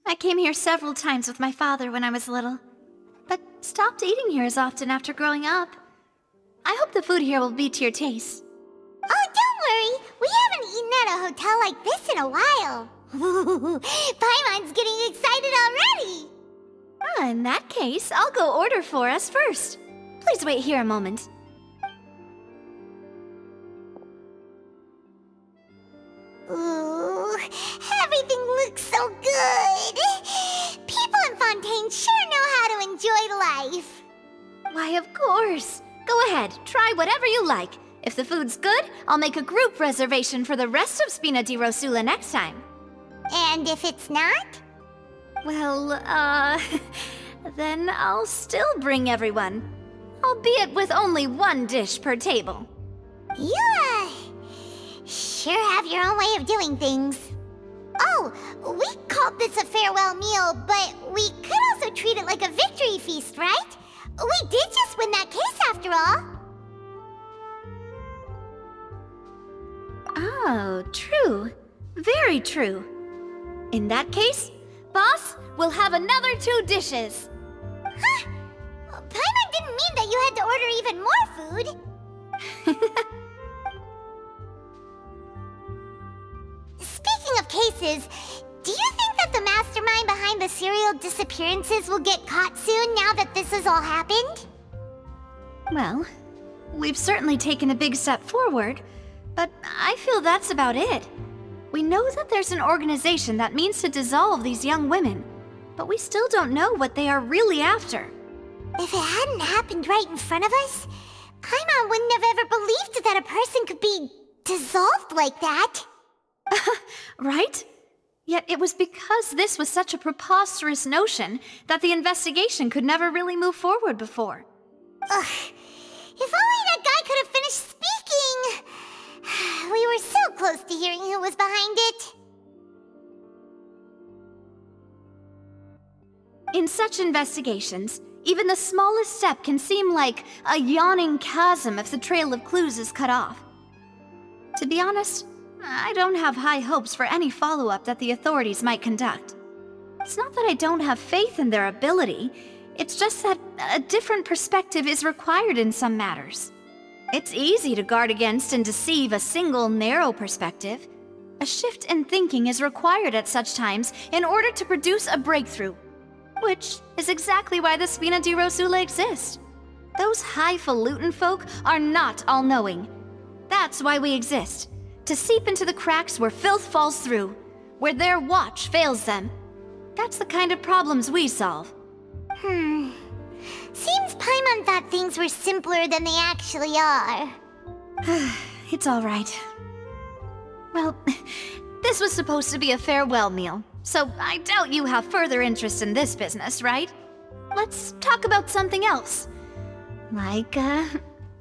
I came here several times with my father when I was little, but stopped eating here as often after growing up. I hope the food here will be to your taste. Oh, don't worry. We haven't eaten at a hotel like this in a while. Paimon's getting excited already. In that case, I'll go order for us first. Please wait here a moment. Ooh, everything looks so good. People in Fontaine sure know how to enjoy life. Why, of course. Go ahead, try whatever you like. If the food's good, I'll make a group reservation for the rest of Spina di Rosula next time. And if it's not? Well, then I'll still bring everyone. Albeit with only one dish per table. You, sure have your own way of doing things. Oh, we called this a farewell meal, but we could also treat it like a victory feast, right? We did just win that case after all. Oh, true. Very true. In that case, boss, we'll have another 2 dishes. Huh? Paimon didn't mean that you had to order even more food. Speaking of cases, do you think that the mastermind behind the serial disappearances will get caught soon now that this has all happened? Well, we've certainly taken a big step forward, but I feel that's about it. We know that there's an organization that means to dissolve these young women, but we still don't know what they are really after. If it hadn't happened right in front of us, Paimon wouldn't have ever believed that a person could be dissolved like that. Right? Yet it was because this was such a preposterous notion that the investigation could never really move forward before. Ugh. If only that guy could have finished speaking! We were so close to hearing who was behind it. In such investigations, even the smallest step can seem like a yawning chasm if the trail of clues is cut off. To be honest, I don't have high hopes for any follow-up that the authorities might conduct. It's not that I don't have faith in their ability, it's just that a different perspective is required in some matters. It's easy to guard against and deceive a single narrow perspective. A shift in thinking is required at such times in order to produce a breakthrough, which is exactly why the Spina di Rosula exists. Those highfalutin folk are not all-knowing. That's why we exist. To seep into the cracks where filth falls through, where their watch fails them. That's the kind of problems we solve. Seems Paimon thought things were simpler than they actually are. It's all right. Well, this was supposed to be a farewell meal, so I doubt you have further interest in this business, right? Let's talk about something else. Like,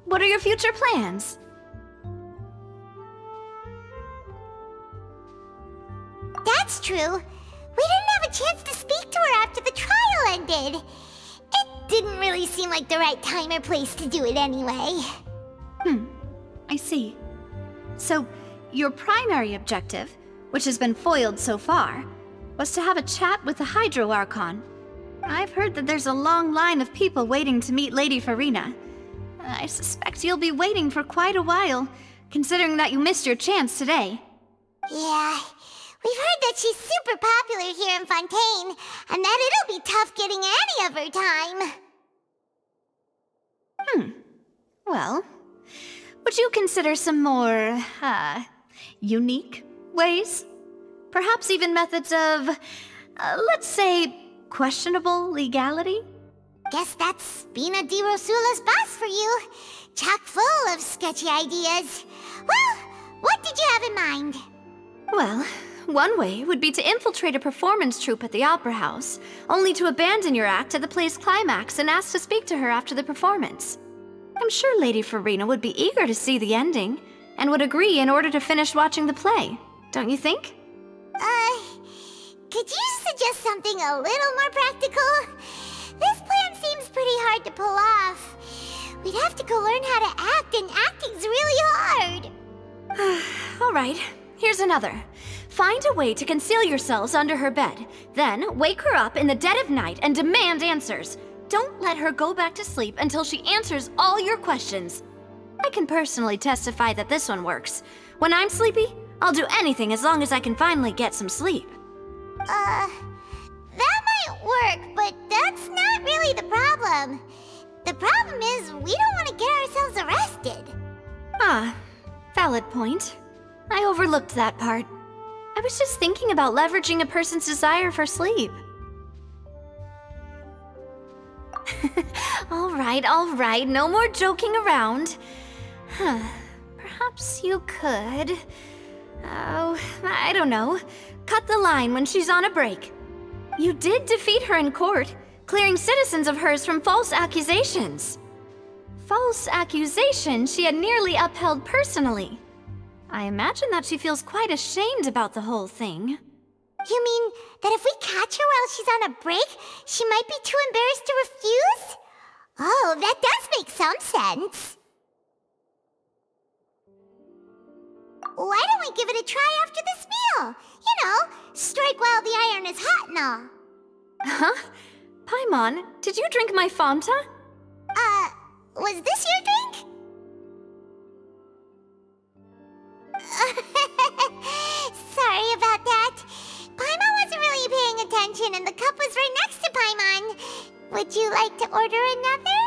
what are your future plans? That's true. We didn't have a chance to speak to her after the trial ended. It didn't really seem like the right time or place to do it anyway. I see. So, your primary objective, which has been foiled so far, was to have a chat with the Hydro Archon. I've heard that there's a long line of people waiting to meet Lady Farina. I suspect you'll be waiting for quite a while, considering that you missed your chance today. Yeah, we've heard that she's super popular here in Fontaine, and that it'll be tough getting any of her time. Well, would you consider some more, unique ways? Perhaps even methods of, let's say, questionable legality? Guess that's Spina di Rosula's boss for you. Chock full of sketchy ideas. Well, what did you have in mind? Well, one way would be to infiltrate a performance troupe at the Opera House, only to abandon your act at the play's climax and ask to speak to her after the performance. I'm sure Lady Farina would be eager to see the ending, and would agree in order to finish watching the play, don't you think? Could you suggest something a little more practical? This plan seems pretty hard to pull off. We You'd have to go learn how to act, and acting's really hard. Alright, here's another. Find a way to conceal yourselves under her bed. Then, wake her up in the dead of night and demand answers. Don't let her go back to sleep until she answers all your questions. I can personally testify that this one works. When I'm sleepy, I'll do anything as long as I can finally get some sleep. That might work, but that's not really the problem. The problem is we don't want to get ourselves arrested. Ah, valid point. I overlooked that part. I was just thinking about leveraging a person's desire for sleep. All right, no more joking around. Perhaps you could... Oh, I don't know. Cut the line when she's on a break. You did defeat her in court, clearing citizens of hers from false accusations. False accusations she had nearly upheld personally. I imagine that she feels quite ashamed about the whole thing. You mean that if we catch her while she's on a break, she might be too embarrassed to refuse? Oh, that does make some sense. Why don't we give it a try after this meal? You know, strike while the iron is hot and all. Huh? Paimon, did you drink my Fanta? Was this your drink? Sorry about that. Paimon wasn't really paying attention and the cup was right next to Paimon. Would you like to order another?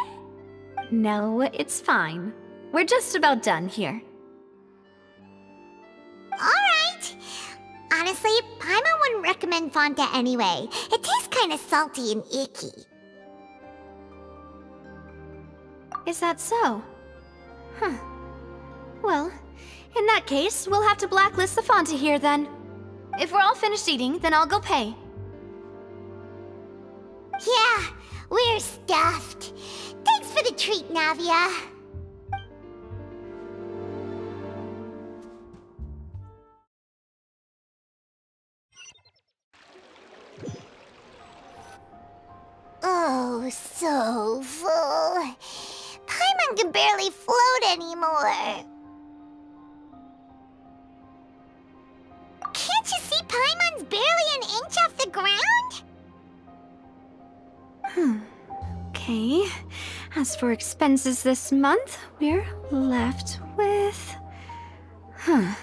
No, it's fine. We're just about done here. Alright. Honestly, Paimon wouldn't recommend Fanta anyway. It tastes kinda salty and icky. Is that so? Huh. Well, in that case, we'll have to blacklist the Fanta here then. If we're all finished eating, then I'll go pay. Yeah, we're stuffed. Thanks for the treat, Navia. Oh, so full. Paimon can barely float anymore. Can't you see Paimon's barely an inch off the ground? Okay. As for expenses this month, we're left with... Hey,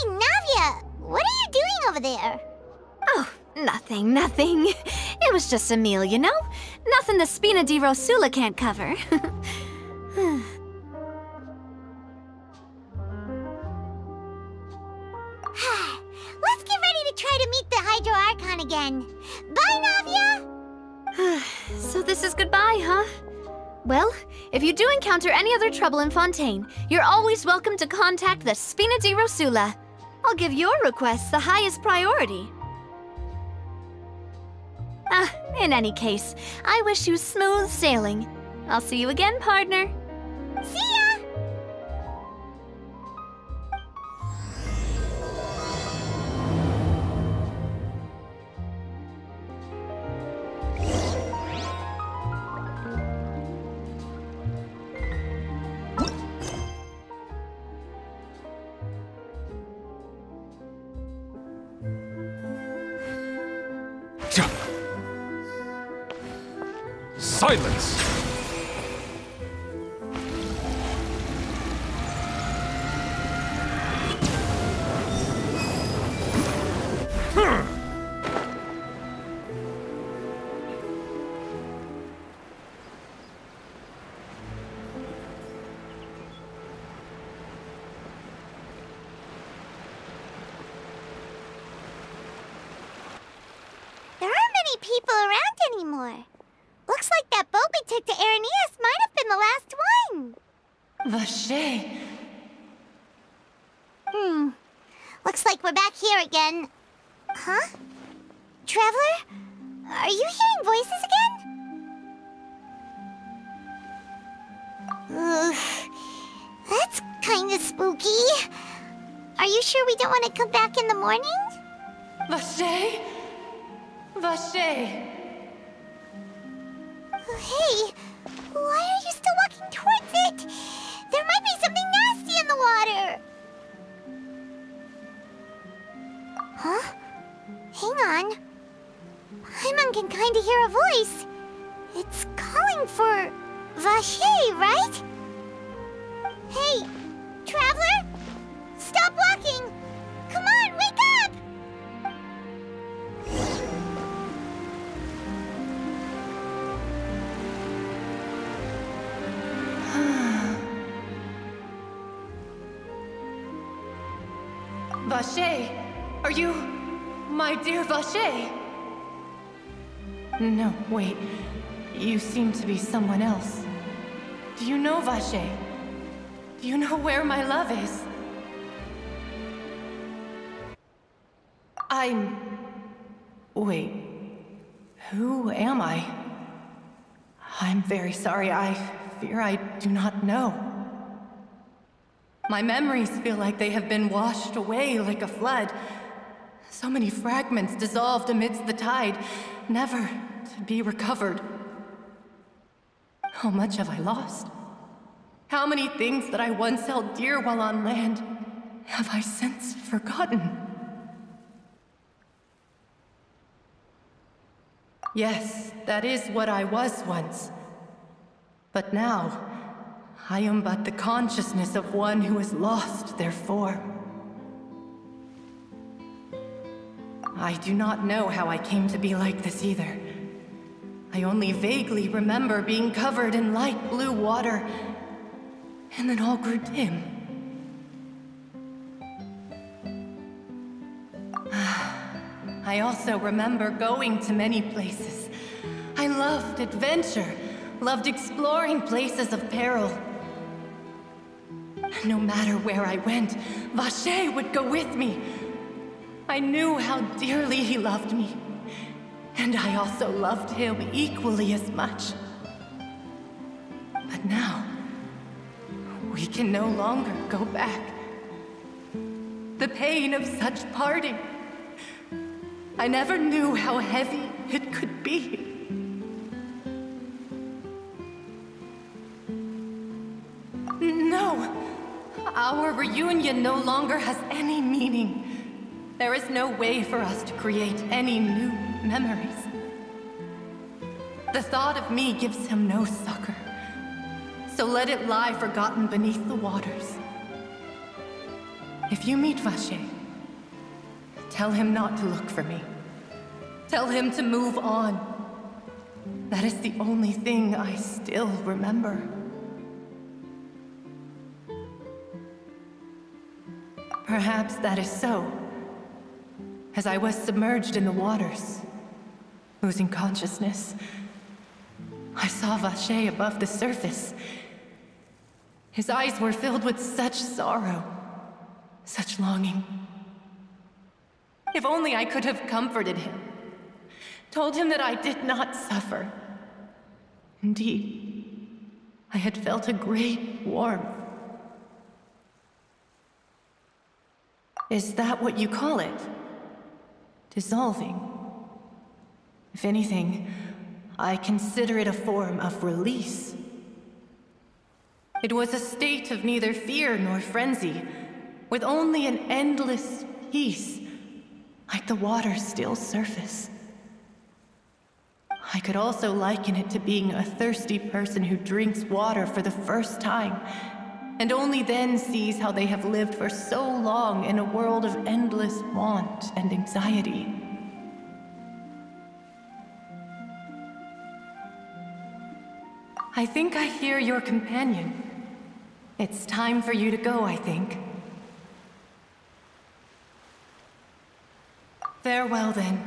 Navia! What are you doing over there? Oh, nothing. It was just a meal, you know? Nothing the Spina di Rosula can't cover. Let's get ready to try to meet the Hydro Archon again. Bye, Navia! So this is goodbye, huh? Well, if you do encounter any other trouble in Fontaine, you're always welcome to contact the Spina di Rosula. I'll give your requests the highest priority. In any case, I wish you smooth sailing. I'll see you again, partner. See ya! Silence! There aren't many people around anymore. Looks like that boat we took to Araneas might have been the last one. Vache. Looks like we're back here again. Huh? Traveler? Are you hearing voices again? Ugh. That's kinda spooky. Are you sure we don't want to come back in the morning? Vache. Vache. Hey, why are you still walking kinda hear a voice. It's calling for Vacher, right? Hey, Traveler? Stop walking! Come on, wake up! Vacher, are you my dear Vacher? No, wait. You seem to be someone else. Do you know Vacher? Do you know where my love is? Wait. Who am I? I'm very sorry. I fear I do not know. My memories feel like they have been washed away like a flood. So many fragments dissolved amidst the tide, never to be recovered. How much have I lost? How many things that I once held dear while on land have I since forgotten? Yes, that is what I was once. But now, I am but the consciousness of one who has lost their form. I do not know how I came to be like this either. I only vaguely remember being covered in light blue water, and then all grew dim. I also remember going to many places. I loved adventure, loved exploring places of peril. No matter where I went, Vacher would go with me. I knew how dearly he loved me, and I also loved him equally as much. But now, we can no longer go back. The pain of such parting, I never knew how heavy it could be. No, our reunion no longer has any meaning. There is no way for us to create any new memories. The thought of me gives him no succor, so let it lie forgotten beneath the waters. If you meet Vacher, tell him not to look for me. Tell him to move on. That is the only thing I still remember. Perhaps that is so. As I was submerged in the waters, losing consciousness, I saw Vacher above the surface. His eyes were filled with such sorrow, such longing. If only I could have comforted him, told him that I did not suffer. Indeed, I had felt a great warmth. Is that what you call it? Dissolving? If anything, I consider it a form of release. It was a state of neither fear nor frenzy, with only an endless peace, like the water's still surface. I could also liken it to being a thirsty person who drinks water for the first time, and only then sees how they have lived for so long in a world of endless want and anxiety. I think I hear your companion. It's time for you to go, I think. Farewell, then.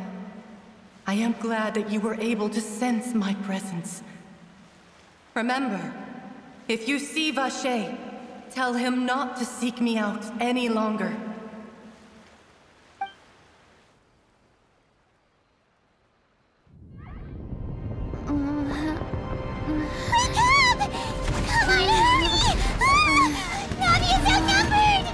I am glad that you were able to sense my presence. Remember, if you see Vacher, tell him not to seek me out any longer. Wake up! Come on, hurry! Navi is outnumbered!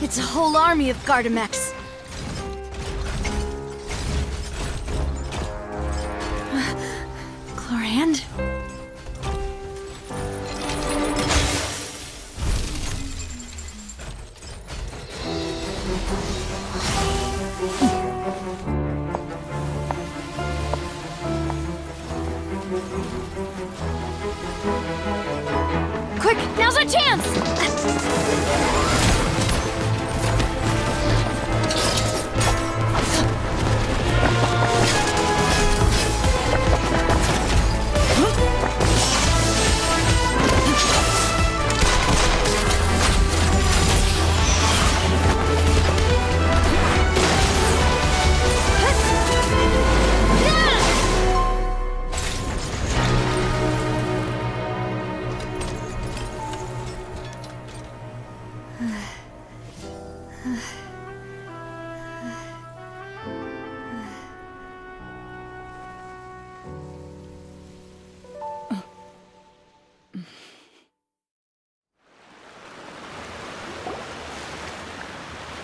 It's a whole army of Gardamex. Clorand? Quick, now's our chance!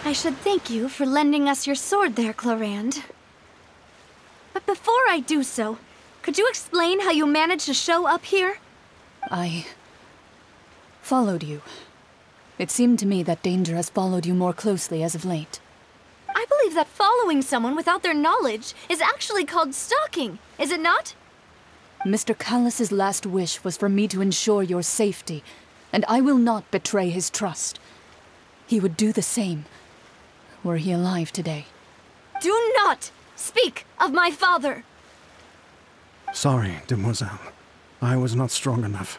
I should thank you for lending us your sword there, Clorand. But before I do so, could you explain how you managed to show up here? I followed you. It seemed to me that danger has followed you more closely as of late. I believe that following someone without their knowledge is actually called stalking, is it not? Mr. Callus's last wish was for me to ensure your safety, and I will not betray his trust. He would do the same, were he alive today. Do not speak of my father! Sorry, demoiselle. I was not strong enough.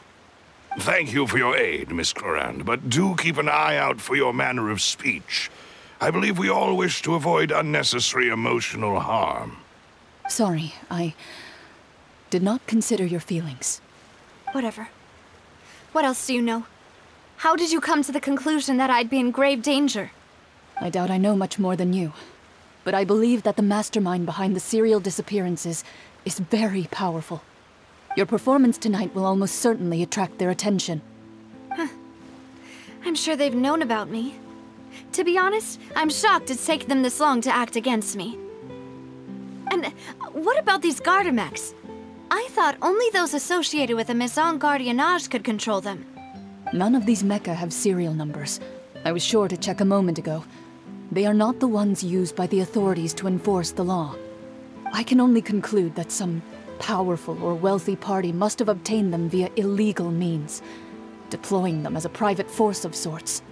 Thank you for your aid, Miss Clorand, but do keep an eye out for your manner of speech. I believe we all wish to avoid unnecessary emotional harm. Sorry, I did not consider your feelings. Whatever. What else do you know? How did you come to the conclusion that I'd be in grave danger? I doubt I know much more than you, but I believe that the mastermind behind the serial disappearances is very powerful. Your performance tonight will almost certainly attract their attention. I'm sure they've known about me. To be honest, I'm shocked it's taken them this long to act against me. And what about these Gardamex? I thought only those associated with the Maison Gardiennage could control them. None of these mecha have serial numbers. I was sure to check a moment ago. They are not the ones used by the authorities to enforce the law. I can only conclude that some powerful or wealthy party must have obtained them via illegal means, deploying them as a private force of sorts.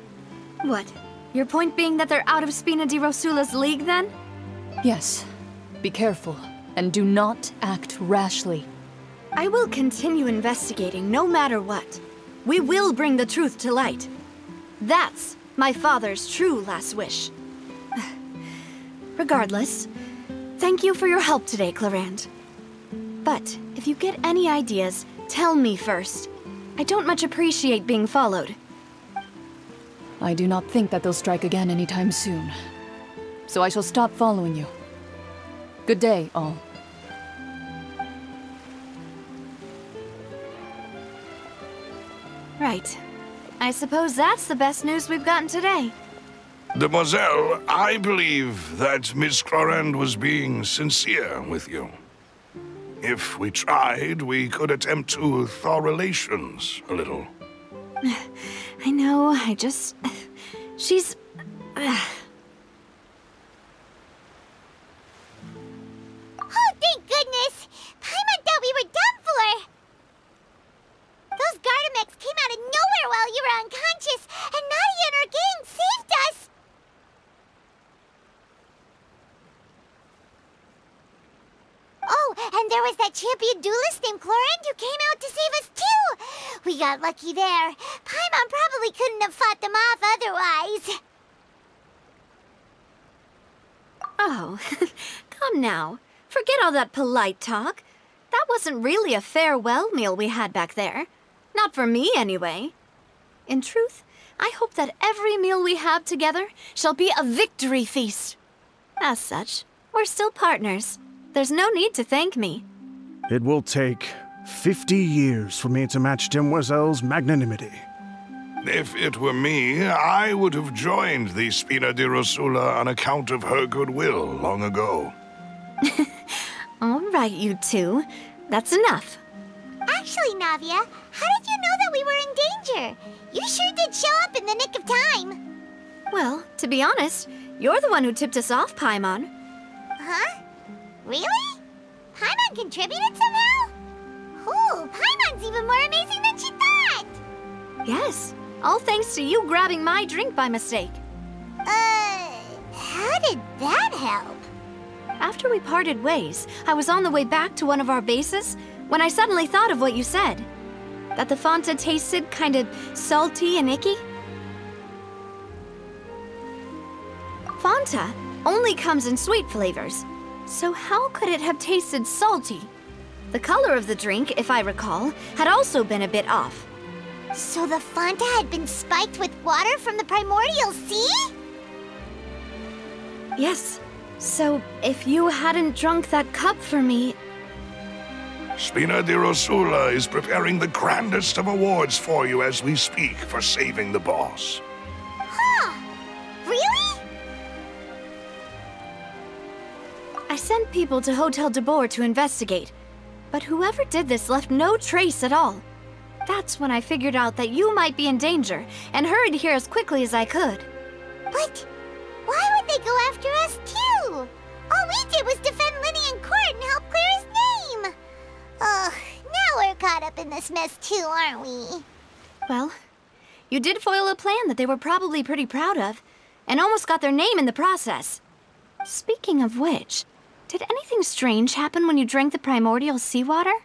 What? Your point being that they're out of Spina di Rosula's league, then? Yes. Be careful, and do not act rashly. I will continue investigating no matter what. We will bring the truth to light. That's my father's true last wish. Regardless, thank you for your help today, Clorand. But if you get any ideas, tell me first. I don't much appreciate being followed. I do not think that they'll strike again anytime soon. So I shall stop following you. Good day, all. Right. I suppose that's the best news we've gotten today. Demoiselle, I believe that Miss Clorand was being sincere with you. If we tried, we could attempt to thaw relations a little. I know, she's... Oh, thank goodness! Paimon thought we were done for! Those Gardamex came out of nowhere while you were unconscious, and Nadia and her gang saved us! Oh, and there was that champion duelist named Clorand who came out to save us too! We got lucky there. Paimon probably couldn't have fought them off otherwise. Oh, come now. Forget all that polite talk. That wasn't really a farewell meal we had back there. Not for me, anyway. In truth, I hope that every meal we have together shall be a victory feast. As such, we're still partners. There's no need to thank me. It will take 50 years for me to match Demoiselle's magnanimity. If it were me, I would have joined the Spina di Rosula on account of her goodwill long ago. All right, you two. That's enough. Actually, Navia, how did you know that we were in danger? You sure did show up in the nick of time. Well, to be honest, you're the one who tipped us off, Paimon. Huh? Really? Paimon contributed somehow? Ooh, Paimon's even more amazing than she thought! Yes, all thanks to you grabbing my drink by mistake. How did that help? After we parted ways, I was on the way back to one of our bases when I suddenly thought of what you said. That the Fanta tasted kind of salty and icky. Fanta only comes in sweet flavors, so how could it have tasted salty? The color of the drink, if I recall, had also been a bit off. So the Fanta had been spiked with water from the primordial sea? Yes. So, if you hadn't drunk that cup for me... Spina di Rosula is preparing the grandest of awards for you as we speak for saving the boss. Huh? Really? I sent people to Hotel de Boer to investigate, but whoever did this left no trace at all. That's when I figured out that you might be in danger and hurried here as quickly as I could. But why would they go after us too? All we did was defend Linny in court and help clear his name. Ugh, now we're caught up in this mess too, aren't we? Well, you did foil a plan that they were probably pretty proud of, and almost got their name in the process. Speaking of which, did anything strange happen when you drank the primordial seawater?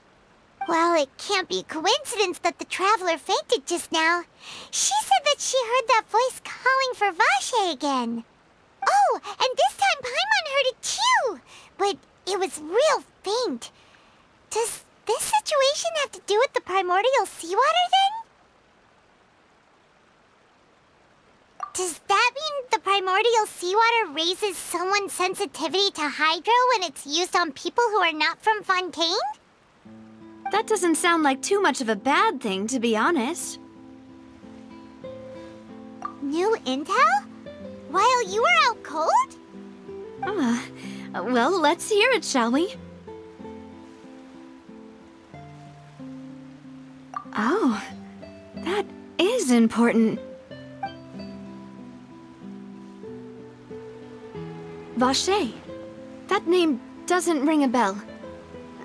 Well, it can't be a coincidence that the traveler fainted just now. She said that she heard that voice calling for Vache again. Oh, and this time Paimon heard it too, but it was real faint. Does this situation have to do with the primordial seawater then? Does that mean the primordial seawater raises someone's sensitivity to hydro when it's used on people who are not from Fontaine? That doesn't sound like too much of a bad thing, to be honest. New intel? While you were out cold? Well, let's hear it, shall we? Oh, that is important. Vache. That name doesn't ring a bell.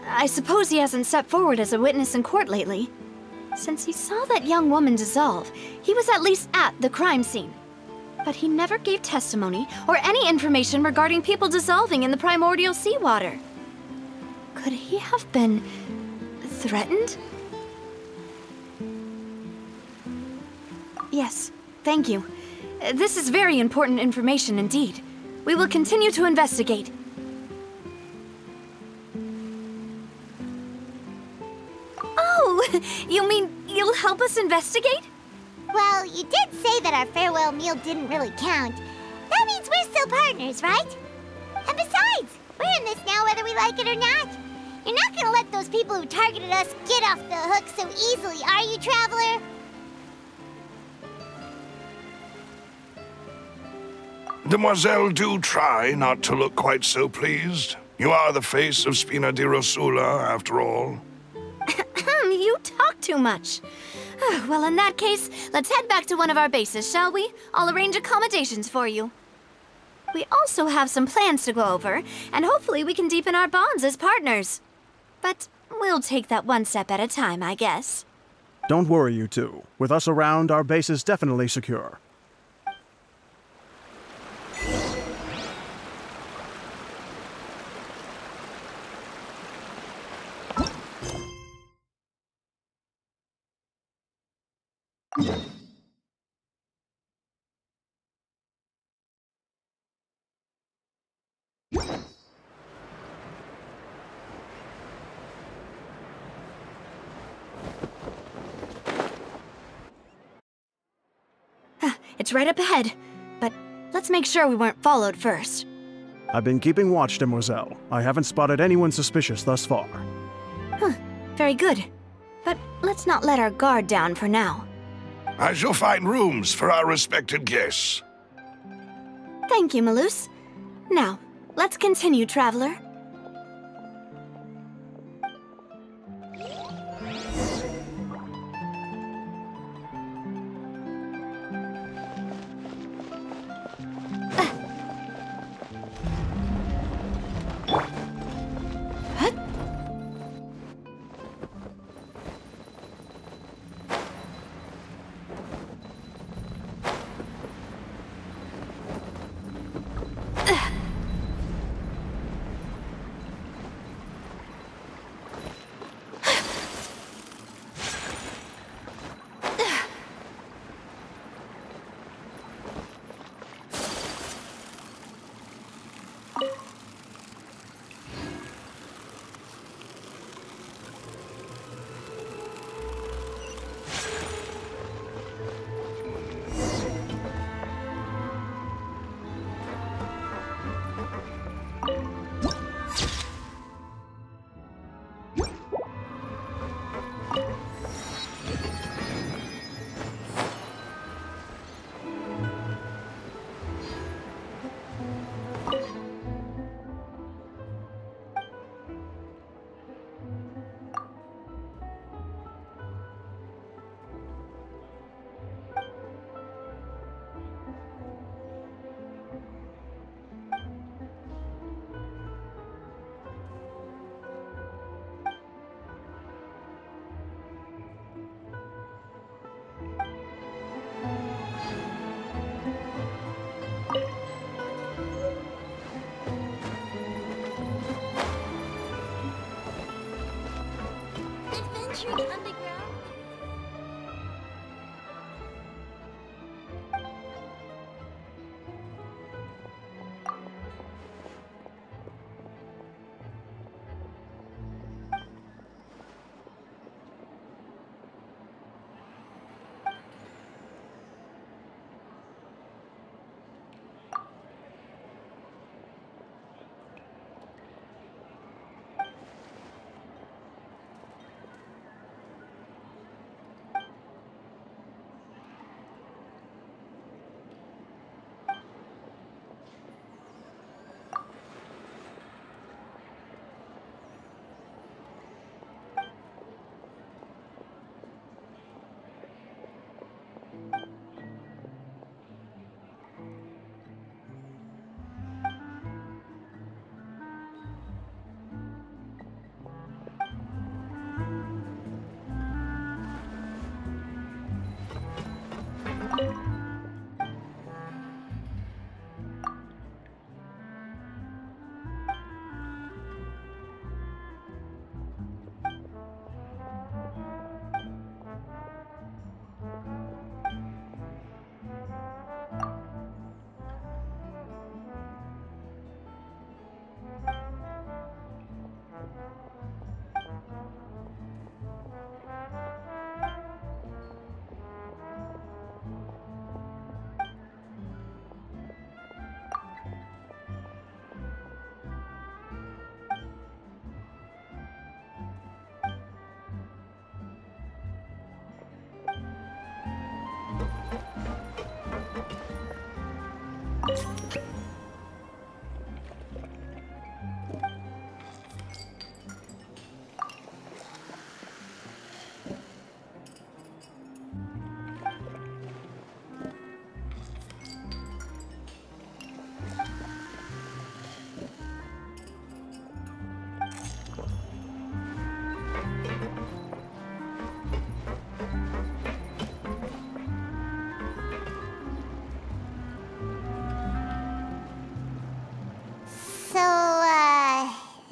I suppose he hasn't stepped forward as a witness in court lately. Since he saw that young woman dissolve, he was at least at the crime scene. But he never gave testimony or any information regarding people dissolving in the primordial seawater. Could he have been threatened? Yes, thank you. This is very important information indeed. We will continue to investigate. Oh, you mean you'll help us investigate? Well, you did say that our farewell meal didn't really count. That means we're still partners, right? And besides, we're in this now whether we like it or not. You're not gonna let those people who targeted us get off the hook so easily, are you, Traveler? Demoiselle, do try not to look quite so pleased. You are the face of Spina di Rosula, after all. You talk too much. Well, in that case, let's head back to one of our bases, shall we? I'll arrange accommodations for you. We also have some plans to go over, and hopefully we can deepen our bonds as partners. But we'll take that one step at a time, I guess. Don't worry, you two. With us around, our base is definitely secure. It's right up ahead, but let's make sure we weren't followed first. I've been keeping watch, Demoiselle. I haven't spotted anyone suspicious thus far. Very good. But let's not let our guard down for now. I shall find rooms for our respected guests. Thank you, Malus. Now, let's continue, Traveler. Adventuring underground?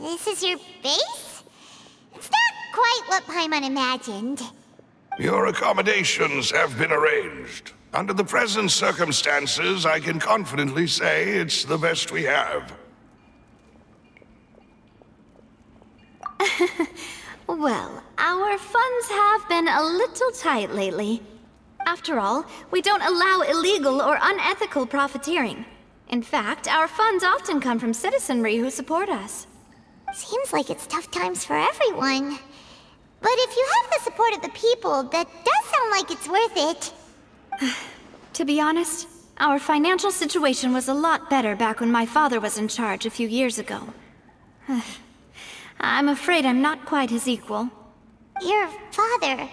This is your base? It's not quite what Paimon imagined. Your accommodations have been arranged. Under the present circumstances, I can confidently say it's the best we have. Well, our funds have been a little tight lately. After all, we don't allow illegal or unethical profiteering. In fact, our funds often come from citizenry who support us. Seems like it's tough times for everyone. But if you have the support of the people, that does sound like it's worth it. To be honest, our financial situation was a lot better back when my father was in charge a few years ago. I'm afraid I'm not quite his equal. Your father...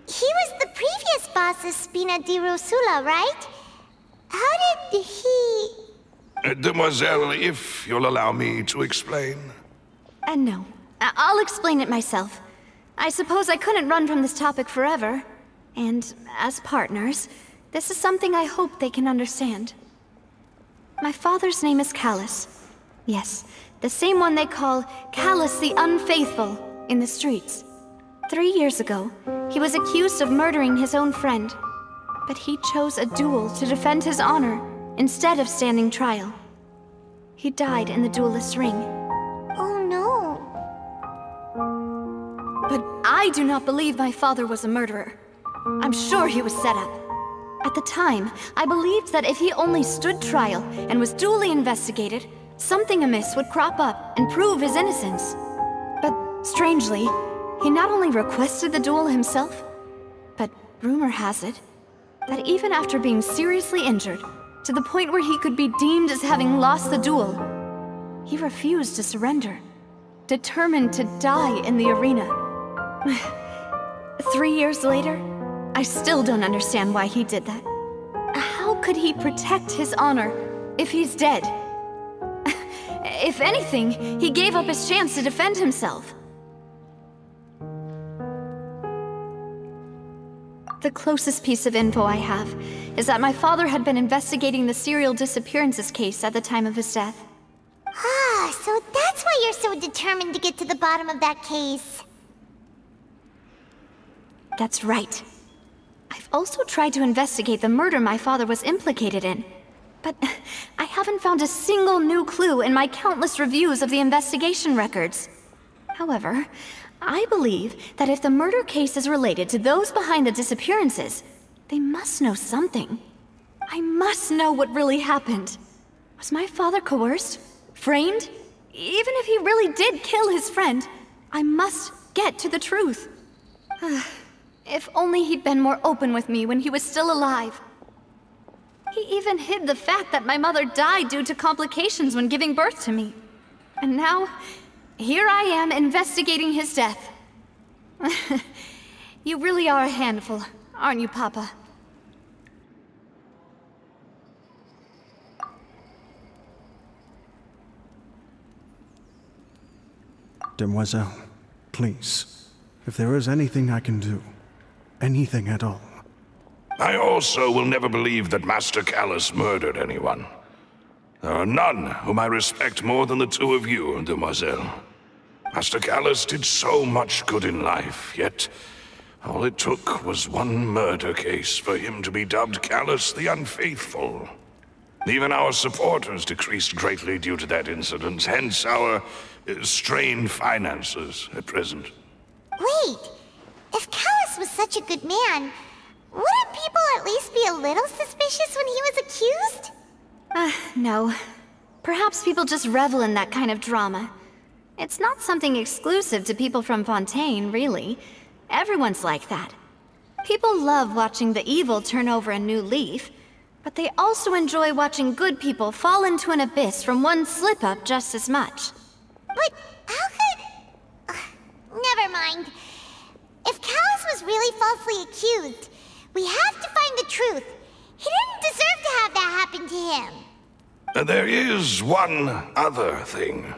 he was the previous boss of Spina di Rosula, right? How did he... Demoiselle, if you'll allow me to explain. No. I'll explain it myself. I suppose I couldn't run from this topic forever. And as partners, this is something I hope they can understand. My father's name is Callus. Yes, the same one they call Callus the Unfaithful in the streets. 3 years ago, he was accused of murdering his own friend. But he chose a duel to defend his honor instead of standing trial. He died in the duelist's ring. Oh no. But I do not believe my father was a murderer. I'm sure he was set up. At the time, I believed that if he only stood trial and was duly investigated, something amiss would crop up and prove his innocence. But strangely, he not only requested the duel himself, but rumor has it that even after being seriously injured, to the point where he could be deemed as having lost the duel, he refused to surrender, determined to die in the arena. 3 years later, I still don't understand why he did that. How could he protect his honor if he's dead? If anything, he gave up his chance to defend himself. The closest piece of info I have is that my father had been investigating the serial disappearances case at the time of his death. Ah, so that's why you're so determined to get to the bottom of that case. That's right. I've also tried to investigate the murder my father was implicated in, but I haven't found a single new clue in my countless reviews of the investigation records. However, I believe that if the murder case is related to those behind the disappearances, they must know something. I must know what really happened. Was my father coerced? Framed? Even if he really did kill his friend, I must get to the truth. If only he'd been more open with me when he was still alive. He even hid the fact that my mother died due to complications when giving birth to me. And now, here I am investigating his death. You really are a handful, aren't you, Papa? Demoiselle, please, if there is anything I can do, anything at all. I also will never believe that Master Callus murdered anyone. There are none whom I respect more than the two of you, Demoiselle. Master Callus did so much good in life, yet all it took was one murder case for him to be dubbed Callus the Unfaithful. Even our supporters decreased greatly due to that incident, hence our strained finances at present. Wait, if Callus was such a good man, wouldn't people at least be a little suspicious when he was accused? No. Perhaps people just revel in that kind of drama. It's not something exclusive to people from Fontaine, really. Everyone's like that. People love watching the evil turn over a new leaf, but they also enjoy watching good people fall into an abyss from one slip-up just as much. But how could... never mind. If Callus was really falsely accused, we have to find the truth. He didn't deserve to have that happen to him. There is one other thing.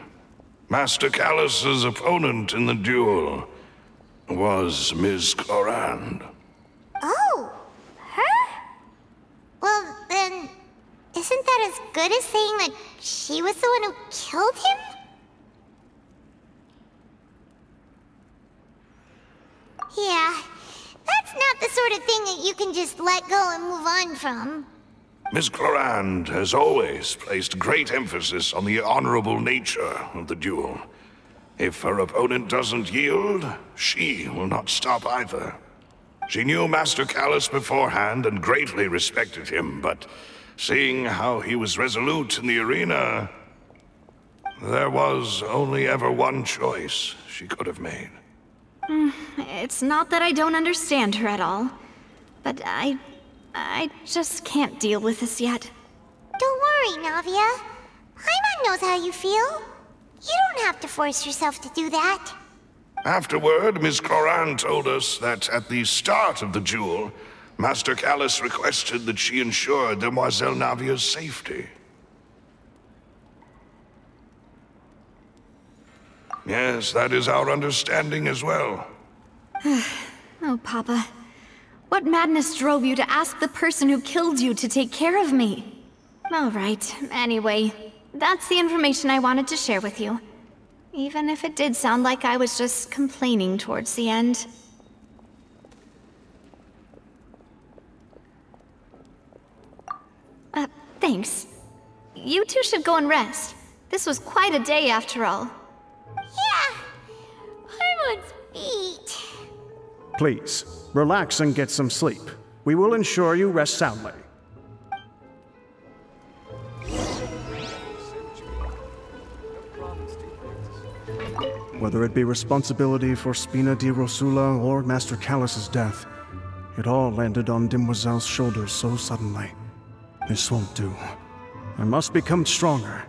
Master Callus's opponent in the duel was Ms. Clorand. Oh, her? Well, then, isn't that as good as saying that she was the one who killed him? Yeah, that's not the sort of thing that you can just let go and move on from. Ms. Clorand has always placed great emphasis on the honorable nature of the duel. If her opponent doesn't yield, she will not stop either. She knew Master Callus beforehand and greatly respected him, but seeing how he was resolute in the arena, there was only ever one choice she could have made. It's not that I don't understand her at all, but I I just can't deal with this yet. Don't worry, Navia. Paimon knows how you feel. You don't have to force yourself to do that. Afterward, Miss Cloran told us that at the start of the duel, Master Callus requested that she ensure Demoiselle Navia's safety. Yes, that is our understanding as well. Oh, Papa. What madness drove you to ask the person who killed you to take care of me? All right, anyway, that's the information I wanted to share with you. Even if it did sound like I was just complaining towards the end. Thanks. You two should go and rest. This was quite a day after all. Yeah, Paimon's feet. Please, relax and get some sleep. We will ensure you rest soundly. Whether it be responsibility for Spina di Rosula or Master Callus's death, it all landed on Demoiselle's shoulders so suddenly. This won't do. I must become stronger.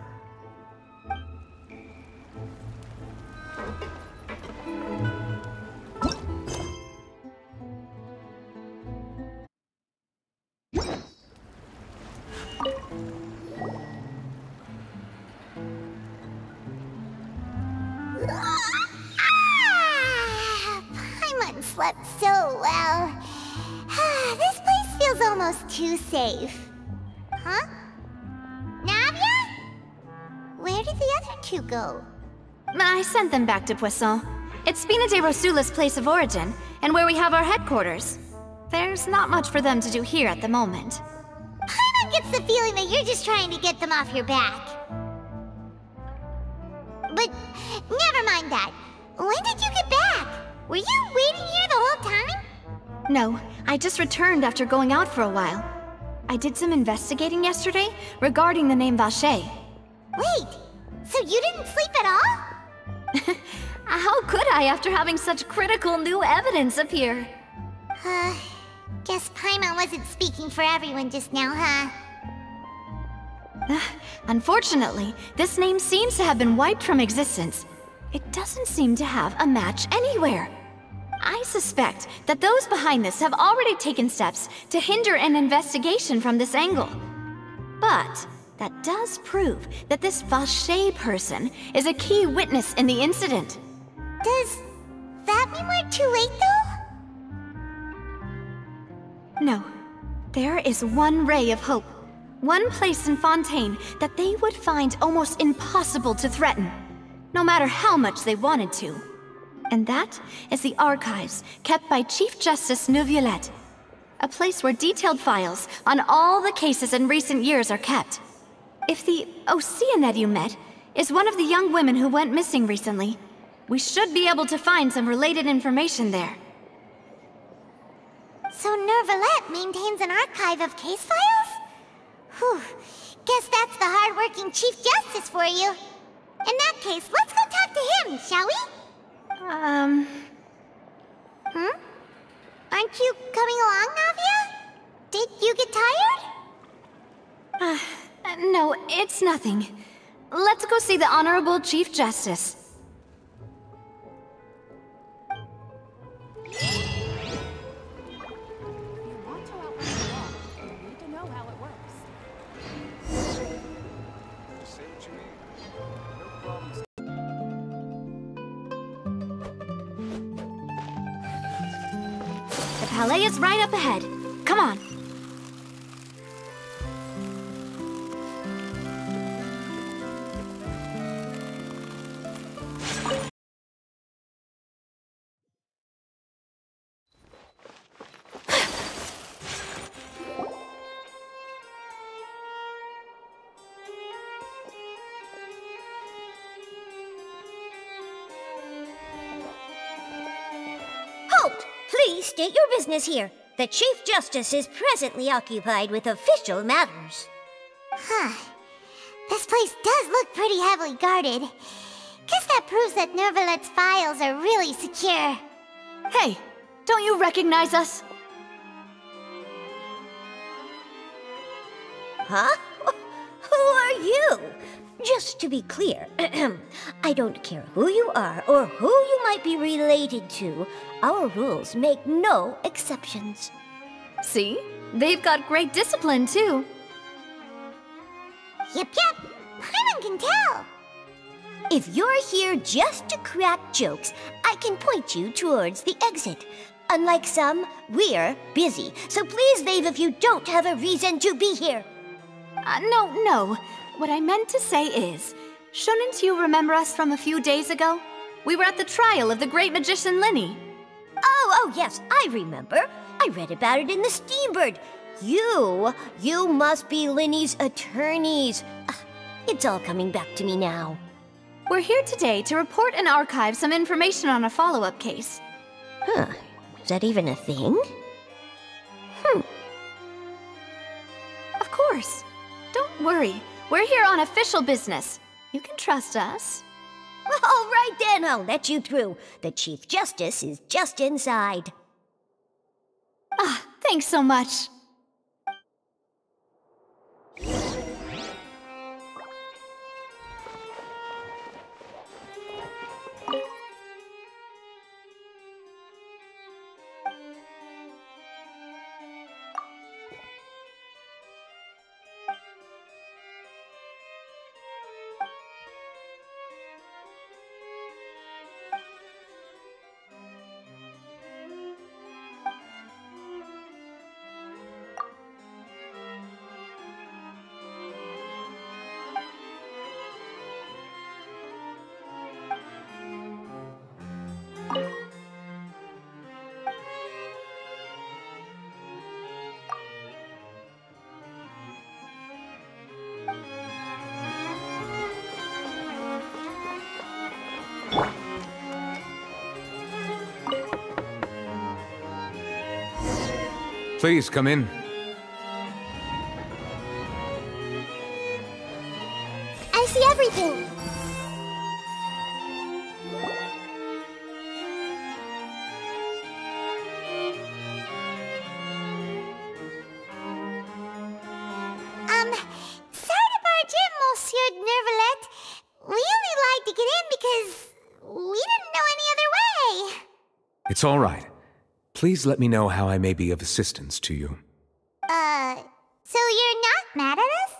Paimon slept so well. This place feels almost too safe. Huh? Navia? Where did the other two go? I sent them back to Poisson. It's Spina de Rosula's place of origin, and where we have our headquarters. There's not much for them to do here at the moment. Paimon gets the feeling that you're just trying to get them off your back. But never mind that. When did you get back? Were you waiting here the whole time? No, I just returned after going out for a while. I did some investigating yesterday regarding the name Vache. Wait, so you didn't sleep at all? How could I after having such critical new evidence appear? Guess Paimon wasn't speaking for everyone just now, huh? Unfortunately, this name seems to have been wiped from existence. It doesn't seem to have a match anywhere. I suspect that those behind this have already taken steps to hinder an investigation from this angle. But that does prove that this Vache person is a key witness in the incident. Does that mean we're too late, though? No. There is one ray of hope. One place in Fontaine that they would find almost impossible to threaten, no matter how much they wanted to. And that is the archives kept by Chief Justice Neuvillette. A place where detailed files on all the cases in recent years are kept. If the Oceanette you met is one of the young women who went missing recently, we should be able to find some related information there. So Neuvillette maintains an archive of case files? Whew, guess that's the hard-working Chief Justice for you. In that case, let's go talk to him, shall we? Aren't you coming along, Navia? Did you get tired? No, it's nothing. Let's go see the Honorable Chief Justice. The Palais is right up ahead. Come on. Halt! Please state your business here. The Chief Justice is presently occupied with official matters. This place does look pretty heavily guarded. Guess that proves that Neuvillette's files are really secure. Hey, don't you recognize us? Huh? Who are you? Just to be clear, I don't care who you are or who you might be related to. Our rules make no exceptions. See? They've got great discipline, too. Yep, Paimon can tell. If you're here just to crack jokes, I can point you towards the exit. Unlike some, we're busy, so please leave if you don't have a reason to be here. No. What I meant to say is, shouldn't you remember us from a few days ago? We were at the trial of the great magician Linny. Oh, yes, I remember. I read about it in the Steambird. You must be Linny's attorneys. It's all coming back to me now. We're here today to report and archive some information on a follow-up case. Huh, is that even a thing? Of course. Don't worry. We're here on official business. You can trust us. All right then, I'll let you through. The Chief Justice is just inside. Thanks so much. Please come in. I see everything. Sorry to barge in, Monsieur Nervalet. We only lied to get in because we didn't know any other way. It's all right. Please let me know how I may be of assistance to you. So you're not mad at us?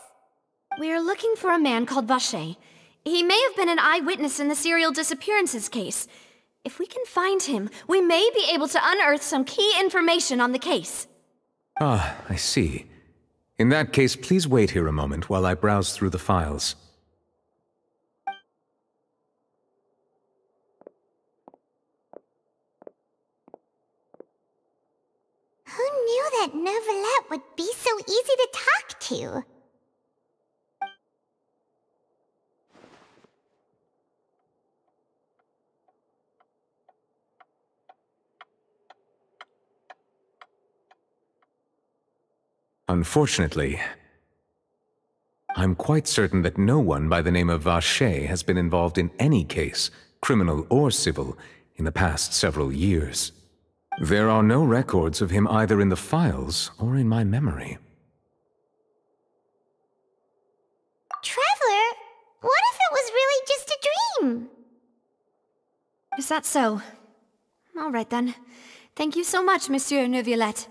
We're looking for a man called Vache. He may have been an eyewitness in the serial disappearances case. If we can find him, we may be able to unearth some key information on the case. Ah, I see. In that case, please wait here a moment while I browse through the files. Who knew that Nervalet would be so easy to talk to? Unfortunately, I'm quite certain that no one by the name of Vache has been involved in any case, criminal or civil, in the past several years. There are no records of him either in the files or in my memory. Traveler, what if it was really just a dream? Is that so? All right then. Thank you so much, Monsieur Neuvillette.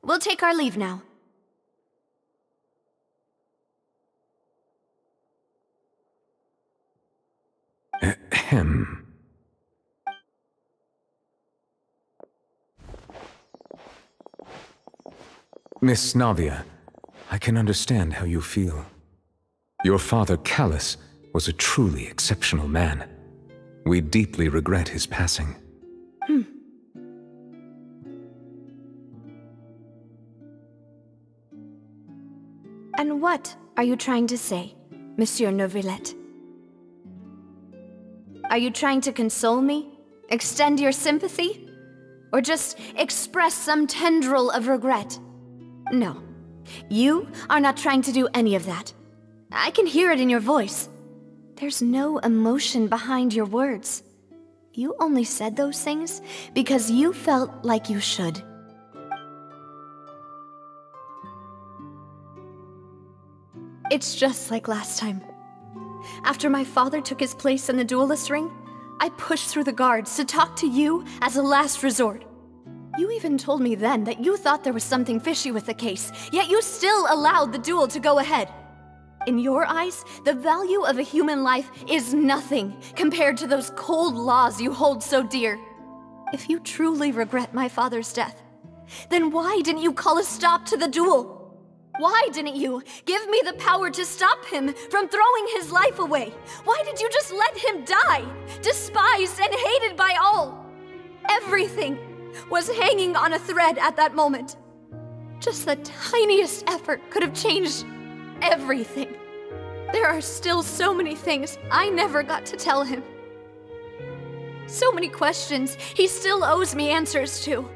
We'll take our leave now. Ahem. Miss Navia, I can understand how you feel. Your father, Callus, was a truly exceptional man. We deeply regret his passing. And what are you trying to say, Monsieur Neuvillette? Are you trying to console me? Extend your sympathy? Or just express some tendril of regret? No. You are not trying to do any of that. I can hear it in your voice. There's no emotion behind your words. You only said those things because you felt like you should. It's just like last time. After my father took his place in the duelist ring, I pushed through the guards to talk to you as a last resort. You even told me then that you thought there was something fishy with the case, yet you still allowed the duel to go ahead. In your eyes, the value of a human life is nothing compared to those cold laws you hold so dear. If you truly regret my father's death, then why didn't you call a stop to the duel? Why didn't you give me the power to stop him from throwing his life away? Why did you just let him die, despised and hated by all? Everything was hanging on a thread at that moment. Just the tiniest effort could have changed everything. There are still so many things I never got to tell him. So many questions he still owes me answers to.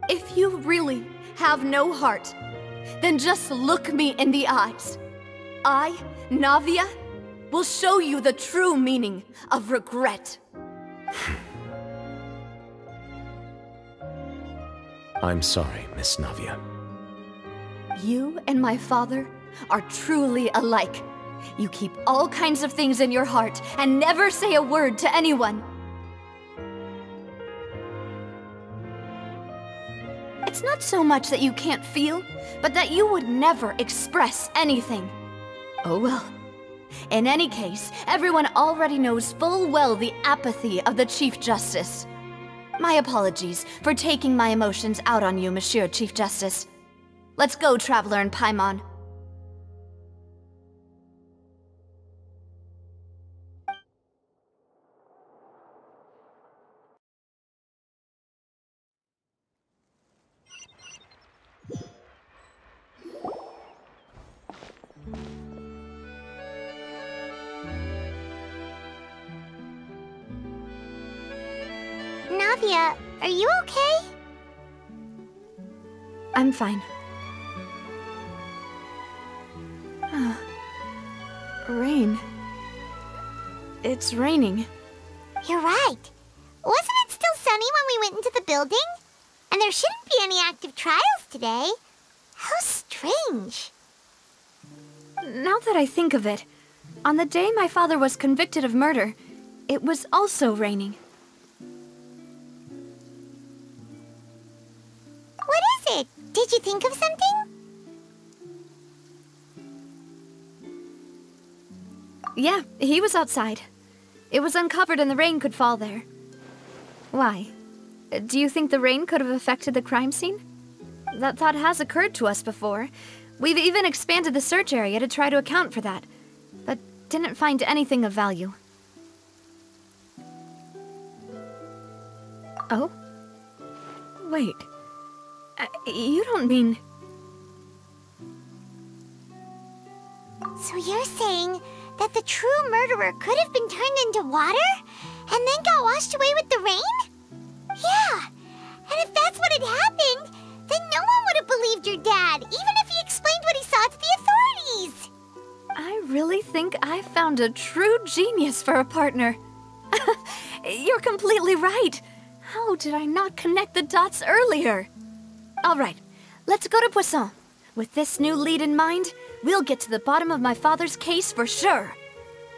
If you really have no heart, then just look me in the eyes. I, Navia, will show you the true meaning of regret. I'm sorry, Miss Navia. You and my father are truly alike. You keep all kinds of things in your heart and never say a word to anyone. It's not so much that you can't feel, but that you would never express anything. Oh well. In any case, everyone already knows full well the apathy of the Chief Justice. My apologies for taking my emotions out on you, Monsieur Chief Justice. Let's go, Traveler and Paimon. Navia, are you okay? I'm fine. Rain. It's raining. You're right. Wasn't it still sunny when we went into the building? And there shouldn't be any active trials today. How strange. Now that I think of it, on the day my father was convicted of murder, it was also raining. What is it? Did you think of something? Yeah, he was outside. It was uncovered and the rain could fall there. Why? Do you think the rain could have affected the crime scene? That thought has occurred to us before. We've even expanded the search area to try to account for that, but didn't find anything of value. Oh? Wait. You don't mean... So you're saying that the true murderer could have been turned into water and then got washed away with the rain? Yeah, and if that's what had happened, then no one would have believed your dad, even if he explained what he saw to the authorities. I really think I found a true genius for a partner. You're completely right. How did I not connect the dots earlier? All right, let's go to Poisson. With this new lead in mind, we'll get to the bottom of my father's case for sure.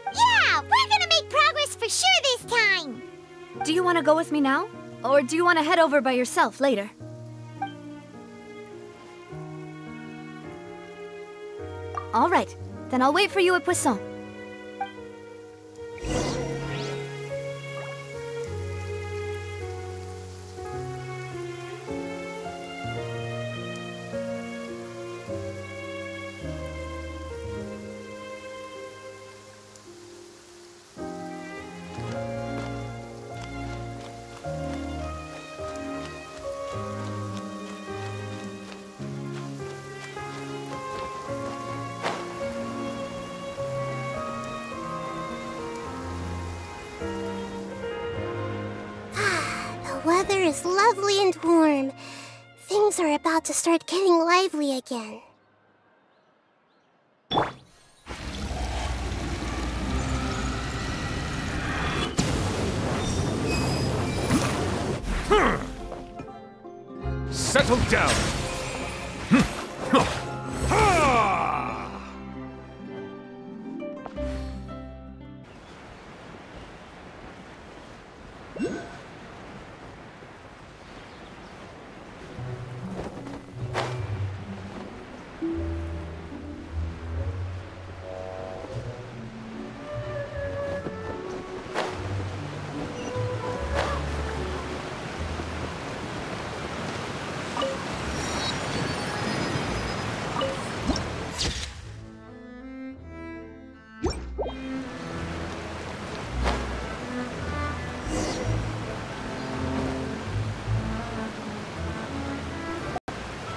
Yeah, we're gonna make progress for sure this time. Do you want to go with me now? Or do you want to head over by yourself later? All right, then I'll wait for you at Poisson. The weather is lovely and warm. Things are about to start getting lively again. Settle down!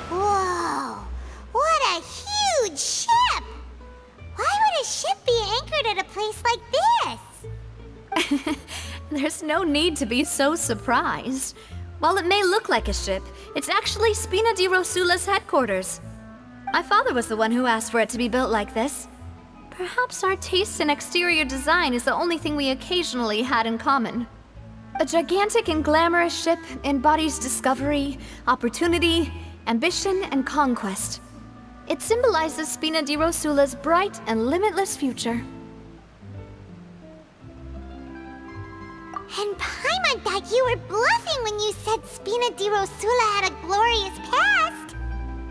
Whoa! What a huge ship! Why would a ship be anchored at a place like this? There's no need to be so surprised. While it may look like a ship, it's actually Spina di Rosula's headquarters. My father was the one who asked for it to be built like this. Perhaps our taste in exterior design is the only thing we occasionally had in common. A gigantic and glamorous ship embodies discovery, opportunity, ambition, and conquest. It symbolizes Spina di Rosula's bright and limitless future. And Paimon thought you were bluffing when you said Spina di Rosula had a glorious past.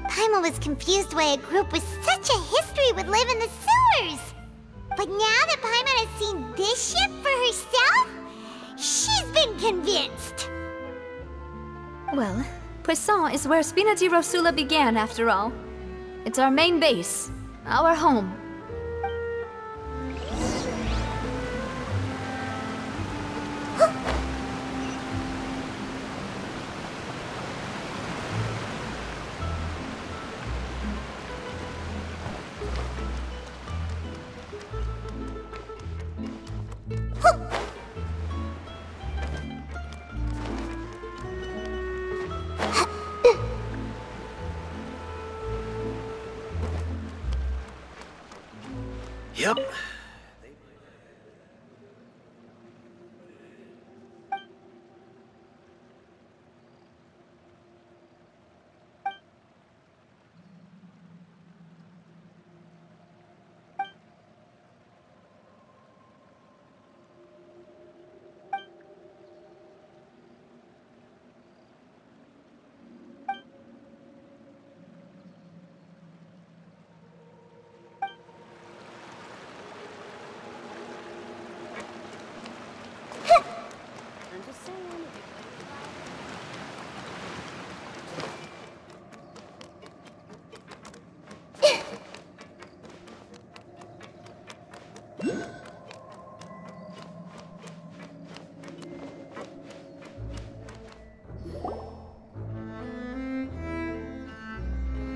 Paimon was confused why a group with such a history would live in the sewers. But now that Paimon has seen this ship for herself, she's been convinced. Well, Poisson is where Spina di Rosula began, after all. It's our main base, our home. Yep.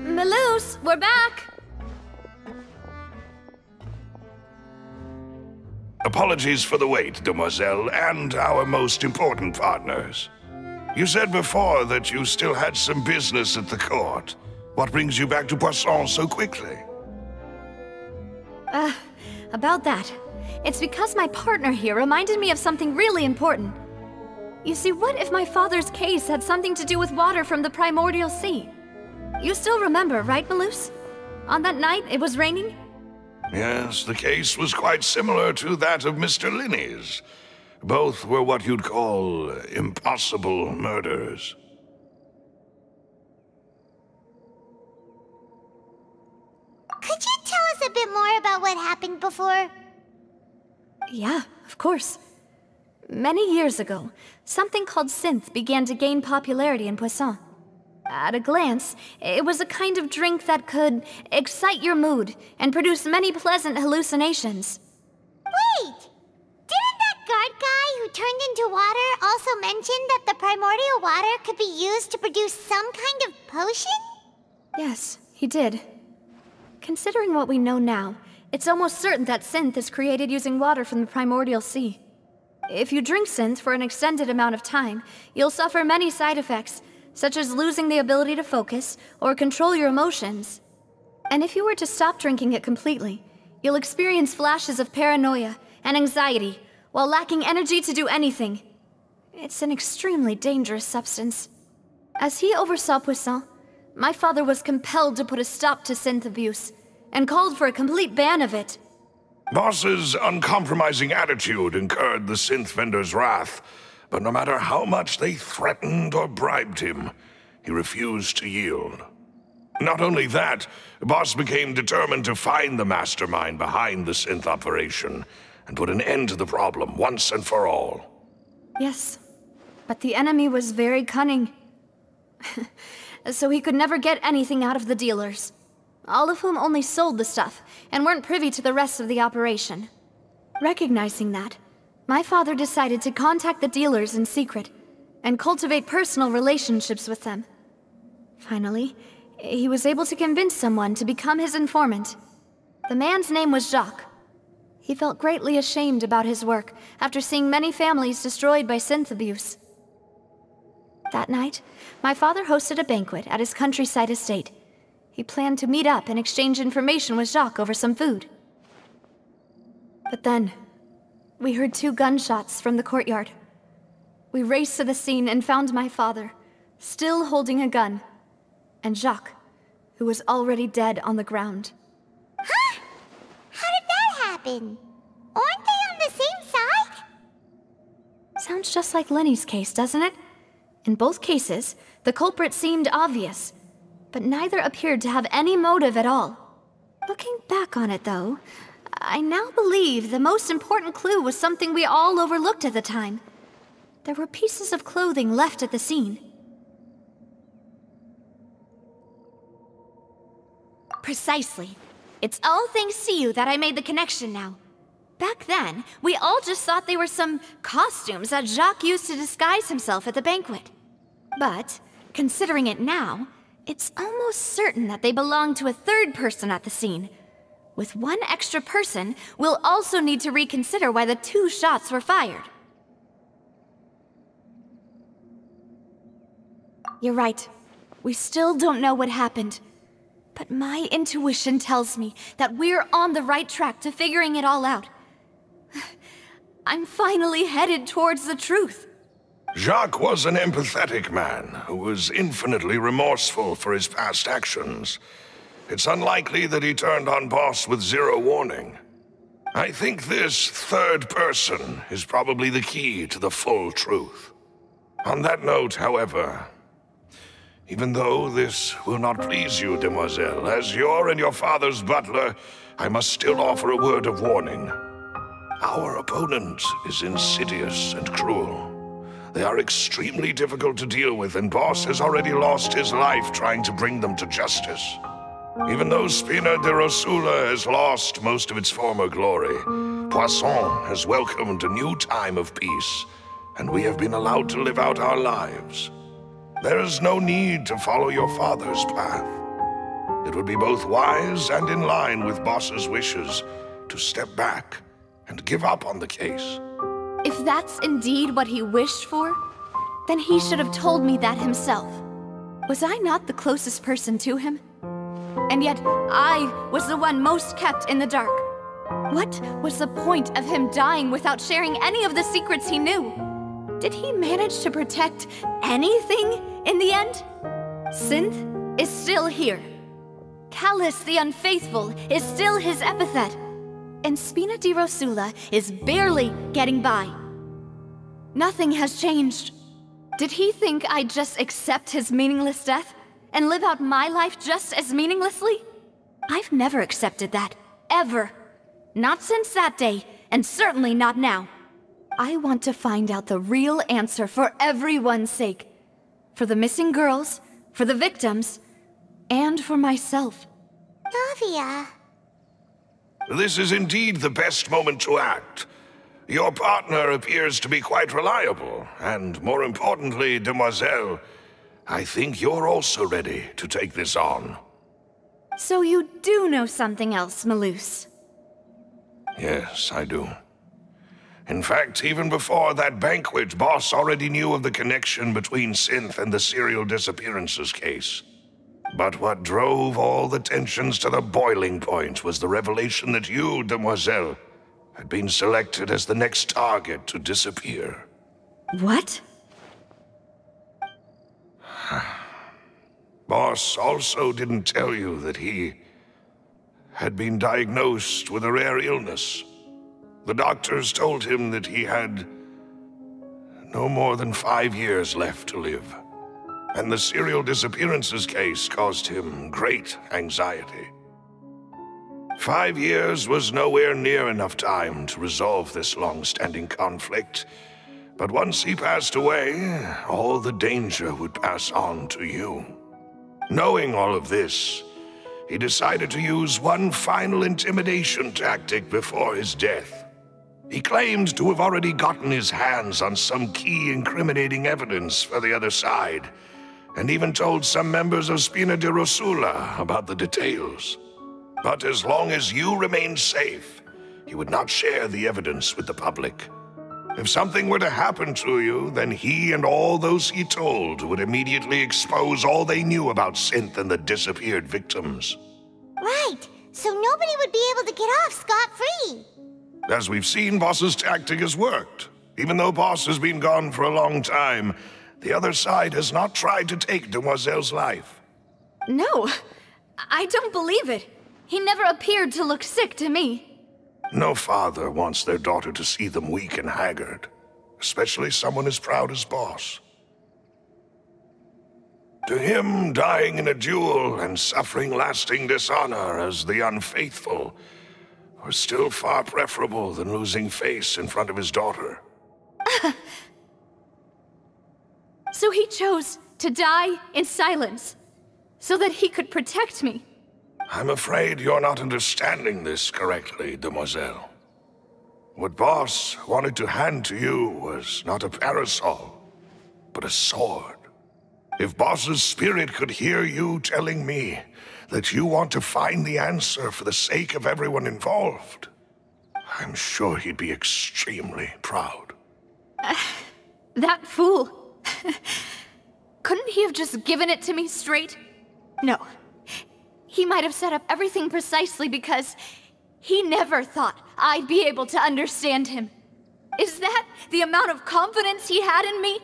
Melus, we're back! Apologies for the wait, demoiselle, and our most important partners. You said before that you still had some business at the court. What brings you back to Poisson so quickly? About that. It's because my partner here reminded me of something really important. You see, what if my father's case had something to do with water from the primordial sea? You still remember, right, Melus? On that night, it was raining? Yes, the case was quite similar to that of Mr. Linney's. Both were what you'd call impossible murders. Could you tell us a bit more about what happened before? Yeah, of course. Many years ago, something called synth began to gain popularity in Poisson. At a glance, it was a kind of drink that could excite your mood and produce many pleasant hallucinations. Wait! Didn't that guard guy who turned into water also mention that the primordial water could be used to produce some kind of potion? Yes, he did. Considering what we know now, it's almost certain that synth is created using water from the primordial sea. If you drink synth for an extended amount of time, you'll suffer many side effects, such as losing the ability to focus or control your emotions. And if you were to stop drinking it completely, you'll experience flashes of paranoia and anxiety while lacking energy to do anything. It's an extremely dangerous substance. As he oversaw Poisson, my father was compelled to put a stop to synth abuse and called for a complete ban of it. Boss's uncompromising attitude incurred the synth vendor's wrath, But no matter how much they threatened or bribed him, he refused to yield. Not only that, Boss became determined to find the mastermind behind the synth operation and put an end to the problem once and for all. Yes, but the enemy was very cunning. So he could never get anything out of the dealers, all of whom only sold the stuff and weren't privy to the rest of the operation. Recognizing that, my father decided to contact the dealers in secret and cultivate personal relationships with them. Finally, he was able to convince someone to become his informant. The man's name was Jacques. He felt greatly ashamed about his work after seeing many families destroyed by synth abuse. That night, my father hosted a banquet at his countryside estate. He planned to meet up and exchange information with Jacques over some food. But then, we heard 2 gunshots from the courtyard. We raced to the scene and found my father, still holding a gun, and Jacques, who was already dead on the ground. Huh? How did that happen? Aren't they on the same side? Sounds just like Lenny's case, doesn't it? In both cases, the culprit seemed obvious, but neither appeared to have any motive at all. Looking back on it, though, I now believe the most important clue was something we all overlooked at the time. There were pieces of clothing left at the scene. Precisely. It's all thanks to you that I made the connection now. Back then, we all just thought they were some costumes that Jacques used to disguise himself at the banquet. But, considering it now, it's almost certain that they belong to a third person at the scene. With one extra person, we'll also need to reconsider why the 2 shots were fired. You're right. We still don't know what happened. But my intuition tells me that we're on the right track to figuring it all out. I'm finally headed towards the truth. Jacques was an empathetic man who was infinitely remorseful for his past actions. It's unlikely that he turned on Boss with 0 warning. I think this third person is probably the key to the full truth. On that note, however, even though this will not please you, demoiselle, as your and your father's butler, I must still offer a word of warning. Our opponent is insidious and cruel. They are extremely difficult to deal with, and Boss has already lost his life trying to bring them to justice. Even though Spina de Rosula has lost most of its former glory, Poisson has welcomed a new time of peace, and we have been allowed to live out our lives. There is no need to follow your father's path. It would be both wise and in line with Boss's wishes to step back and give up on the case. If that's indeed what he wished for, then he should have told me that himself. Was I not the closest person to him? And yet, I was the one most kept in the dark. What was the point of him dying without sharing any of the secrets he knew? Did he manage to protect anything in the end? Synth is still here. Callus the Unfaithful is still his epithet. And Spina di Rosula is barely getting by. Nothing has changed. Did he think I'd just accept his meaningless death and live out my life just as meaninglessly? I've never accepted that, ever. Not since that day, and certainly not now. I want to find out the real answer for everyone's sake. For the missing girls, for the victims, and for myself. Navia. This is indeed the best moment to act. Your partner appears to be quite reliable, and more importantly, demoiselle, I think you're also ready to take this on. So you do know something else, Malus? Yes, I do. In fact, even before that banquet, Boss already knew of the connection between Synth and the serial disappearances case. But what drove all the tensions to the boiling point was the revelation that you, demoiselle, had been selected as the next target to disappear. What? Boss also didn't tell you that he had been diagnosed with a rare illness. The doctors told him that he had no more than 5 years left to live. And the serial disappearances case caused him great anxiety. 5 years was nowhere near enough time to resolve this long-standing conflict. But once he passed away, all the danger would pass on to you. Knowing all of this, he decided to use one final intimidation tactic before his death. He claimed to have already gotten his hands on some key incriminating evidence for the other side, and even told some members of Spina di Rosula about the details. But as long as you remained safe, he would not share the evidence with the public. If something were to happen to you, then he and all those he told would immediately expose all they knew about Synth and the disappeared victims. Right, so nobody would be able to get off scot-free. As we've seen, Boss's tactic has worked. Even though Boss has been gone for a long time, the other side has not tried to take Demoiselle's life. No, I don't believe it. He never appeared to look sick to me. No father wants their daughter to see them weak and haggard, especially someone as proud as Boss. To him, dying in a duel and suffering lasting dishonor as the unfaithful were still far preferable than losing face in front of his daughter. So he chose to die in silence, so that he could protect me. I'm afraid you're not understanding this correctly, Demoiselle. What Boss wanted to hand to you was not a parasol, but a sword. If Boss's spirit could hear you telling me that you want to find the answer for the sake of everyone involved, I'm sure he'd be extremely proud. That fool. Couldn't he have just given it to me straight? No. He might have set up everything precisely because he never thought I'd be able to understand him. Is that the amount of confidence he had in me?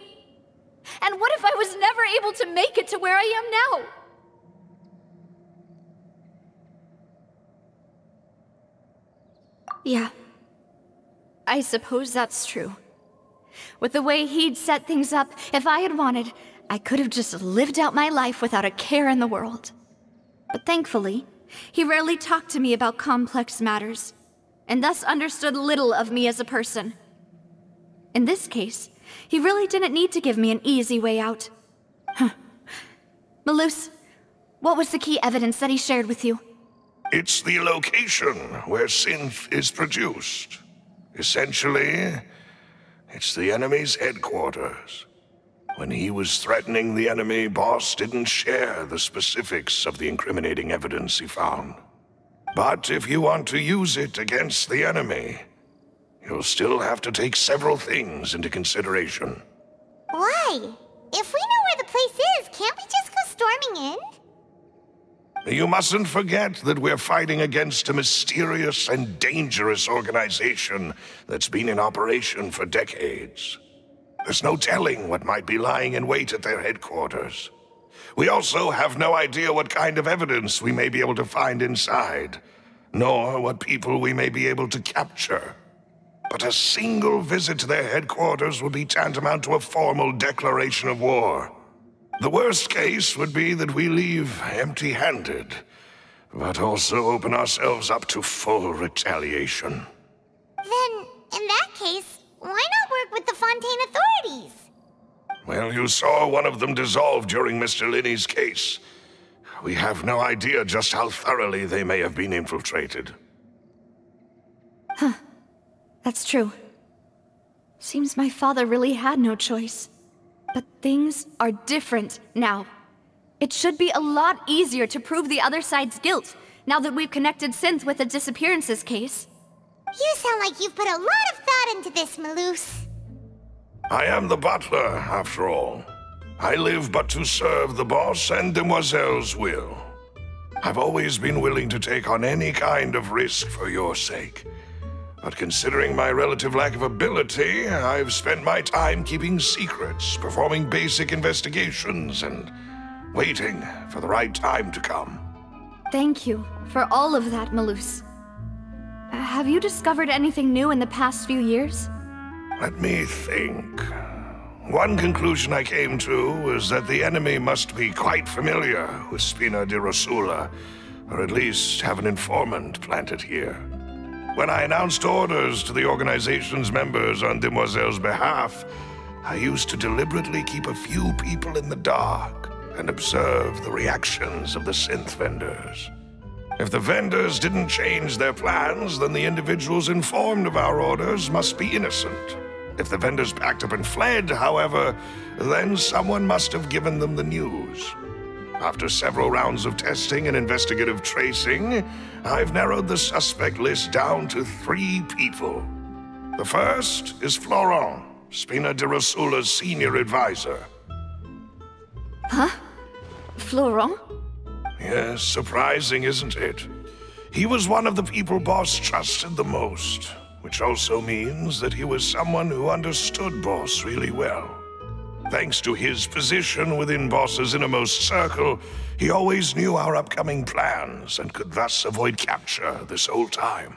And what if I was never able to make it to where I am now? Yeah. I suppose that's true. With the way he'd set things up, if I had wanted, I could have just lived out my life without a care in the world. But thankfully, he rarely talked to me about complex matters, and thus understood little of me as a person. In this case, he really didn't need to give me an easy way out. Malus, what was the key evidence that he shared with you? It's the location where Synth is produced. Essentially, it's the enemy's headquarters. When he was threatening the enemy, Boss didn't share the specifics of the incriminating evidence he found. But if you want to use it against the enemy, you'll still have to take several things into consideration. Why? If we know where the place is, can't we just go storming in? You mustn't forget that we're fighting against a mysterious and dangerous organization that's been in operation for decades. There's no telling what might be lying in wait at their headquarters. We also have no idea what kind of evidence we may be able to find inside, nor what people we may be able to capture. But a single visit to their headquarters would be tantamount to a formal declaration of war. The worst case would be that we leave empty-handed, but also open ourselves up to full retaliation. Then, in that case, why not work with the Fontaine authorities? Well, you saw one of them dissolve during Mr. Linney's case. We have no idea just how thoroughly they may have been infiltrated. Huh. That's true. Seems my father really had no choice. But things are different now. It should be a lot easier to prove the other side's guilt, now that we've connected Synth with the disappearances case. You sound like you've put a lot of thought into this, Malus. I am the butler, after all. I live but to serve the boss and Demoiselle's will. I've always been willing to take on any kind of risk for your sake. But considering my relative lack of ability, I've spent my time keeping secrets, performing basic investigations, and waiting for the right time to come. Thank you for all of that, Malus. Have you discovered anything new in the past few years? Let me think. One conclusion I came to was that the enemy must be quite familiar with Spina di Rosula, or at least have an informant planted here. When I announced orders to the organization's members on Demoiselle's behalf, I used to deliberately keep a few people in the dark and observe the reactions of the synth vendors. If the vendors didn't change their plans, then the individuals informed of our orders must be innocent. If the vendors packed up and fled, however, then someone must have given them the news. After several rounds of testing and investigative tracing, I've narrowed the suspect list down to 3 people. The first is Florent, Spina di Rosula's senior advisor. Huh? Florent? Yes, surprising, isn't it? He was one of the people Boss trusted the most, which also means that he was someone who understood Boss really well. Thanks to his position within Boss's innermost circle, he always knew our upcoming plans and could thus avoid capture this whole time.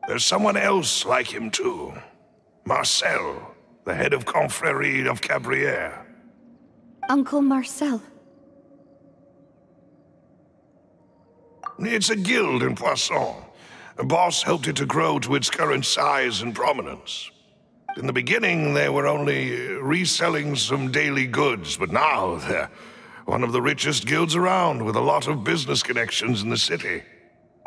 There's someone else like him too. Marcel, the head of Confrérie of Cabrières. Uncle Marcel. It's a guild in Poisson. Boss helped it to grow to its current size and prominence. In the beginning, they were only reselling some daily goods, but now they're one of the richest guilds around with a lot of business connections in the city.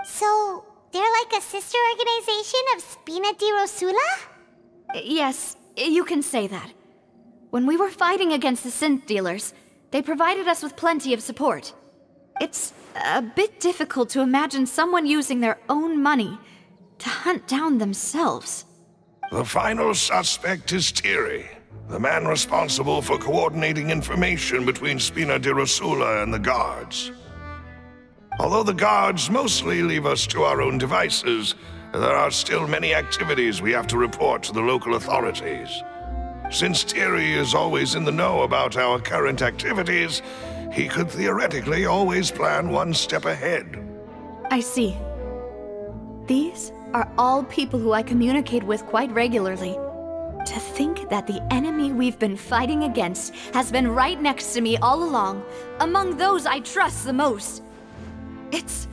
So, they're like a sister organization of Spina di Rosula? Yes, you can say that. When we were fighting against the synth dealers, they provided us with plenty of support. It's a bit difficult to imagine someone using their own money to hunt down themselves. The final suspect is Thierry, the man responsible for coordinating information between Spina di Rosula and the guards. Although the guards mostly leave us to our own devices, there are still many activities we have to report to the local authorities. Since Thierry is always in the know about our current activities, he could theoretically always plan one step ahead. I see. These are all people who I communicate with quite regularly. To think that the enemy we've been fighting against has been right next to me all along, among those I trust the most. It's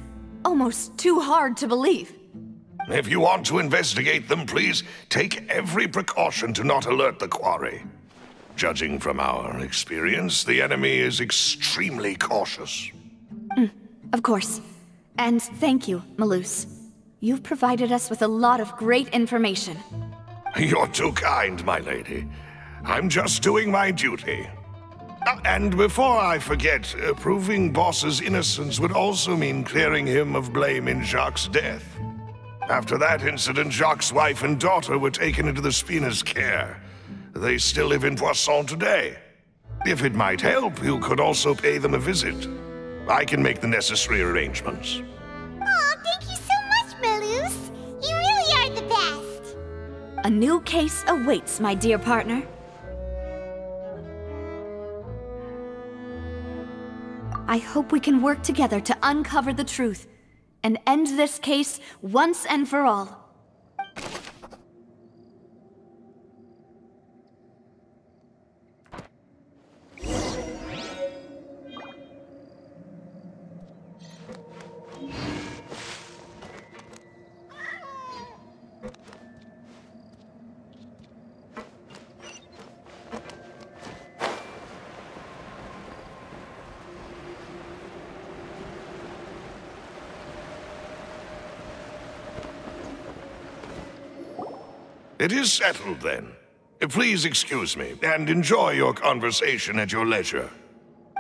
almost too hard to believe. If you want to investigate them, please take every precaution to not alert the quarry. Judging from our experience, the enemy is extremely cautious. Of course. And thank you, Malus. You've provided us with a lot of great information. You're too kind, my lady. I'm just doing my duty. And before I forget, proving Boss's innocence would also mean clearing him of blame in Jacques' death. After that incident, Jacques' wife and daughter were taken into the Spina's care. They still live in Poisson today. If it might help, you could also pay them a visit. I can make the necessary arrangements. Aw, thank you so much, Malus. You really are the best. A new case awaits, my dear partner. I hope we can work together to uncover the truth and end this case once and for all. It is settled, then. Please excuse me, and enjoy your conversation at your leisure.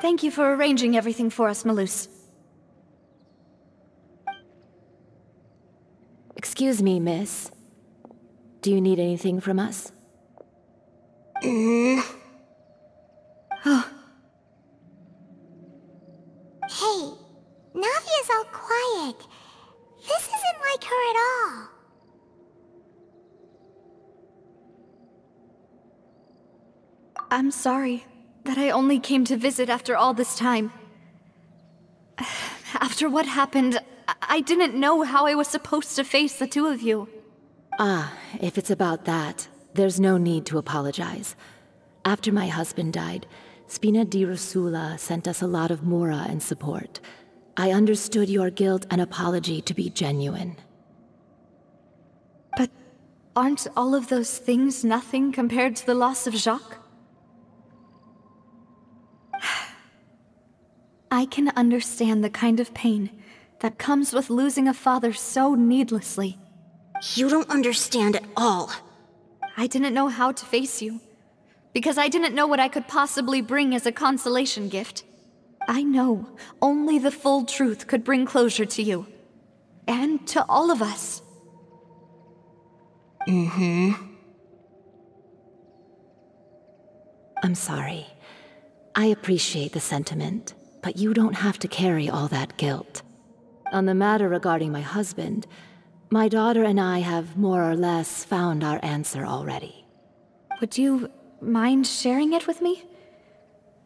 Thank you for arranging everything for us, Malus. Excuse me, miss. Do you need anything from us? Hey, Navia's all quiet. This isn't like her at all. I'm sorry that I only came to visit after all this time. After what happened, I didn't know how I was supposed to face the two of you. Ah, if it's about that, there's no need to apologize. After my husband died, Spina di Rosula sent us a lot of mora and support. I understood your guilt and apology to be genuine. But aren't all of those things nothing compared to the loss of Jacques? I can understand the kind of pain that comes with losing a father so needlessly. You don't understand at all. I didn't know how to face you, because I didn't know what I could possibly bring as a consolation gift. I know only the full truth could bring closure to you, and to all of us. I'm sorry. I appreciate the sentiment, but you don't have to carry all that guilt. On the matter regarding my husband, my daughter and I have more or less found our answer already. Would you mind sharing it with me?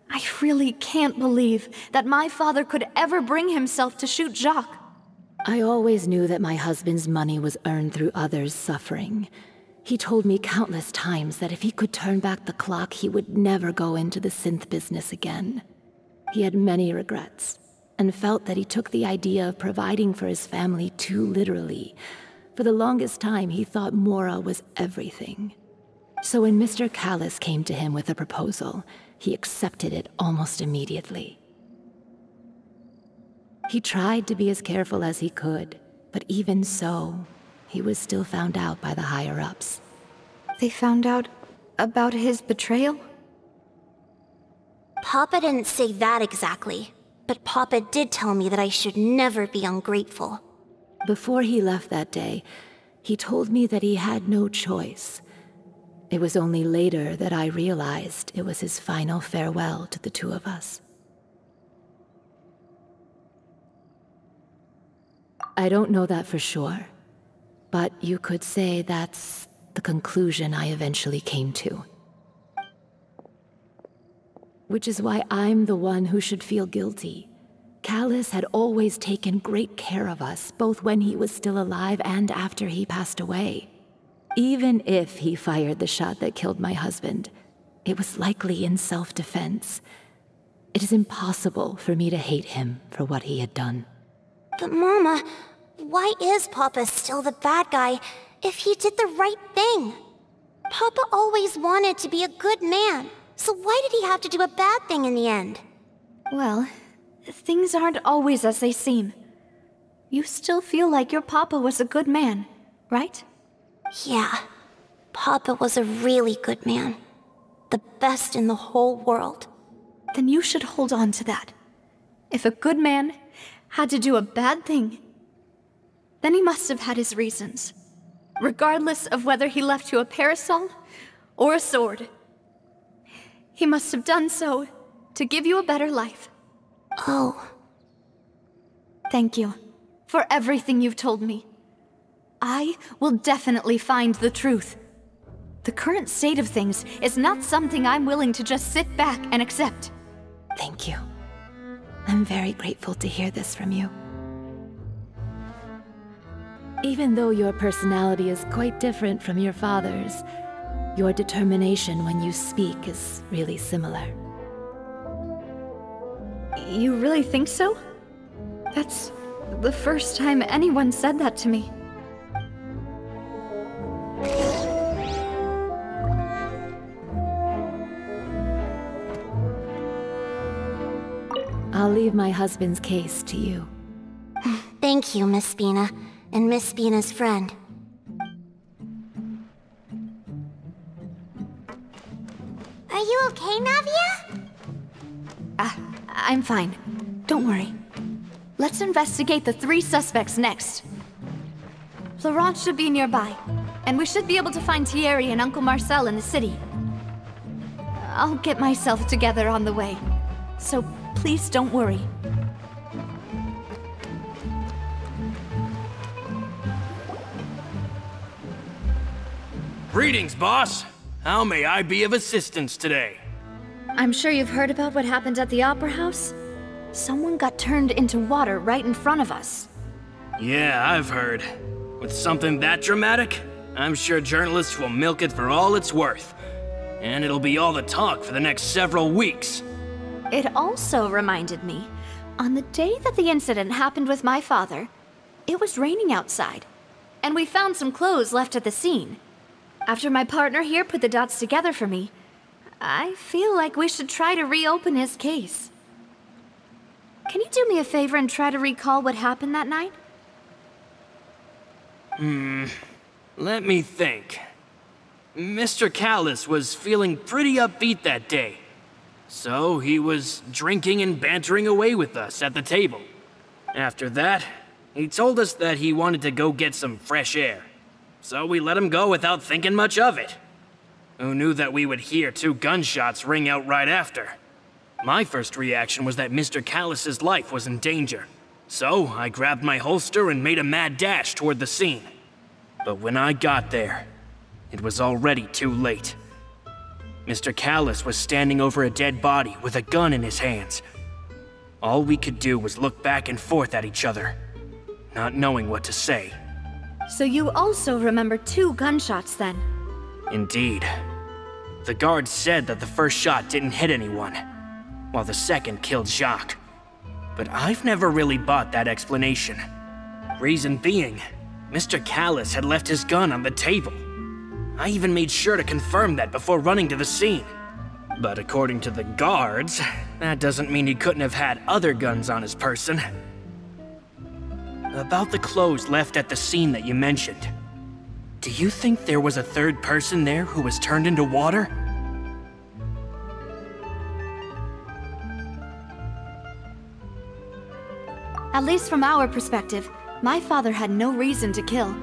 I really can't believe that my father could ever bring himself to shoot Jacques. I always knew that my husband's money was earned through others' suffering. He told me countless times that if he could turn back the clock, he would never go into the synth business again. He had many regrets, and felt that he took the idea of providing for his family too literally. For the longest time, he thought Mora was everything. So when Mr. Callis came to him with a proposal, he accepted it almost immediately. He tried to be as careful as he could, but even so, he was still found out by the higher-ups. They found out about his betrayal? Papa didn't say that exactly, but Papa did tell me that I should never be ungrateful. Before he left that day, he told me that he had no choice. It was only later that I realized it was his final farewell to the two of us. I don't know that for sure, but you could say that's the conclusion I eventually came to. Which is why I'm the one who should feel guilty. Callis had always taken great care of us, both when he was still alive and after he passed away. Even if he fired the shot that killed my husband, it was likely in self-defense. It is impossible for me to hate him for what he had done. But Mama, why is Papa still the bad guy if he did the right thing? Papa always wanted to be a good man, so why did he have to do a bad thing in the end? Well, things aren't always as they seem. You still feel like your papa was a good man, right? Yeah, Papa was a really good man. The best in the whole world. Then you should hold on to that. If a good man had to do a bad thing, then he must have had his reasons. Regardless of whether he left you a parasol or a sword. He must have done so to give you a better life. Oh. Thank you for everything you've told me. I will definitely find the truth. The current state of things is not something I'm willing to just sit back and accept. Thank you. I'm very grateful to hear this from you. Even though your personality is quite different from your father's, your determination when you speak is really similar. You really think so? That's the first time anyone said that to me. I'll leave my husband's case to you. Thank you, Miss Spina, and Miss Spina's friend. Are you okay, Navia? I'm fine. Don't worry. Let's investigate the 3 suspects next. Florent should be nearby, and we should be able to find Thierry and Uncle Marcel in the city. I'll get myself together on the way, so please don't worry. Greetings, boss. How may I be of assistance today? I'm sure you've heard about what happened at the Opera House. Someone got turned into water right in front of us. Yeah, I've heard. With something that dramatic, I'm sure journalists will milk it for all it's worth. and it'll be all the talk for the next several weeks. It also reminded me, on the day that the incident happened with my father, it was raining outside, and we found some clothes left at the scene. After my partner here put the dots together for me, I feel like we should try to reopen his case. Can you do me a favor and try to recall what happened that night? Let me think. Mr. Callus was feeling pretty upbeat that day. So he was drinking and bantering away with us at the table. After that, he told us that he wanted to go get some fresh air. So we let him go without thinking much of it. Who knew that we would hear 2 gunshots ring out right after? My first reaction was that Mr. Callus's life was in danger. So I grabbed my holster and made a mad dash toward the scene. But when I got there, it was already too late. Mr. Callus was standing over a dead body with a gun in his hands. All we could do was look back and forth at each other, not knowing what to say. So you also remember 2 gunshots then? Indeed. The guard said that the first shot didn't hit anyone, while the second killed Jacques. But I've never really bought that explanation. Reason being, Mr. Callus had left his gun on the table. I even made sure to confirm that before running to the scene. But according to the guards, that doesn't mean he couldn't have had other guns on his person. About the clothes left at the scene that you mentioned, do you think there was a third person there who was turned into water? At least from our perspective, my father had no reason to kill.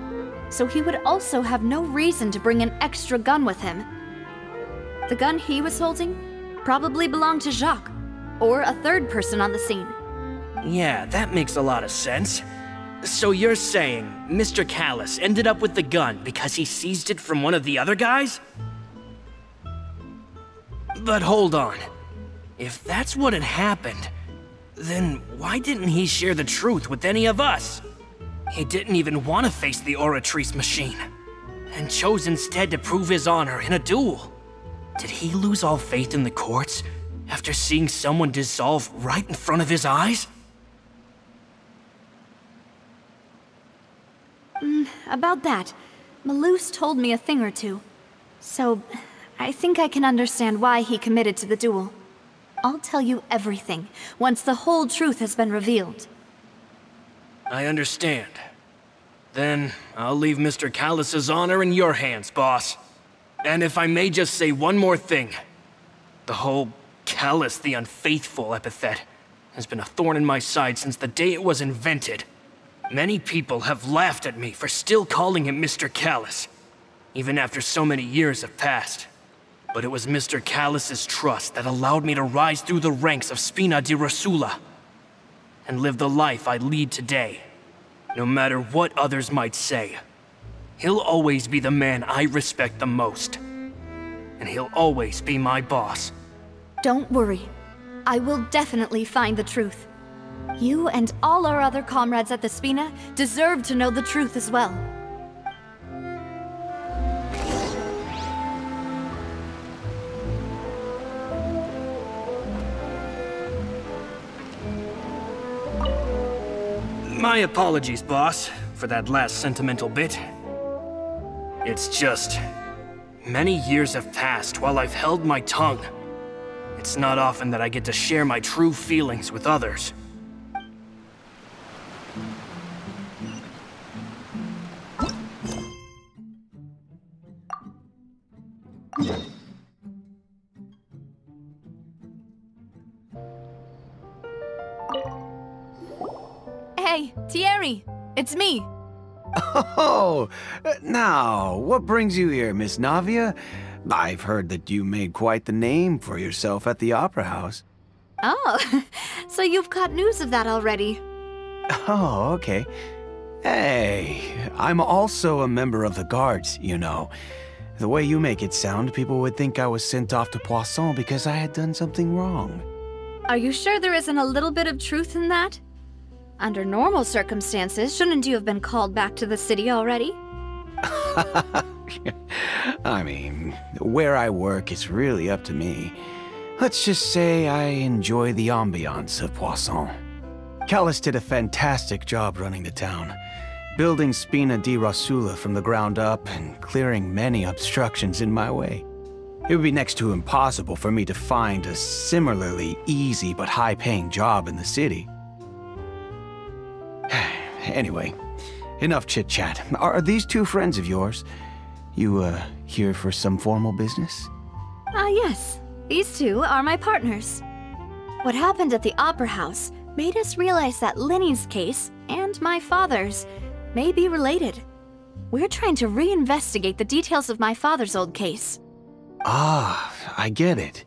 So he would also have no reason to bring an extra gun with him. The gun he was holding probably belonged to Jacques, or a third person on the scene. Yeah, that makes a lot of sense. So you're saying Mr. Callus ended up with the gun because he seized it from one of the other guys? But hold on. If that's what had happened, then why didn't he share the truth with any of us? He didn't even want to face the Oratrice machine, and chose instead to prove his honor in a duel. Did he lose all faith in the courts after seeing someone dissolve right in front of his eyes? About that, Malus told me a thing or two. So, I think I can understand why he committed to the duel. I'll tell you everything, once the whole truth has been revealed. I understand. Then, I'll leave Mr. Callus's honor in your hands, boss. And if I may just say one more thing. The whole Callus the Unfaithful epithet has been a thorn in my side since the day it was invented. Many people have laughed at me for still calling him Mr. Callus, even after so many years have passed. But it was Mr. Callus's trust that allowed me to rise through the ranks of Spina di Rosula and live the life I lead today. No matter what others might say, he'll always be the man I respect the most. And he'll always be my boss. Don't worry. I will definitely find the truth. You and all our other comrades at the Spina deserve to know the truth as well. My apologies, boss, for that last sentimental bit. It's just, many years have passed while I've held my tongue. It's not often that I get to share my true feelings with others. Hey, Thierry, it's me. Oh, now, what brings you here, Miss Navia? I've heard that you made quite the name for yourself at the Opera House. Oh, so you've caught news of that already. Oh, okay. Hey, I'm also a member of the Guards, you know. The way you make it sound, people would think I was sent off to Poisson because I had done something wrong. Are you sure there isn't a little bit of truth in that? Under normal circumstances, shouldn't you have been called back to the city already? I mean, where I work is really up to me. Let's just say I enjoy the ambiance of Poisson. Callus did a fantastic job running the town, building Spina di Rosula from the ground up and clearing many obstructions in my way. It would be next to impossible for me to find a similarly easy but high-paying job in the city. Anyway, enough chit-chat. Are these two friends of yours? You, here for some formal business? Yes. These two are my partners. What happened at the Opera House made us realize that Linny's case and my father's may be related. We're trying to reinvestigate the details of my father's old case. Ah, I get it.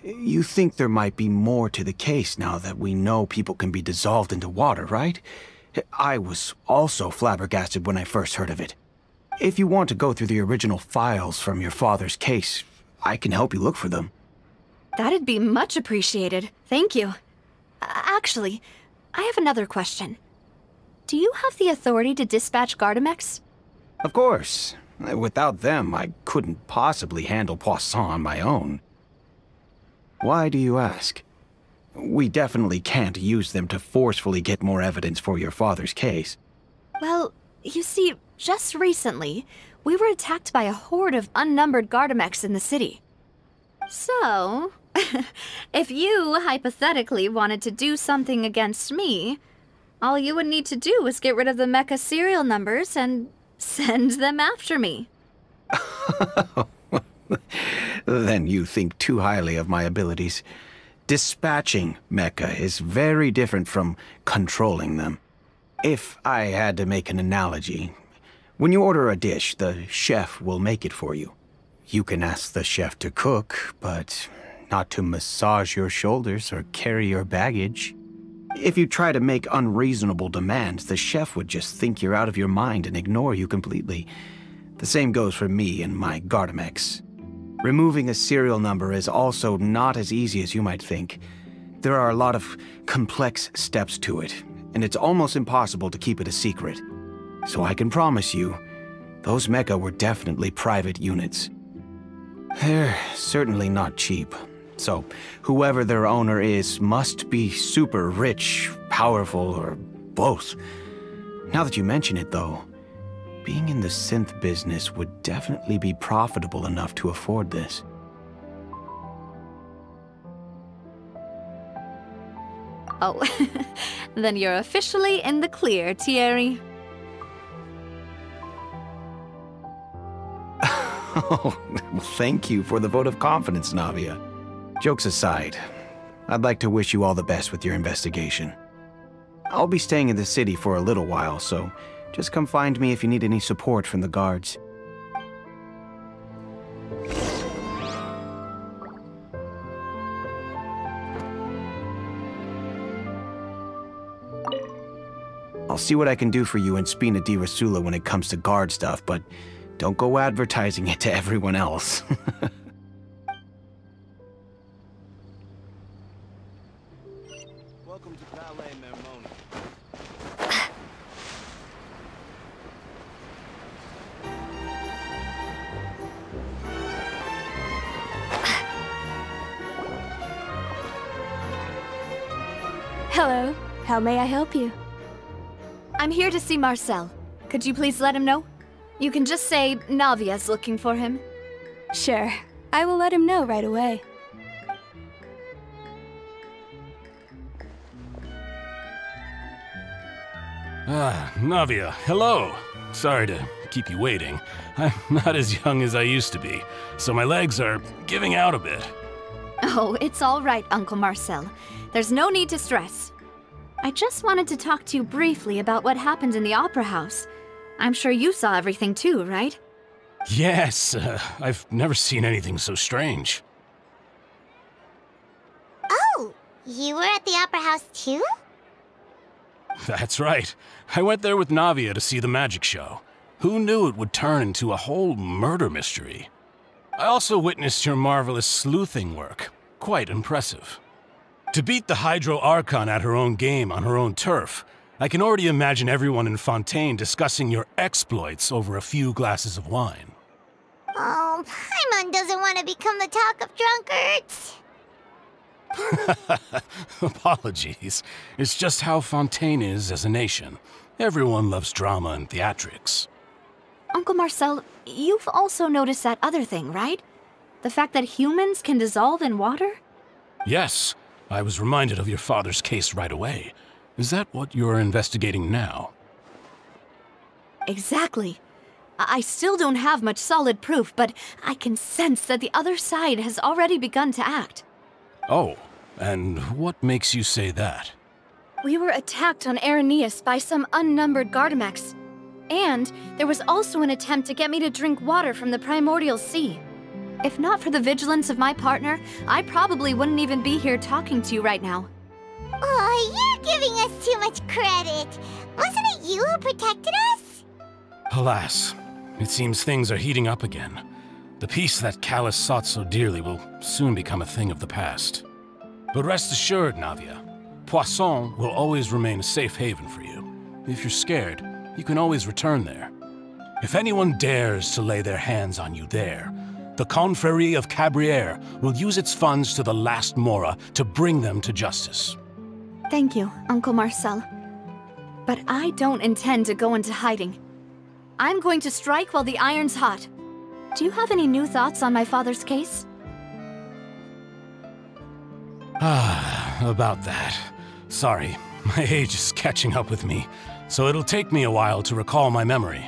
You think there might be more to the case now that we know people can be dissolved into water, right? I was also flabbergasted when I first heard of it. If you want to go through the original files from your father's case, I can help you look for them. That'd be much appreciated. Thank you. Actually, I have another question. Do you have the authority to dispatch Gardamex? Of course. Without them, I couldn't possibly handle Poisson on my own. Why do you ask? We definitely can't use them to forcefully get more evidence for your father's case. Well, you see, just recently, we were attacked by a horde of unnumbered Gardamex in the city. So, if you hypothetically wanted to do something against me, all you would need to do is get rid of the mecha serial numbers and send them after me. Then you think too highly of my abilities. Dispatching mecha is very different from controlling them. If I had to make an analogy, when you order a dish, the chef will make it for you. You can ask the chef to cook, but not to massage your shoulders or carry your baggage. If you try to make unreasonable demands, the chef would just think you're out of your mind and ignore you completely. The same goes for me and my Gardamex. Removing a serial number is also not as easy as you might think. There are a lot of complex steps to it, and it's almost impossible to keep it a secret. So I can promise you, those mecha were definitely private units. They're certainly not cheap. So, whoever their owner is must be super rich, powerful, or both. Now that you mention it, though, being in the synth business would definitely be profitable enough to afford this. Oh, then you're officially in the clear, Thierry. Oh, well, thank you for the vote of confidence, Navia. Jokes aside, I'd like to wish you all the best with your investigation. I'll be staying in the city for a little while, so just come find me if you need any support from the guards. I'll see what I can do for you in Spina di Rosula when it comes to guard stuff, but don't go advertising it to everyone else. Welcome to Palais Mermona. Hello. How may I help you? I'm here to see Marcel. Could you please let him know? You can just say Navia's looking for him. Sure. I will let him know right away. Ah, Navia, hello. Sorry to keep you waiting. I'm not as young as I used to be, so my legs are giving out a bit. Oh, it's all right, Uncle Marcel. There's no need to stress. I just wanted to talk to you briefly about what happened in the Opera House. I'm sure you saw everything too, right? Yes, I've never seen anything so strange. Oh, you were at the Opera House too? That's right. I went there with Navia to see the magic show. Who knew it would turn into a whole murder mystery? I also witnessed your marvelous sleuthing work. Quite impressive. To beat the Hydro Archon at her own game on her own turf, I can already imagine everyone in Fontaine discussing your exploits over a few glasses of wine. Oh, Paimon doesn't want to become the talk of drunkards. Apologies. It's just how Fontaine is as a nation. Everyone loves drama and theatrics. Uncle Marcel, you've also noticed that other thing, right? The fact that humans can dissolve in water? Yes, I was reminded of your father's case right away. Is that what you're investigating now? Exactly. I still don't have much solid proof, but I can sense that the other side has already begun to act. Oh, and what makes you say that? We were attacked on Araneus by some unnumbered Gardamex. And there was also an attempt to get me to drink water from the primordial sea. If not for the vigilance of my partner, I probably wouldn't even be here talking to you right now. Oh, you're giving us too much credit. Wasn't it you who protected us? Alas, it seems things are heating up again. The peace that Callus sought so dearly will soon become a thing of the past. But rest assured, Navia, Poisson will always remain a safe haven for you. If you're scared, you can always return there. If anyone dares to lay their hands on you there, the Confrérie of Cabrières will use its funds to the last Mora to bring them to justice. Thank you, Uncle Marcel. But I don't intend to go into hiding. I'm going to strike while the iron's hot. Do you have any new thoughts on my father's case? About that. Sorry, my age is catching up with me, so it'll take me a while to recall my memory.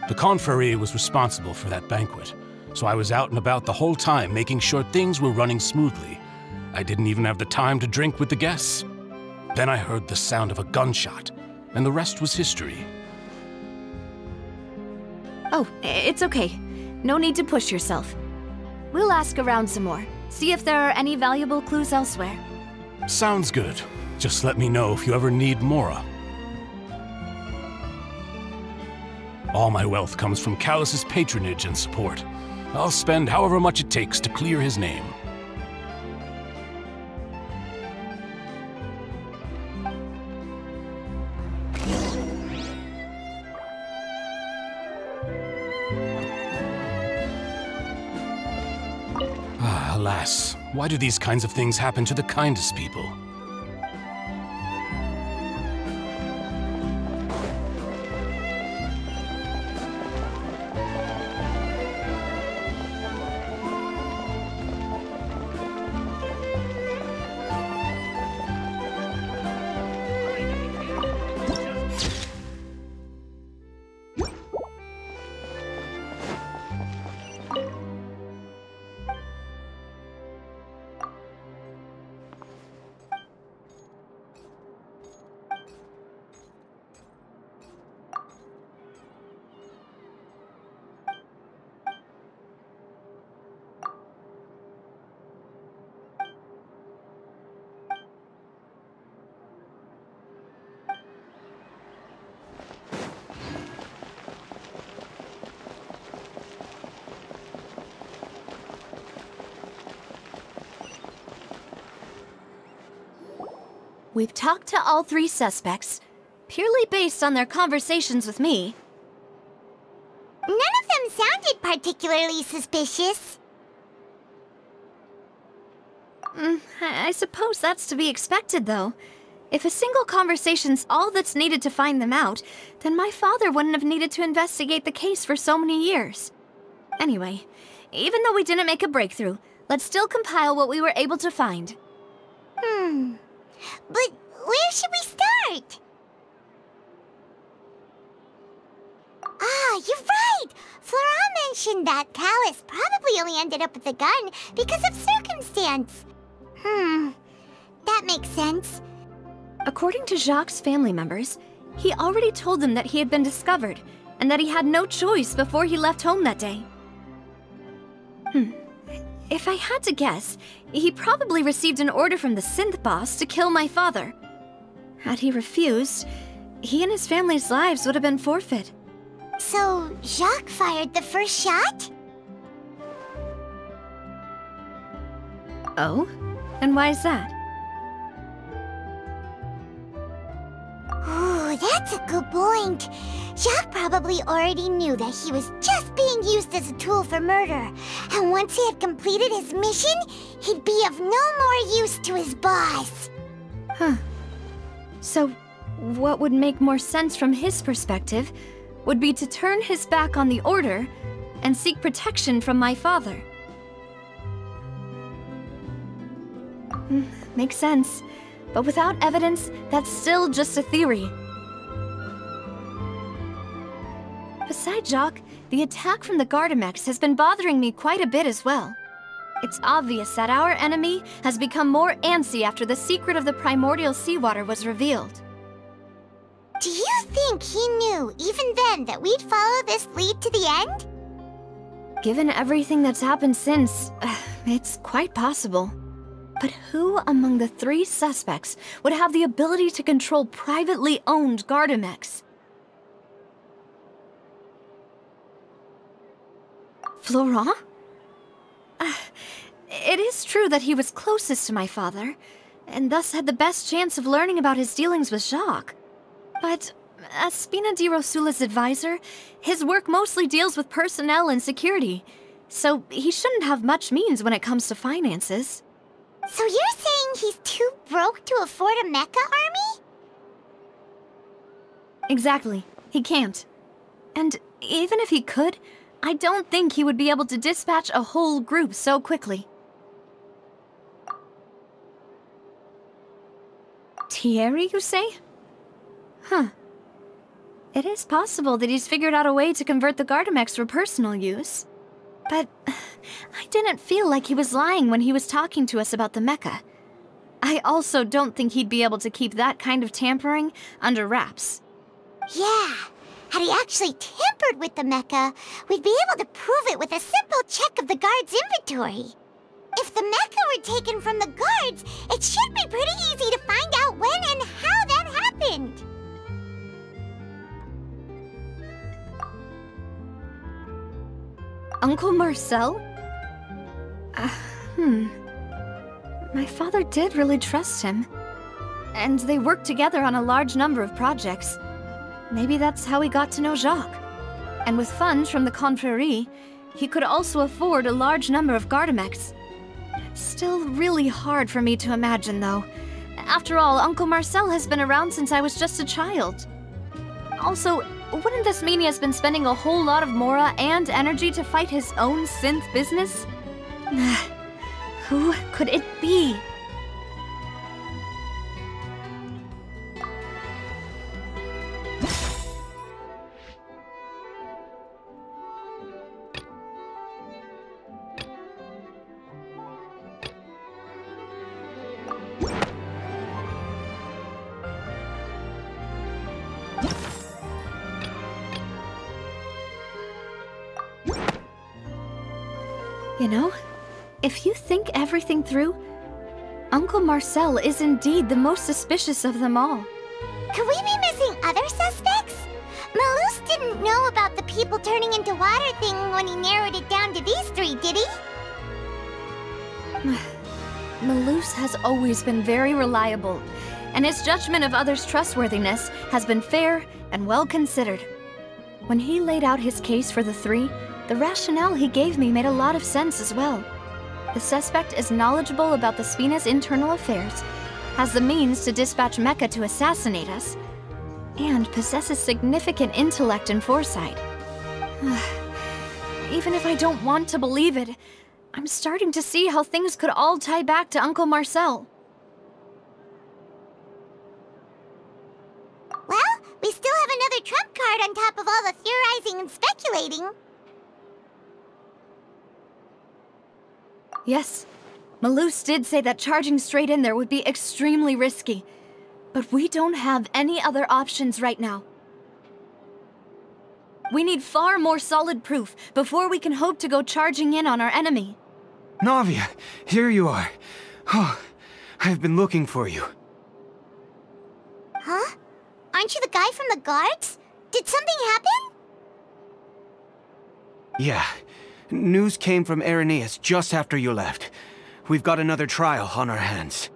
The Confrérie was responsible for that banquet, so I was out and about the whole time making sure things were running smoothly. I didn't even have the time to drink with the guests. Then I heard the sound of a gunshot, and the rest was history. Oh, it's okay. No need to push yourself. We'll ask around some more, see if there are any valuable clues elsewhere. Sounds good. Just let me know if you ever need Mora. All my wealth comes from Callus's patronage and support. I'll spend however much it takes to clear his name. Alas, why do these kinds of things happen to the kindest people? We've talked to all three suspects, purely based on their conversations with me. None of them sounded particularly suspicious. I suppose that's to be expected, though. If a single conversation's all that's needed to find them out, then my father wouldn't have needed to investigate the case for so many years. Anyway, even though we didn't make a breakthrough, let's still compile what we were able to find. But where should we start? Ah, you're right! Flora mentioned that Callus probably only ended up with the gun because of circumstance. That makes sense. According to Jacques' family members, he already told them that he had been discovered, and that he had no choice before he left home that day. If I had to guess, he probably received an order from the synth boss to kill my father. Had he refused, he and his family's lives would have been forfeit. So, Jacques fired the first shot? Oh? And why is that? Ooh, that's a good point. Jacques probably already knew that he was just being used as a tool for murder. And once he had completed his mission, he'd be of no more use to his boss. Huh. So, what would make more sense from his perspective would be to turn his back on the Order and seek protection from my father. Makes sense. But without evidence, that's still just a theory. Besides Jacques, the attack from the Gardamex has been bothering me quite a bit as well. It's obvious that our enemy has become more antsy after the secret of the primordial seawater was revealed. Do you think he knew, even then, that we'd follow this lead to the end? Given everything that's happened since, it's quite possible. But who among the 3 suspects would have the ability to control privately owned Gardamex? Florent? It is true that he was closest to my father, and thus had the best chance of learning about his dealings with Jacques. But as Spina di Rosula's advisor, his work mostly deals with personnel and security, so he shouldn't have much means when it comes to finances. So you're saying he's too broke to afford a mecha army? Exactly. He can't. And even if he could, I don't think he would be able to dispatch a whole group so quickly. Thierry, you say? Huh. It is possible that he's figured out a way to convert the Gardamex for personal use. But I didn't feel like he was lying when he was talking to us about the mecha. I also don't think he'd be able to keep that kind of tampering under wraps. Yeah. Had he actually tampered with the mecha, we'd be able to prove it with a simple check of the guard's inventory. If the mecha were taken from the guards, it should be pretty easy to find out when and how that happened. Uncle Marcel? My father did really trust him. And they worked together on a large number of projects. Maybe that's how he got to know Jacques. And with funds from the Confrérie, he could also afford a large number of Gardamex. It's still really hard for me to imagine, though. After all, Uncle Marcel has been around since I was just a child. Also, wouldn't this mean he has been spending a whole lot of mora and energy to fight his own synth business? Who could it be? You know, if you think everything through, Uncle Marcel is indeed the most suspicious of them all. Could we be missing other suspects? Malus didn't know about the people turning into water thing when he narrowed it down to these 3, did he? Malus has always been very reliable, and his judgment of others' trustworthiness has been fair and well considered. When he laid out his case for the 3, the rationale he gave me made a lot of sense as well. The suspect is knowledgeable about the Spina's internal affairs, has the means to dispatch Mecha to assassinate us, and possesses significant intellect and foresight. Even if I don't want to believe it, I'm starting to see how things could all tie back to Uncle Marcel. Well, we still have another trump card on top of all the theorizing and speculating. Yes, Malus did say that charging straight in there would be extremely risky, but we don't have any other options right now. We need far more solid proof before we can hope to go charging in on our enemy. Navia, here you are. Oh, I've been looking for you. Huh? Aren't you the guy from the guards? Did something happen? Yeah. News came from Irenaeus just after you left. We've got another trial on our hands.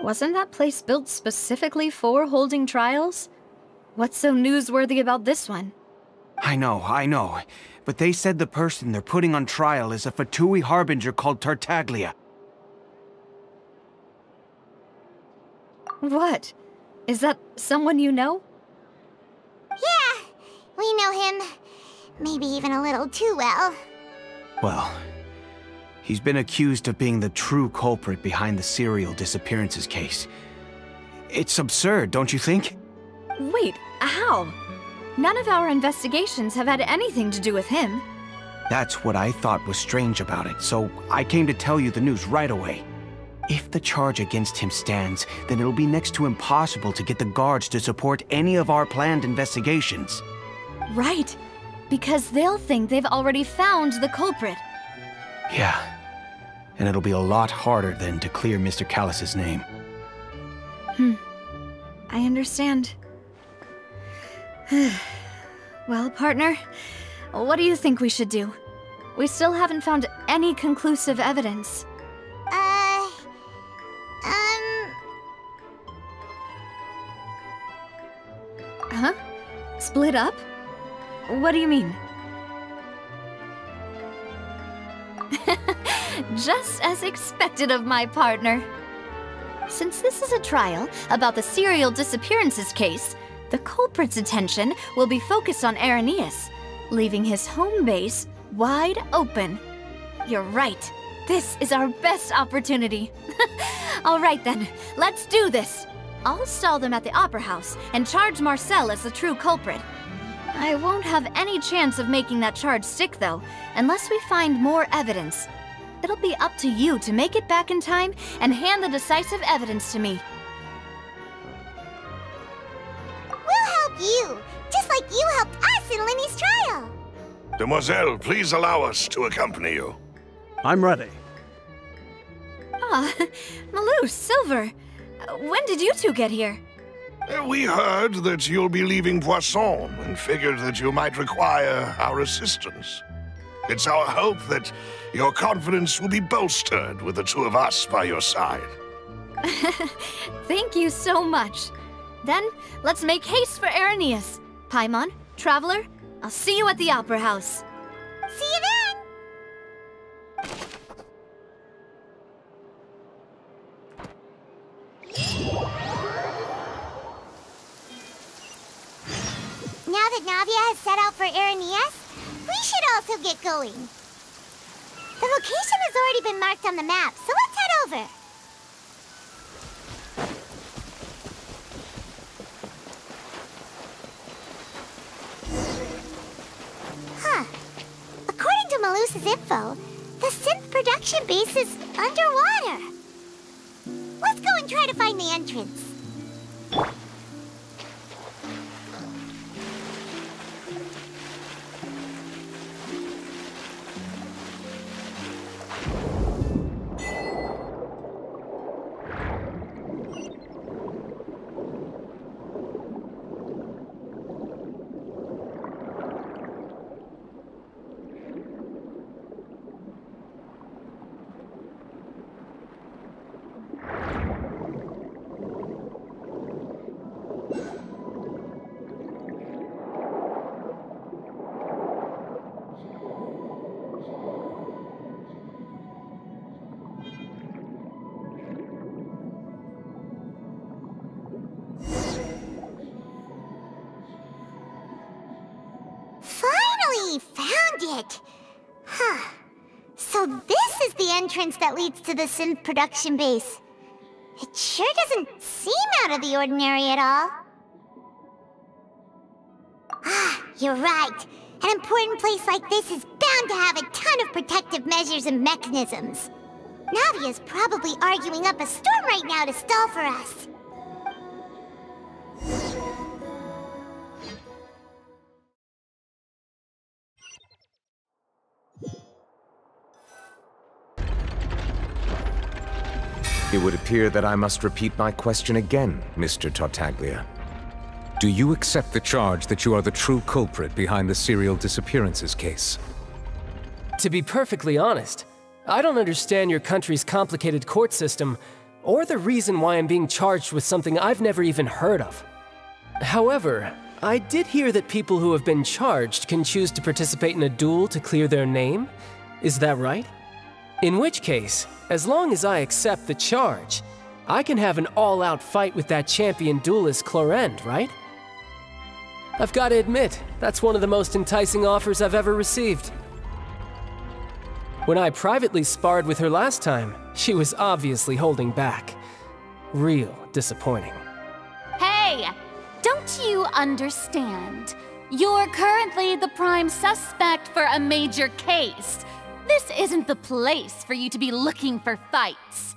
Wasn't that place built specifically for holding trials? What's so newsworthy about this one? I know. But they said the person they're putting on trial is a Fatui harbinger called Tartaglia. What? Is that someone you know? Yeah, we know him. Maybe even a little too well. Well, he's been accused of being the true culprit behind the serial disappearances case. It's absurd, don't you think? Wait, how? None of our investigations have had anything to do with him. That's what I thought was strange about it, so I came to tell you the news right away. If the charge against him stands, then it'll be next to impossible to get the guards to support any of our planned investigations. Right, because they'll think they've already found the culprit. Yeah, and it'll be a lot harder then to clear Mr. Callus's name. I understand. Well, partner, what do you think we should do? We still haven't found any conclusive evidence. Huh? Split up? What do you mean? Just as expected of my partner. Since this is a trial about the serial disappearances case, the culprit's attention will be focused on Irenaeus, leaving his home base wide open. You're right. This is our best opportunity. All right then, let's do this. I'll stall them at the Opera House and charge Marcel as the true culprit. I won't have any chance of making that charge stick, though, unless we find more evidence. It'll be up to you to make it back in time and hand the decisive evidence to me. We'll help you, just like you helped us in Linny's trial. Demoiselle, please allow us to accompany you. I'm ready. Ah, Malou, Silver. When did you two get here? We heard that you'll be leaving Poisson and figured that you might require our assistance. It's our hope that your confidence will be bolstered with the two of us by your side. Thank you so much. Then, let's make haste for Irenaeus. Paimon, Traveler, I'll see you at the Opera House. See you then! Now that Navia has set out for Irenaeus, we should also get going. The location has already been marked on the map, so let's head over. Huh. According to Malus's info, the synth production base is underwater. Let's go and try to find the entrance. Found it! Huh. So this is the entrance that leads to the synth production base. It sure doesn't seem out of the ordinary at all. Ah, you're right. An important place like this is bound to have a ton of protective measures and mechanisms. Navia's probably arguing up a storm right now to stall for us. It would appear that I must repeat my question again, Mr. Tartaglia. Do you accept the charge that you are the true culprit behind the serial disappearances case? To be perfectly honest, I don't understand your country's complicated court system, or the reason why I'm being charged with something I've never even heard of. However, I did hear that people who have been charged can choose to participate in a duel to clear their name. Is that right? In which case, as long as I accept the charge, I can have an all-out fight with that champion duelist Clorend, right? I've got to admit, that's one of the most enticing offers I've ever received. When I privately sparred with her last time, she was obviously holding back. Real disappointing. Hey! Don't you understand? You're currently the prime suspect for a major case. This isn't the place for you to be looking for fights.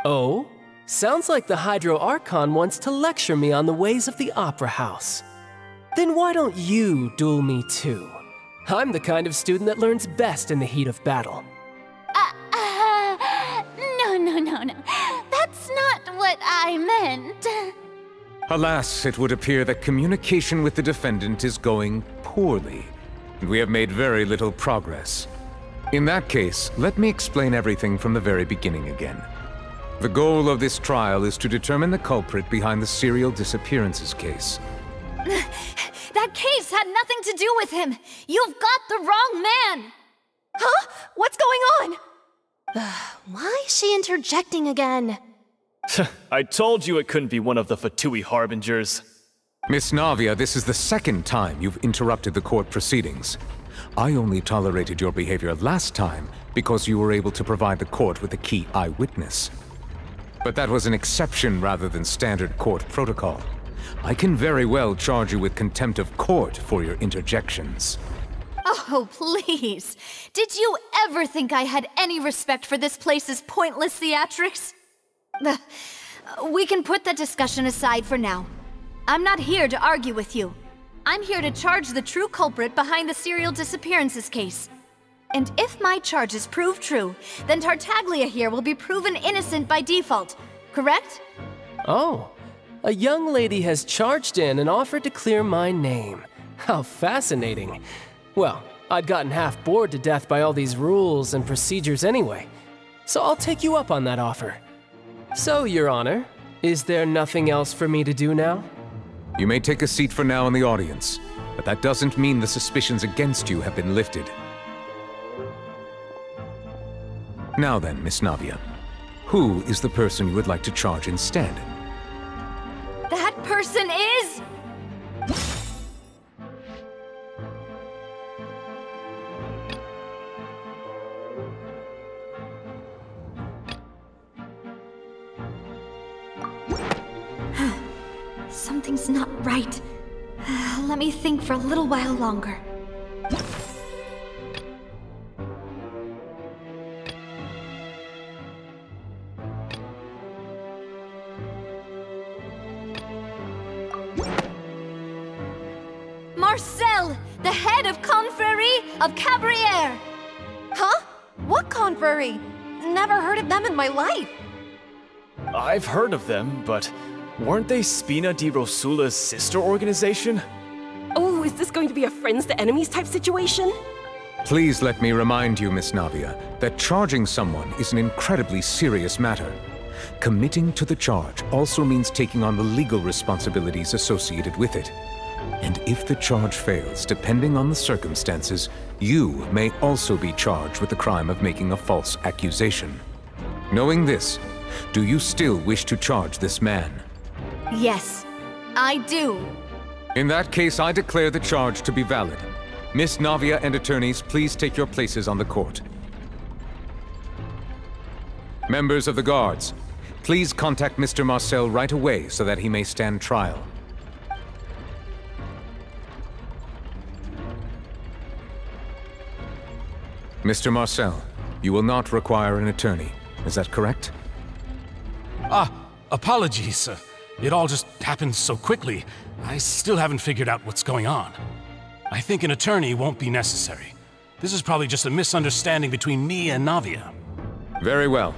Oh? Sounds like the Hydro Archon wants to lecture me on the ways of the Opera House. Then why don't you duel me too? I'm the kind of student that learns best in the heat of battle. No. That's not what I meant. Alas, it would appear that communication with the defendant is going poorly, and we have made very little progress. In that case, let me explain everything from the very beginning again. The goal of this trial is to determine the culprit behind the serial disappearances case. That case had nothing to do with him! You've got the wrong man! Huh? What's going on? Why is she interjecting again? I told you it couldn't be one of the Fatui Harbingers. Miss Navia, this is the second time you've interrupted the court proceedings. I only tolerated your behavior last time because you were able to provide the court with a key eyewitness. But that was an exception rather than standard court protocol. I can very well charge you with contempt of court for your interjections. Oh, please. Did you ever think I had any respect for this place's pointless theatrics? We can put that discussion aside for now. I'm not here to argue with you. I'm here to charge the true culprit behind the serial disappearances case. And if my charges prove true, then Tartaglia here will be proven innocent by default, correct? Oh, a young lady has charged in and offered to clear my name. How fascinating. Well, I'd gotten half bored to death by all these rules and procedures anyway, so I'll take you up on that offer. So, Your Honor, is there nothing else for me to do now? You may take a seat for now in the audience, but that doesn't mean the suspicions against you have been lifted. Now then, Miss Navia, who is the person you would like to charge instead? That person is... Something's not right. Let me think for a little while longer. Marcel, the head of Confrérie of Cabrières! Huh? What confrérie? Never heard of them in my life. I've heard of them, but weren't they Spina di Rosula's sister organization? Oh, is this going to be a friends to enemies type situation? Please let me remind you, Miss Navia, that charging someone is an incredibly serious matter. Committing to the charge also means taking on the legal responsibilities associated with it. And if the charge fails, depending on the circumstances, you may also be charged with the crime of making a false accusation. Knowing this, do you still wish to charge this man? Yes, I do. In that case, I declare the charge to be valid. Miss Navia and attorneys, please take your places on the court. Members of the guards, please contact Mr. Marcel right away so that he may stand trial. Mr. Marcel, you will not require an attorney. Is that correct? Apologies. It all just happened so quickly. I still haven't figured out what's going on. I think an attorney won't be necessary. This is probably just a misunderstanding between me and Navia. Very well.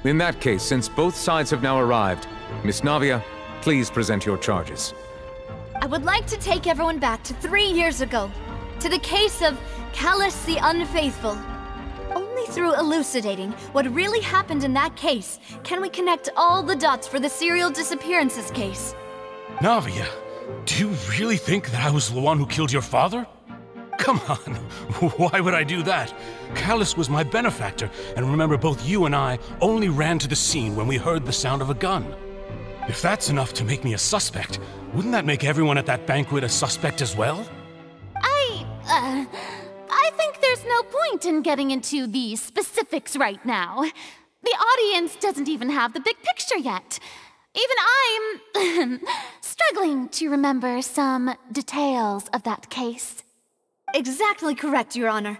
In that case, since both sides have now arrived, Miss Navia, please present your charges. I would like to take everyone back to 3 years ago, to the case of Callus the Unfaithful. Only through elucidating what really happened in that case can we connect all the dots for the serial disappearances case. Navia, Do you really think that I was the one who killed your father? Come on, why would I do that? Callus was my benefactor, and remember, both you and I only ran to the scene when we heard the sound of a gun. If that's enough to make me a suspect, wouldn't that make everyone at that banquet a suspect as well? I think there's no point in getting into the specifics right now. The audience doesn't even have the big picture yet. Even I'm struggling to remember some details of that case. Exactly correct, Your Honor.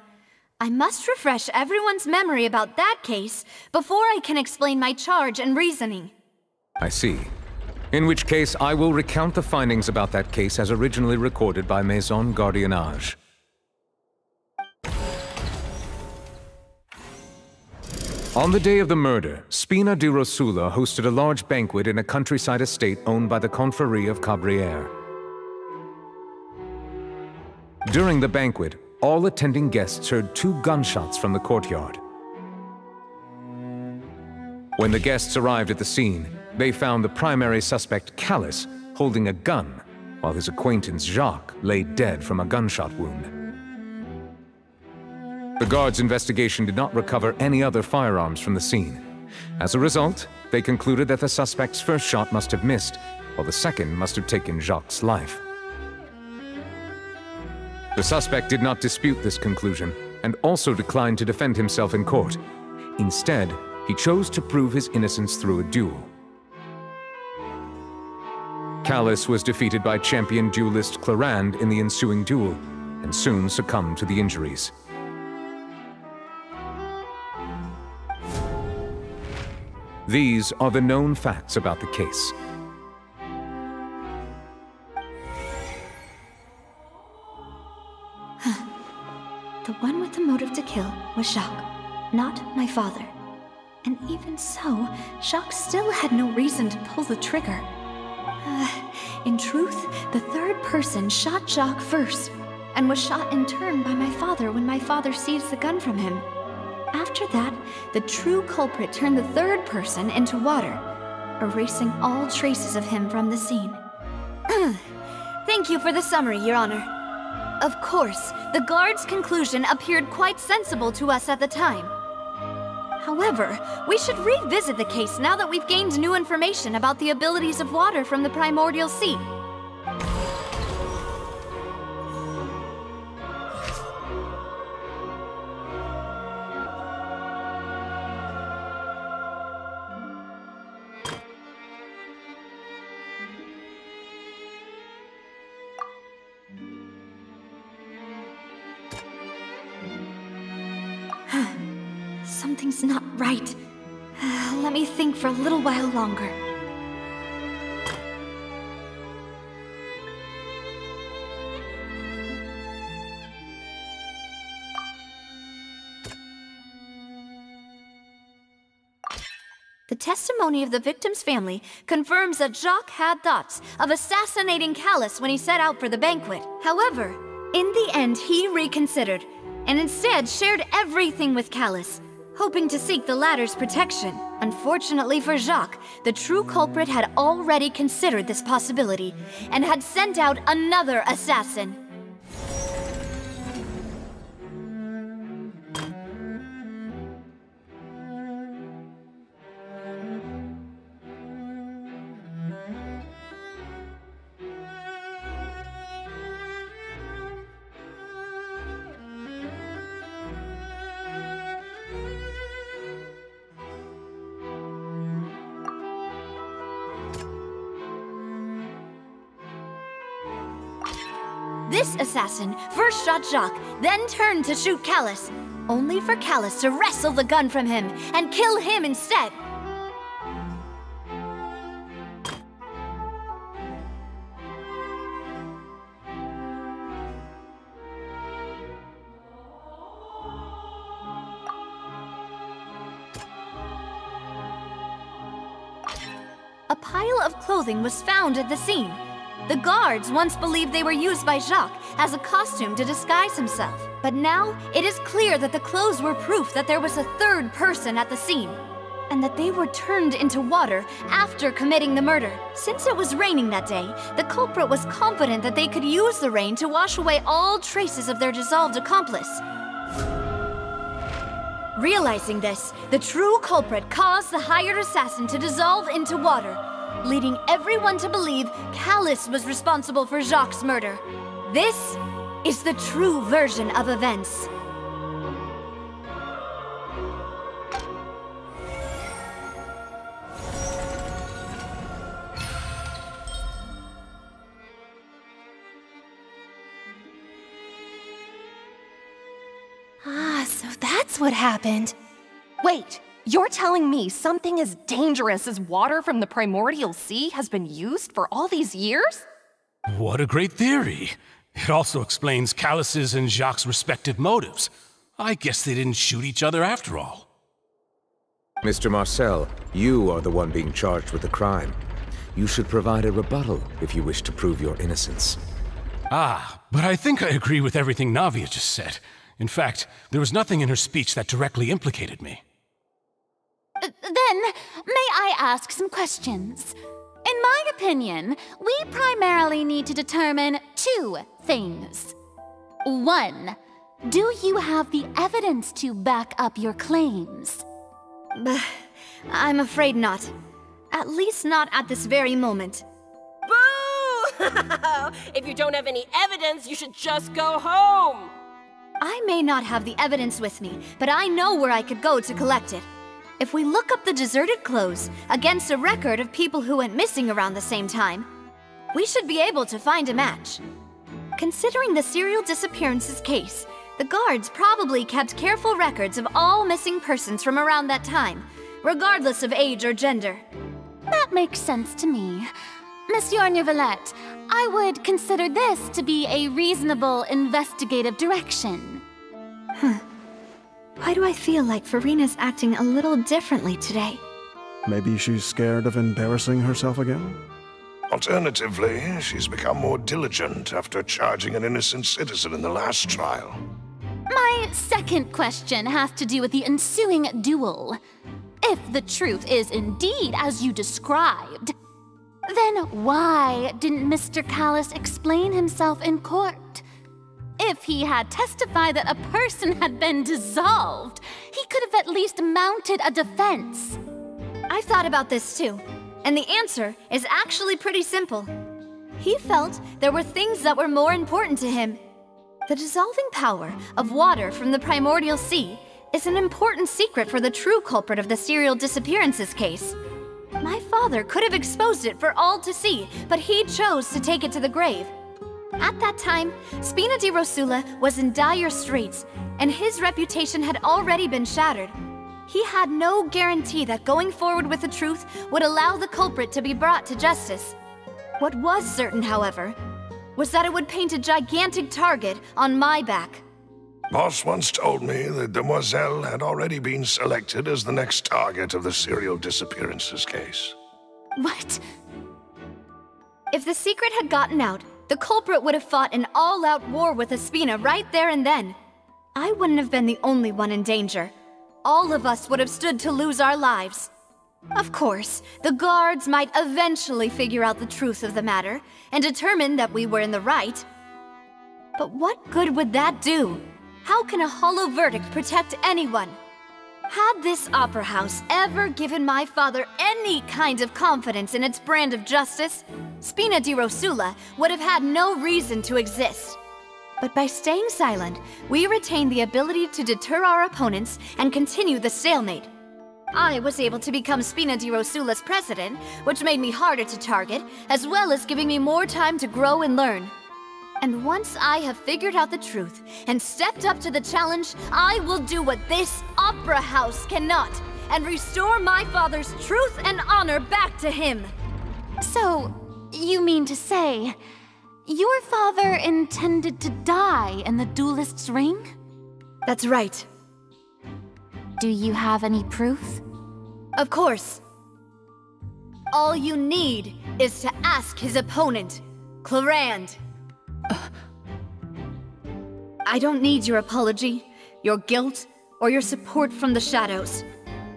I must refresh everyone's memory about that case before I can explain my charge and reasoning. I see. In which case, I will recount the findings about that case as originally recorded by Maison Gardiennage. On the day of the murder, Spina di Rosula hosted a large banquet in a countryside estate owned by the Confrérie of Cabrières. During the banquet, all attending guests heard 2 gunshots from the courtyard. When the guests arrived at the scene, they found the primary suspect, Callus, holding a gun, while his acquaintance, Jacques, lay dead from a gunshot wound. The guards' investigation did not recover any other firearms from the scene. As a result, they concluded that the suspect's first shot must have missed, while the second must have taken Jacques' life. The suspect did not dispute this conclusion, and also declined to defend himself in court. Instead, he chose to prove his innocence through a duel. Callus was defeated by champion duelist Clarande in the ensuing duel, and soon succumbed to the injuries. These are the known facts about the case. The one with the motive to kill was Jacques, not my father. And even so, Jacques still had no reason to pull the trigger. In truth, the third person shot Jacques first, and was shot in turn by my father when my father seized the gun from him. After that, the true culprit turned the third person into water, erasing all traces of him from the scene. Thank you for the summary, Your Honor. Of course, the guard's conclusion appeared quite sensible to us at the time. However, we should revisit the case now that we've gained new information about the abilities of water from the primordial sea. Something's not right. Let me think for a little while longer. The testimony of the victim's family confirms that Jacques had thoughts of assassinating Callus when he set out for the banquet. However, in the end, he reconsidered, and instead shared everything with Callus, hoping to seek the latter's protection. Unfortunately for Jacques, the true culprit had already considered this possibility, and had sent out another assassin. This assassin first shot Jacques, then turned to shoot Callus, only for Callus to wrestle the gun from him and kill him instead. A pile of clothing was found at the scene. The guards once believed they were used by Jacques as a costume to disguise himself. But now, it is clear that the clothes were proof that there was a third person at the scene. and that they were turned into water after committing the murder. Since it was raining that day, the culprit was confident that they could use the rain to wash away all traces of their dissolved accomplice. Realizing this, the true culprit caused the hired assassin to dissolve into water, leading everyone to believe Callus was responsible for Jacques' murder. This is the true version of events. Ah, so that's what happened. Wait, you're telling me something as dangerous as water from the primordial sea has been used for all these years? What a great theory. It also explains Callus's and Jacques' respective motives. I guess they didn't shoot each other after all. Mr. Marcel, you are the one being charged with the crime. You should provide a rebuttal if you wish to prove your innocence. Ah, but I think I agree with everything Navia just said. In fact, there was nothing in her speech that directly implicated me. Then, may I ask some questions? In my opinion, we primarily need to determine two things. One, do you have the evidence to back up your claims? I'm afraid not. At least not at this very moment. Boo! If you don't have any evidence, you should just go home! I may not have the evidence with me, but I know where I could go to collect it. If we look up the deserted clothes against a record of people who went missing around the same time, we should be able to find a match. Considering the serial disappearances case, the guards probably kept careful records of all missing persons from around that time, regardless of age or gender. That makes sense to me. Monsieur Neuvillette, I would consider this to be a reasonable investigative direction. Why do I feel like Farina's acting a little differently today? Maybe she's scared of embarrassing herself again? Alternatively, she's become more diligent after charging an innocent citizen in the last trial. My second question has to do with the ensuing duel. If the truth is indeed as you described, then why didn't Mr. Callus explain himself in court? If he had testified that a person had been dissolved, he could have at least mounted a defense. I've thought about this too, and the answer is actually pretty simple. He felt there were things that were more important to him. The dissolving power of water from the primordial sea is an important secret for the true culprit of the serial disappearances case. My father could have exposed it for all to see, but he chose to take it to the grave. At that time, Spina di Rosula was in dire straits, and his reputation had already been shattered. He had no guarantee that going forward with the truth would allow the culprit to be brought to justice. What was certain, however, was that it would paint a gigantic target on my back. Boss once told me that Demoiselle had already been selected as the next target of the serial disappearances case. What? If the secret had gotten out, the culprit would have fought an all-out war with Espina right there and then. I wouldn't have been the only one in danger. All of us would have stood to lose our lives. Of course, the guards might eventually figure out the truth of the matter and determine that we were in the right. But what good would that do? How can a hollow verdict protect anyone? Had this opera house ever given my father any kind of confidence in its brand of justice, Spina di Rosula would have had no reason to exist. But by staying silent, we retained the ability to deter our opponents and continue the stalemate. I was able to become Spina di Rosula's president, which made me harder to target, as well as giving me more time to grow and learn. And once I have figured out the truth and stepped up to the challenge, I will do what this opera house cannot, and restore my father's truth and honor back to him. So, you mean to say, your father intended to die in the duelist's ring? That's right. Do you have any proof? Of course. All you need is to ask his opponent, Clarand. I don't need your apology, your guilt, or your support from the shadows.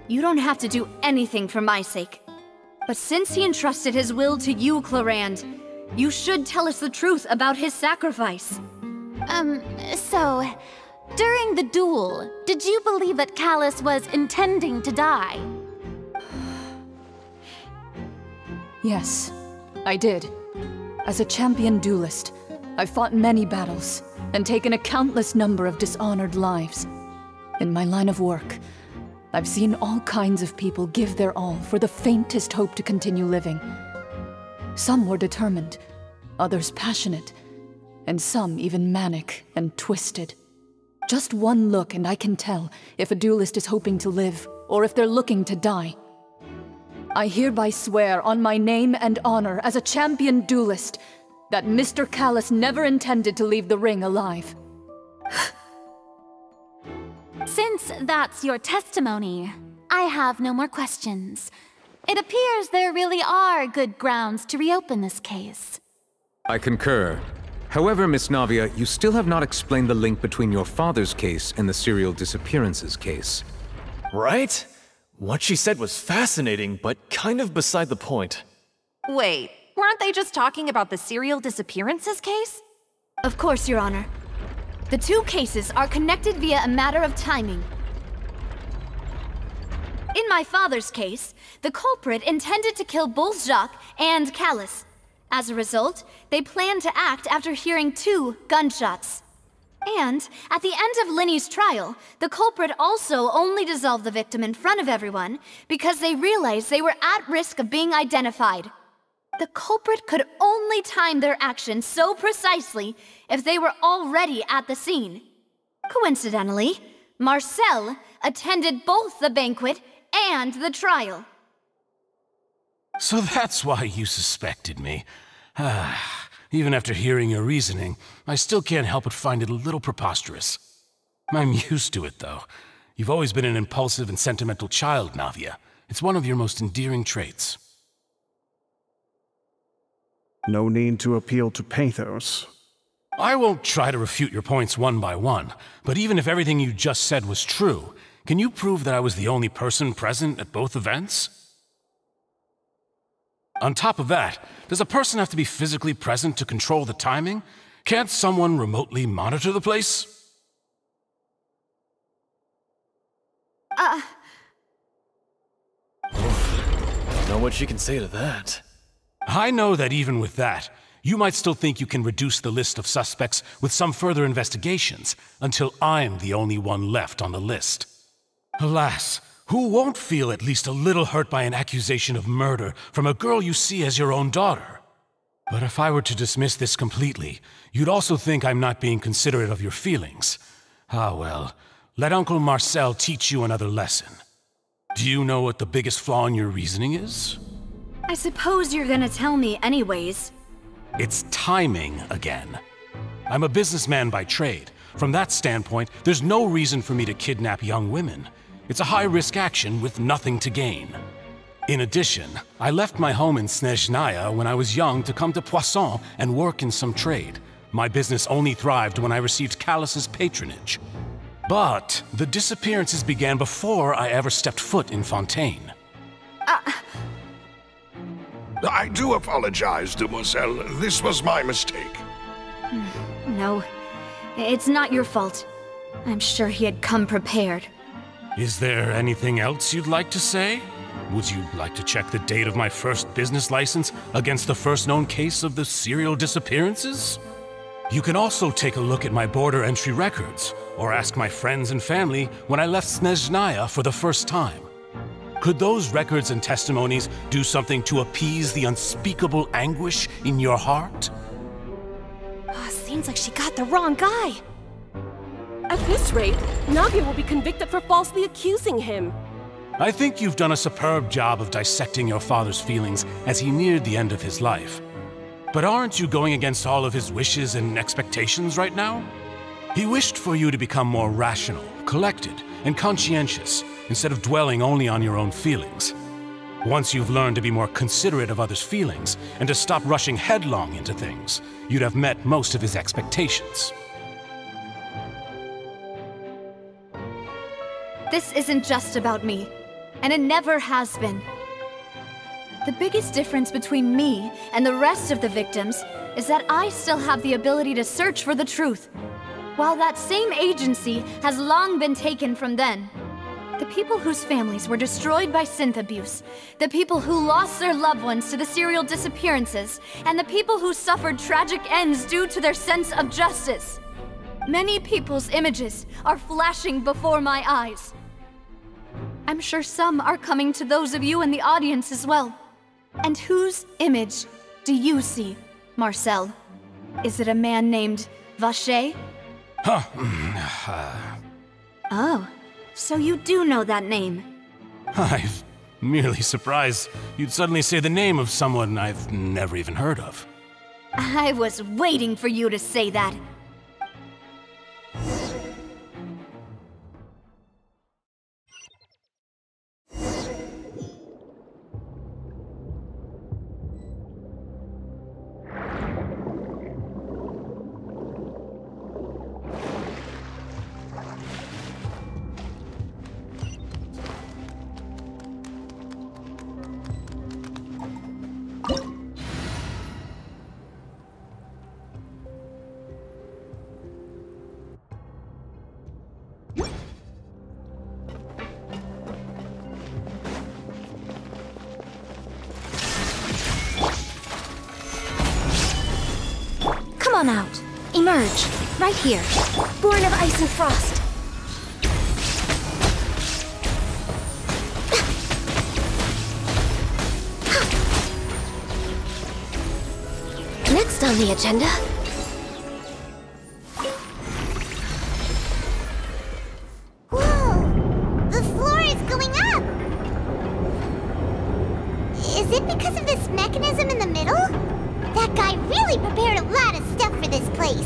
You don't have to do anything for my sake. But since he entrusted his will to you, Clarand, you should tell us the truth about his sacrifice. So, during the duel, did you believe that Callus was intending to die? Yes, I did. As a champion duelist, I've fought many battles and taken a countless number of dishonored lives. In my line of work, I've seen all kinds of people give their all for the faintest hope to continue living. Some were determined, others passionate, and some even manic and twisted. Just one look and I can tell if a duelist is hoping to live or if they're looking to die. I hereby swear on my name and honor as a champion duelist that Mr. Callus never intended to leave the ring alive. Since that's your testimony, I have no more questions. It appears there really are good grounds to reopen this case. I concur. However, Miss Navia, you still have not explained the link between your father's case and the serial disappearances case. Right? What she said was fascinating, but kind of beside the point. Wait, weren't they just talking about the serial disappearances case? Of course, Your Honor. The two cases are connected via a matter of timing. In my father's case, the culprit intended to kill both Jacques and Callus. As a result, they planned to act after hearing 2 gunshots. And at the end of Linny's trial, the culprit also only dissolved the victim in front of everyone because they realized they were at risk of being identified. The culprit could only time their actions so precisely if they were already at the scene. Coincidentally, Marcel attended both the banquet and the trial. So that's why you suspected me. Even after hearing your reasoning, I still can't help but find it a little preposterous. I'm used to it, though. You've always been an impulsive and sentimental child, Navia. It's one of your most endearing traits. No need to appeal to pathos. I won't try to refute your points one by one, but even if everything you just said was true, can you prove that I was the only person present at both events? On top of that, does a person have to be physically present to control the timing? Can't someone remotely monitor the place? Don't know what she can say to that. I know that even with that, you might still think you can reduce the list of suspects with some further investigations, until I'm the only one left on the list. Alas, who won't feel at least a little hurt by an accusation of murder from a girl you see as your own daughter? But if I were to dismiss this completely, you'd also think I'm not being considerate of your feelings. Ah well, let Uncle Marcel teach you another lesson. Do you know what the biggest flaw in your reasoning is? I suppose you're gonna tell me anyways. It's timing again. I'm a businessman by trade. From that standpoint, there's no reason for me to kidnap young women. It's a high-risk action with nothing to gain. In addition, I left my home in Snezhnaya when I was young to come to Poisson and work in some trade. My business only thrived when I received Callus's patronage. But the disappearances began before I ever stepped foot in Fontaine. I do apologize, demoiselle. This was my mistake. No, it's not your fault. I'm sure he had come prepared. Is there anything else you'd like to say? Would you like to check the date of my first business license against the first known case of the serial disappearances? You can also take a look at my border entry records, or ask my friends and family when I left Snezhnaya for the first time. Could those records and testimonies do something to appease the unspeakable anguish in your heart? Seems like she got the wrong guy. At this rate, Navia will be convicted for falsely accusing him. I think you've done a superb job of dissecting your father's feelings as he neared the end of his life. But aren't you going against all of his wishes and expectations right now? He wished for you to become more rational, collected, and conscientious, instead of dwelling only on your own feelings. Once you've learned to be more considerate of others' feelings, and to stop rushing headlong into things, you'd have met most of his expectations. This isn't just about me. and it never has been. The biggest difference between me and the rest of the victims is that I still have the ability to search for the truth, while that same agency has long been taken from them. The people whose families were destroyed by synth abuse, the people who lost their loved ones to the serial disappearances, and the people who suffered tragic ends due to their sense of justice. Many people's images are flashing before my eyes. I'm sure some are coming to those of you in the audience as well. And whose image do you see, Marcel? Is it a man named Vacher? Oh, so you do know that name. I'm merely surprised you'd suddenly say the name of someone I've never even heard of. I was waiting for you to say that. Come on out. Emerge. Right here. Born of ice and frost. Next on the agenda... Whoa! The floor is going up! Is it because of this mechanism in the middle? That guy really prepared a lot of stuff for this place.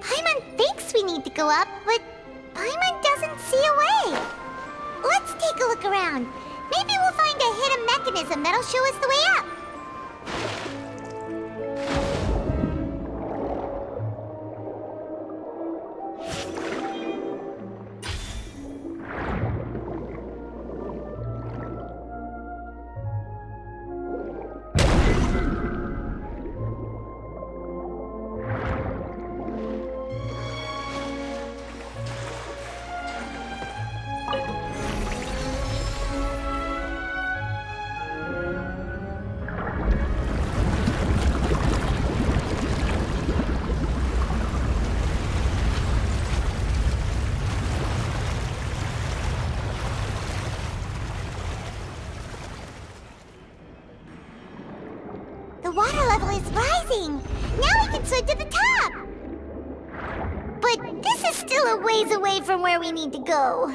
Paimon thinks we need to go up, but Paimon doesn't see a way. Let's take a look around. Maybe we'll find a hidden mechanism that'll show us the way up. The water level is rising! Now we can swim to the top! But this is still a ways away from where we need to go.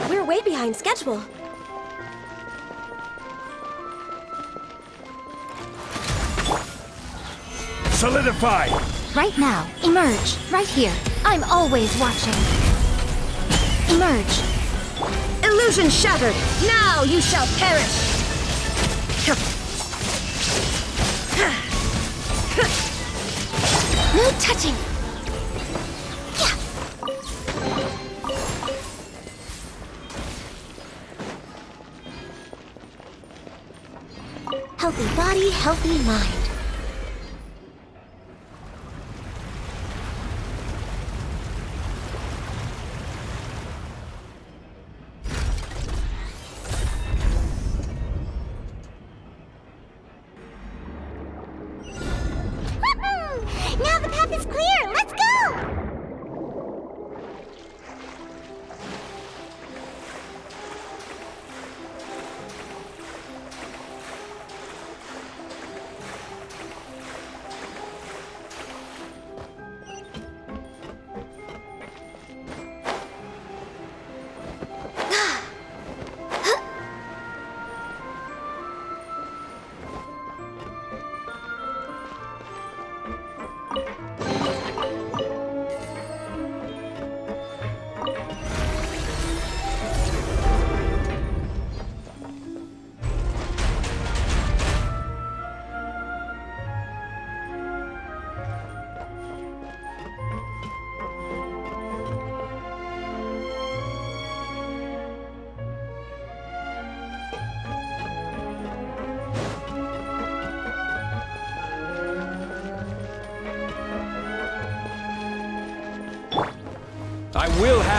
We're way behind schedule. Solidify! Right now, emerge. Right here. I'm always watching. Emerge. Illusion shattered! Now you shall perish! No touching! Healthy body, healthy mind. Now the path is clear! Let's go!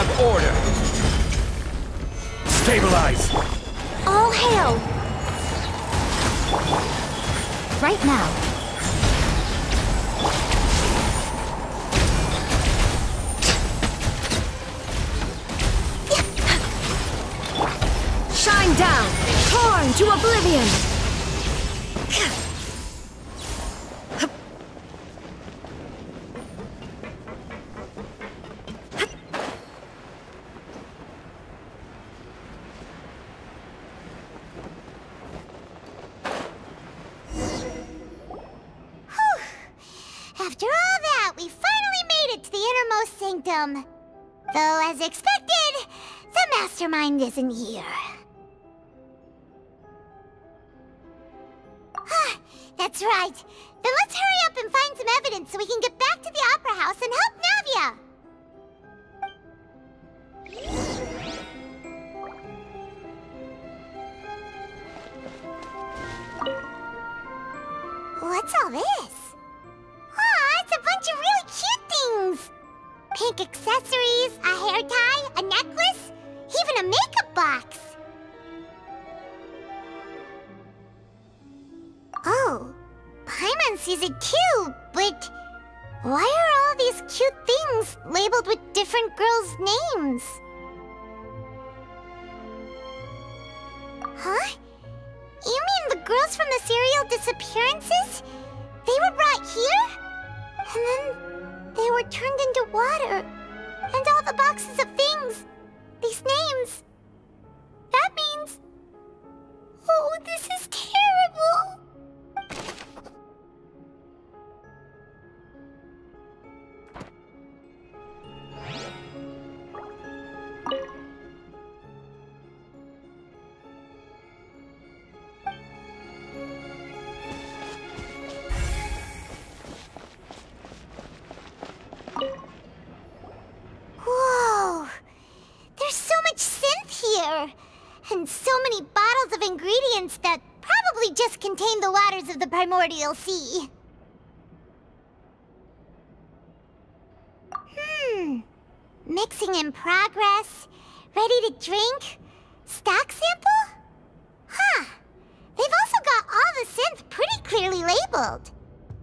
have order! Stabilize! All hail! Right now. Shine down! Torn to oblivion! After all that, we finally made it to the innermost sanctum. Though, as expected, the mastermind isn't here. That's right. Then let's hurry up and find some evidence so we can get back to the Opera House and help Navia. What's all this? Aw, it's a bunch of really cute things! Pink accessories, a hair tie, a necklace, even a makeup box! Oh, Paimon sees it too, but why are all these cute things labeled with different girls' names? Huh? You mean the girls from the serial disappearances? They were brought here? And then they were turned into water. And all the boxes of things. These names. That means... Oh, this is terrible. Whoa! There's so much synth here! And so many bottles of ingredients that probably just contain the waters of the primordial sea. Mixing in progress, ready to drink, stock sample? Huh. They've also got all the synth pretty clearly labeled.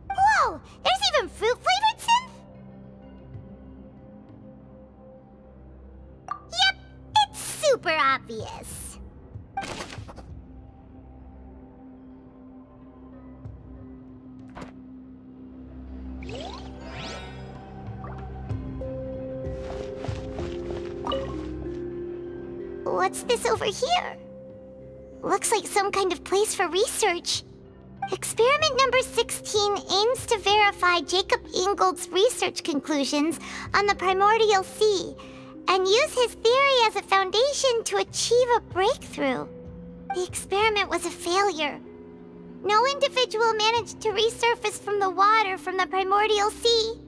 Whoa, there's even fruit-flavored synth? Yep, it's super obvious. What's this over here? Looks like some kind of place for research. Experiment number 16 aims to verify Jacob Ingold's research conclusions on the primordial sea and use his theory as a foundation to achieve a breakthrough. The experiment was a failure. No individual managed to resurface from the water from the primordial sea.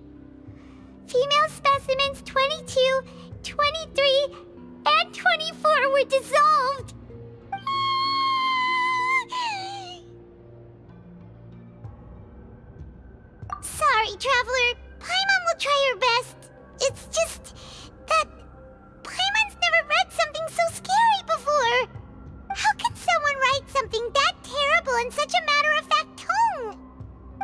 Female specimens 22, 23, and 24 were dissolved. Sorry, Traveler. Paimon will try her best. It's just that Paimon's never read something so scary before. How can someone write something that terrible in such a matter-of-fact tone?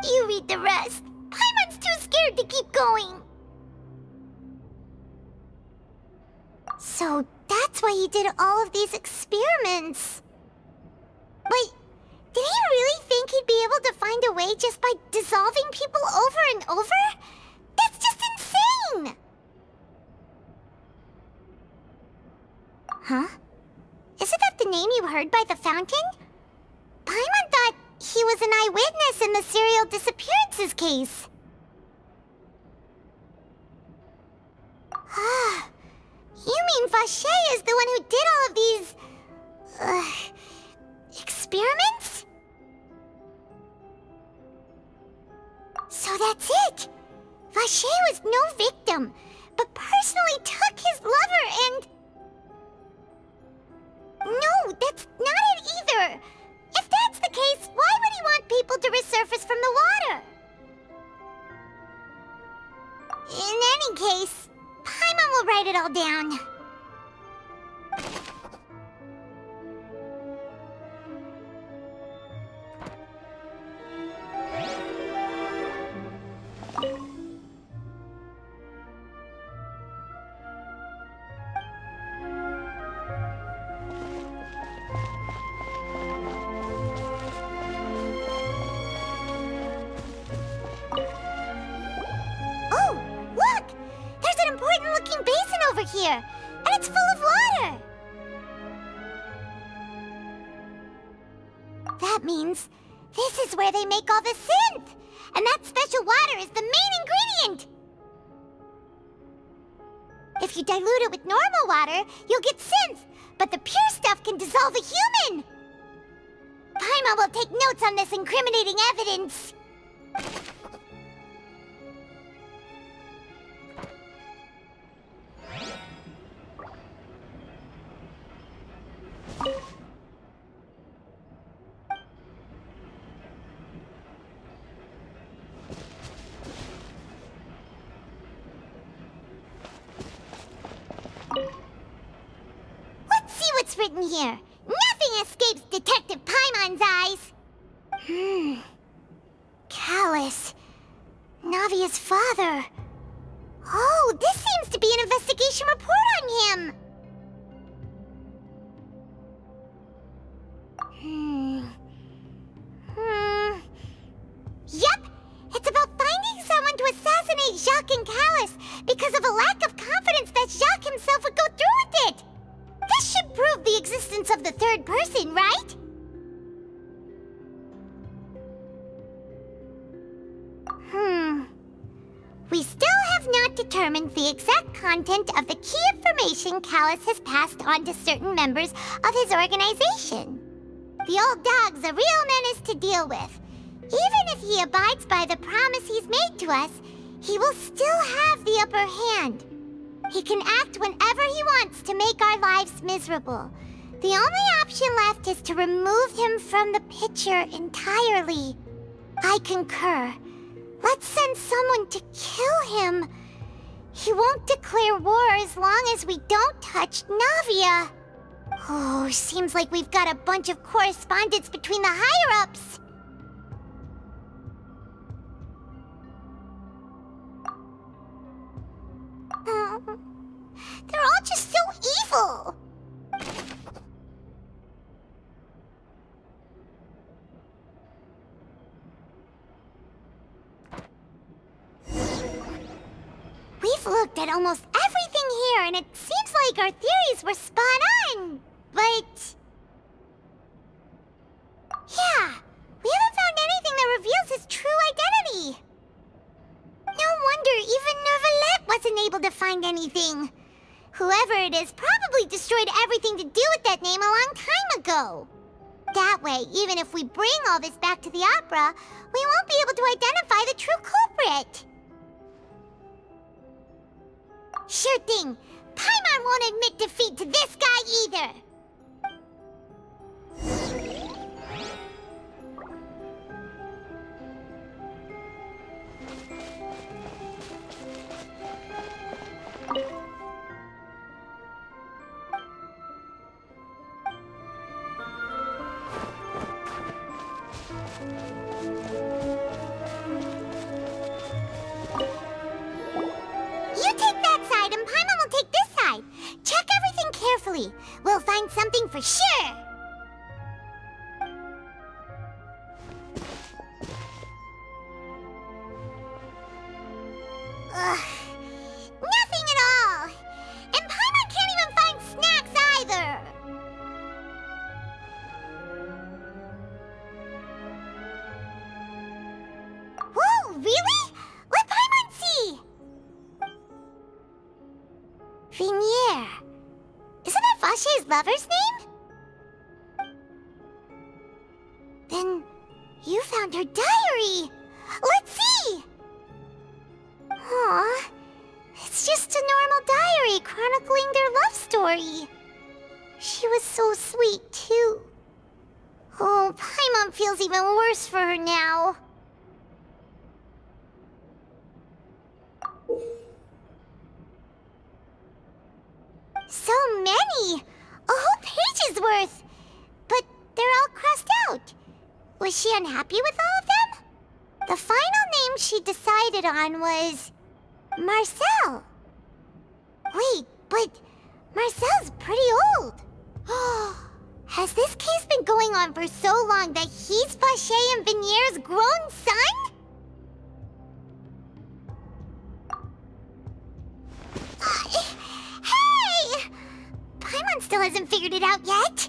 You read the rest. Paimon's too scared to keep going. So that's why he did all of these experiments. Wait, did he really think he'd be able to find a way just by dissolving people over and over? That's just insane! Huh? Isn't that the name you heard by the fountain? Paimon thought he was an eyewitness in the serial disappearances case. Ah. You mean Vache is the one who did all of these... experiments? So that's it! Vache was no victim, but personally took his lover and... No, that's not it either! If that's the case, why would he want people to resurface from the water? In any case, Paimon will write it settle down. Here, and it's full of water! That means this is where they make all the synth! And that special water is the main ingredient! If you dilute it with normal water, you'll get synth, but the pure stuff can dissolve a human! Paimon will take notes on this incriminating evidence. Let's see what's written here. Nothing escapes Detective Paimon's eyes. Callus. Navia's father. Oh, this seems to be an investigation report on him. Yep, it's about finding someone to assassinate Jacques and Callus because of a lack of confidence that Jacques himself would go through with it. This should prove the existence of the third person, right? We still have not determined the exact content of the key information Callus has passed on to certain members of his organization. The old dog's a real menace to deal with. Even if he abides by the promise he's made to us, he will still have the upper hand. He can act whenever he wants to make our lives miserable. The only option left is to remove him from the picture entirely. I concur. Let's send someone to kill him. He won't declare war as long as we don't touch Navia. Oh, seems like we've got a bunch of correspondence between the higher-ups. They're all just so evil. We've looked at almost everything here, and it seems like our theories were spot on, but... yeah, we haven't found anything that reveals his true identity. No wonder even Nervalette wasn't able to find anything. Whoever it is probably destroyed everything to do with that name a long time ago. That way, even if we bring all this back to the opera, we won't be able to identify the true culprit. Sure thing. Paimon won't admit defeat to this guy either. You take that side and Paimon will take this side. Check everything carefully. We'll find something for sure. Ugh. Nothing at all. And Paimon can't even find snacks either. Whoa, really? Let Paimon see. Vinier. Isn't that Vache's lover's name? Then you found her diary. Let's see. Aw, it's just a normal diary chronicling their love story. She was so sweet, too. Oh, Paimon feels even worse for her now. so many! A whole page's worth! But they're all crossed out. Was she unhappy with all of them? The final name she decided on was... Marcel. Wait, but Marcel's pretty old. Has this case been going on for so long that he's Vacher and Vinier's grown son? Hey! Paimon still hasn't figured it out yet.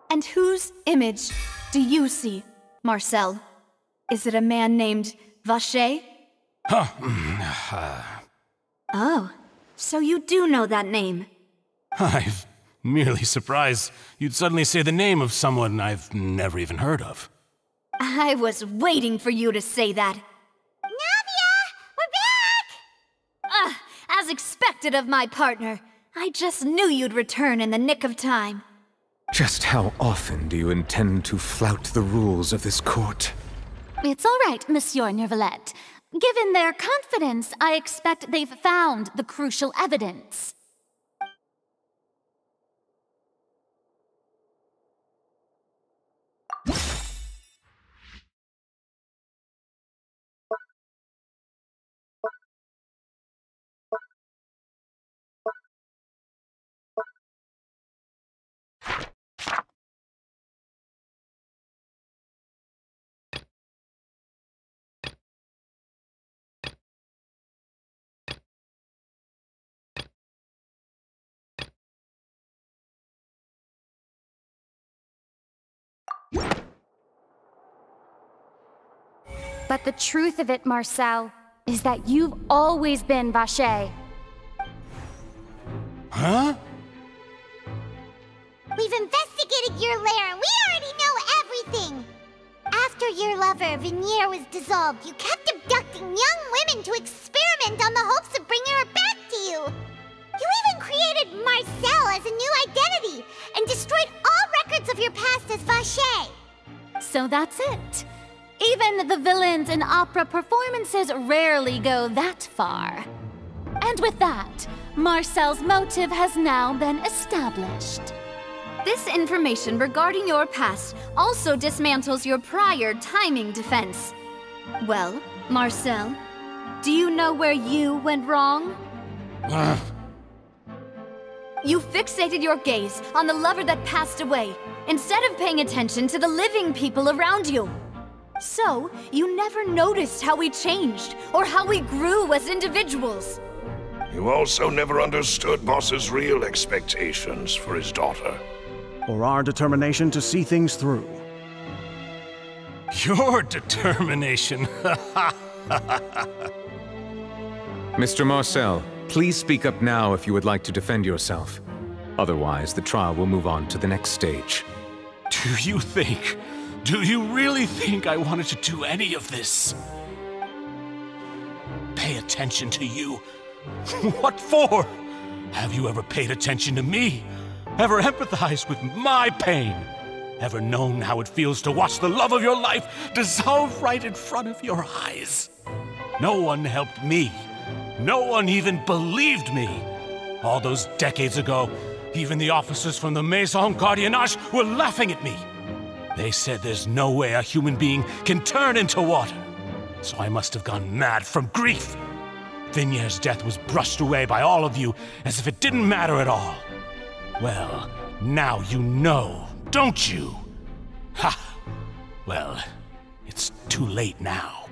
And whose image do you see, Marcel? Is it a man named Vacher? Oh, so you do know that name. I'm merely surprised you'd suddenly say the name of someone I've never even heard of. I was waiting for you to say that. Navia! We're back! As expected of my partner. I just knew you'd return in the nick of time. Just how often do you intend to flout the rules of this court? It's all right, Monsieur Nervalette. Given their confidence, I expect they've found the crucial evidence. But the truth of it, Marcel, is that you've always been Vacher. Huh? We've investigated your lair and we already know everything! After your lover, Vinier, was dissolved, you kept abducting young women to experiment on the hopes of bringing her back to you! You even created Marcel as a new identity and destroyed all records of your past as Vacher! So that's it. Even the villains in opera performances rarely go that far. And with that, Marcel's motive has now been established. This information regarding your past also dismantles your prior timing defense. Well, Marcel, do you know where you went wrong? You fixated your gaze on the lover that passed away, instead of paying attention to the living people around you. So, you never noticed how we changed, or how we grew as individuals. You also never understood Boss's real expectations for his daughter. Or our determination to see things through. Your determination. Mr. Marcel, please speak up now if you would like to defend yourself. Otherwise, the trial will move on to the next stage. Do you really think I wanted to do any of this? Pay attention to you? What for? Have you ever paid attention to me? Ever empathized with my pain? Ever known how it feels to watch the love of your life dissolve right in front of your eyes? No one helped me. No one even believed me. All those decades ago, even the officers from the Maison Gardiennage were laughing at me. They said there's no way a human being can turn into water. So I must have gone mad from grief. Vinier's death was brushed away by all of you as if it didn't matter at all. Well, now you know, don't you? Ha! Well, it's too late now.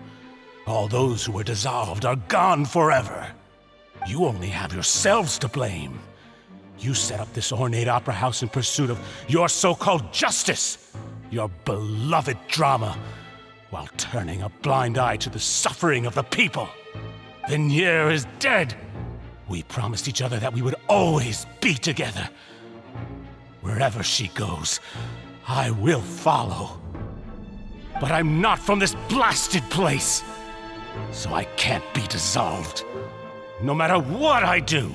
All those who were dissolved are gone forever. You only have yourselves to blame. You set up this ornate opera house in pursuit of your so-called justice, your beloved drama, while turning a blind eye to the suffering of the people. Vinier is dead. We promised each other that we would always be together. Wherever she goes, I will follow. But I'm not from this blasted place, so I can't be dissolved, no matter what I do.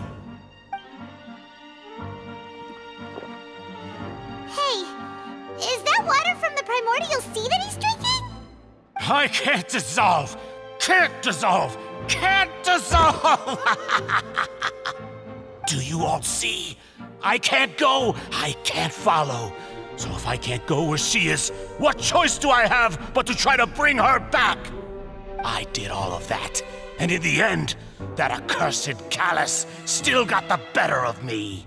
I can't dissolve! Can't dissolve! Can't dissolve! Do you all see? I can't go, I can't follow. So if I can't go where she is, what choice do I have but to try to bring her back? I did all of that, and in the end, that accursed Callus still got the better of me.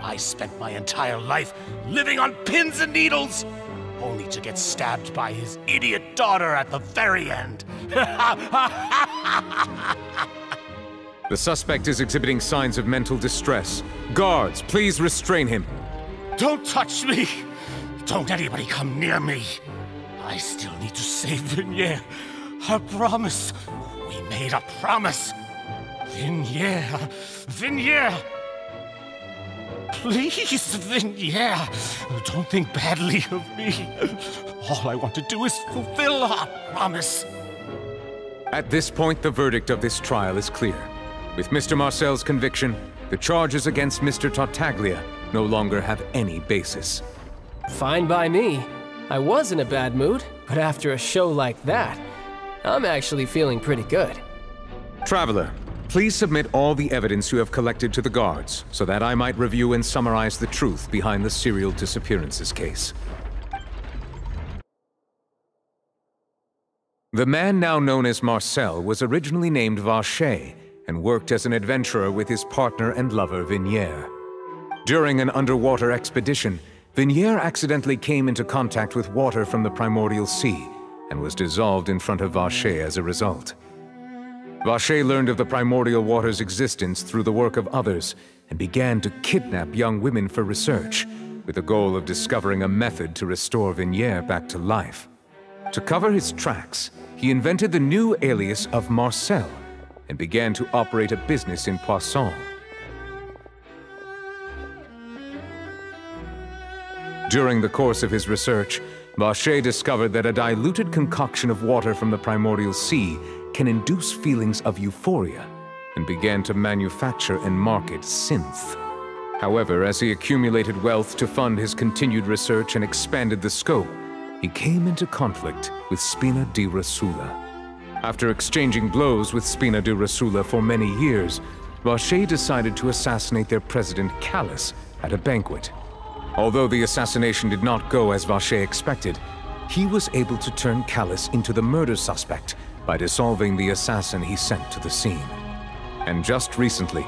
I spent my entire life living on pins and needles, only to get stabbed by his idiot daughter at the very end. The suspect is exhibiting signs of mental distress. Guards, please restrain him. Don't touch me! Don't anybody come near me! I still need to save Vignere. A promise. We made a promise. Vignere. Vignere! Please, Vignere, don't think badly of me. All I want to do is fulfill our promise. At this point, the verdict of this trial is clear. With Mr. Marcel's conviction, the charges against Mr. Tartaglia no longer have any basis. Fine by me. I was in a bad mood, but after a show like that, I'm actually feeling pretty good. Traveler, please submit all the evidence you have collected to the guards, so that I might review and summarize the truth behind the serial disappearances case. The man now known as Marcel was originally named Vacher and worked as an adventurer with his partner and lover Vignere. During an underwater expedition, Vignere accidentally came into contact with water from the primordial sea and was dissolved in front of Vacher as a result. Vacher learned of the primordial water's existence through the work of others and began to kidnap young women for research, with the goal of discovering a method to restore Vignere back to life. To cover his tracks, he invented the new alias of Marcel and began to operate a business in Poisson. During the course of his research, Vacher discovered that a diluted concoction of water from the primordial sea can induce feelings of euphoria, and began to manufacture and market synth. However, as he accumulated wealth to fund his continued research and expanded the scope, he came into conflict with Spina di Rosula. After exchanging blows with Spina di Rosula for many years, Vacher decided to assassinate their president Callus at a banquet. Although the assassination did not go as Vacher expected, he was able to turn Callus into the murder suspect by dissolving the assassin he sent to the scene. And just recently,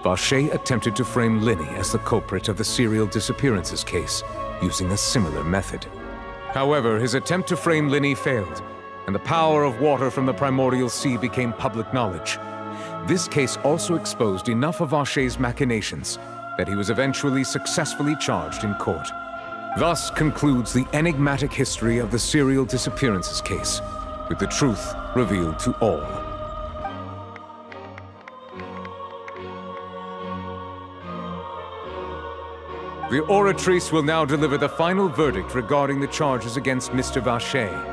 Vacher attempted to frame Linny as the culprit of the serial disappearances case, using a similar method. However, his attempt to frame Linny failed, and the power of water from the primordial sea became public knowledge. This case also exposed enough of Vacher's machinations that he was eventually successfully charged in court. Thus concludes the enigmatic history of the serial disappearances case, with the truth revealed to all. The Oratrice will now deliver the final verdict regarding the charges against Mr. Vacher.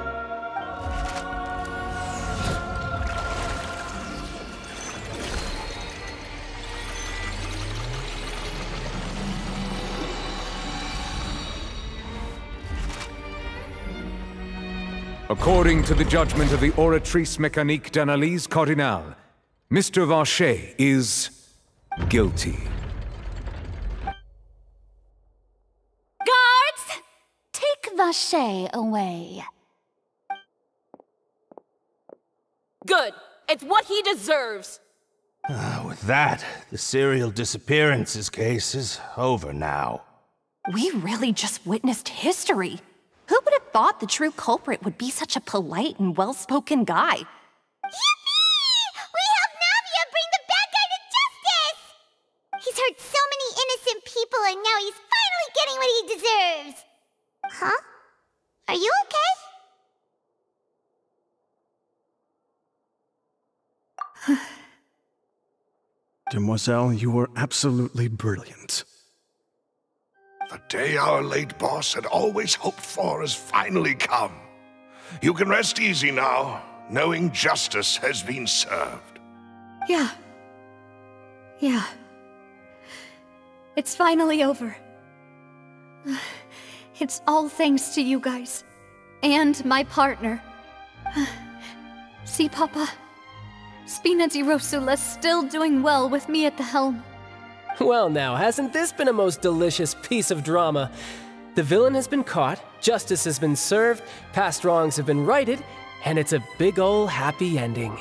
According to the judgment of the Oratrice Mécanique d'Analyse Cardinale, Mr. Vacher is guilty. Guards! Take Vacher away. Good. It's what he deserves. With that, the serial disappearances case is over now. We really just witnessed history. Who would have thought the true culprit would be such a polite and well-spoken guy? Yippee! We helped Navia bring the bad guy to justice! He's hurt so many innocent people and now he's finally getting what he deserves! Huh? Are you okay? Demoiselle, you were absolutely brilliant. The day our late boss had always hoped for has finally come. You can rest easy now, knowing justice has been served. Yeah. It's finally over. It's all thanks to you guys. And my partner. See, Papa? Spina di Rosula's still doing well with me at the helm. Well now, hasn't this been a most delicious piece of drama? The villain has been caught, justice has been served, past wrongs have been righted, and it's a big ol' happy ending.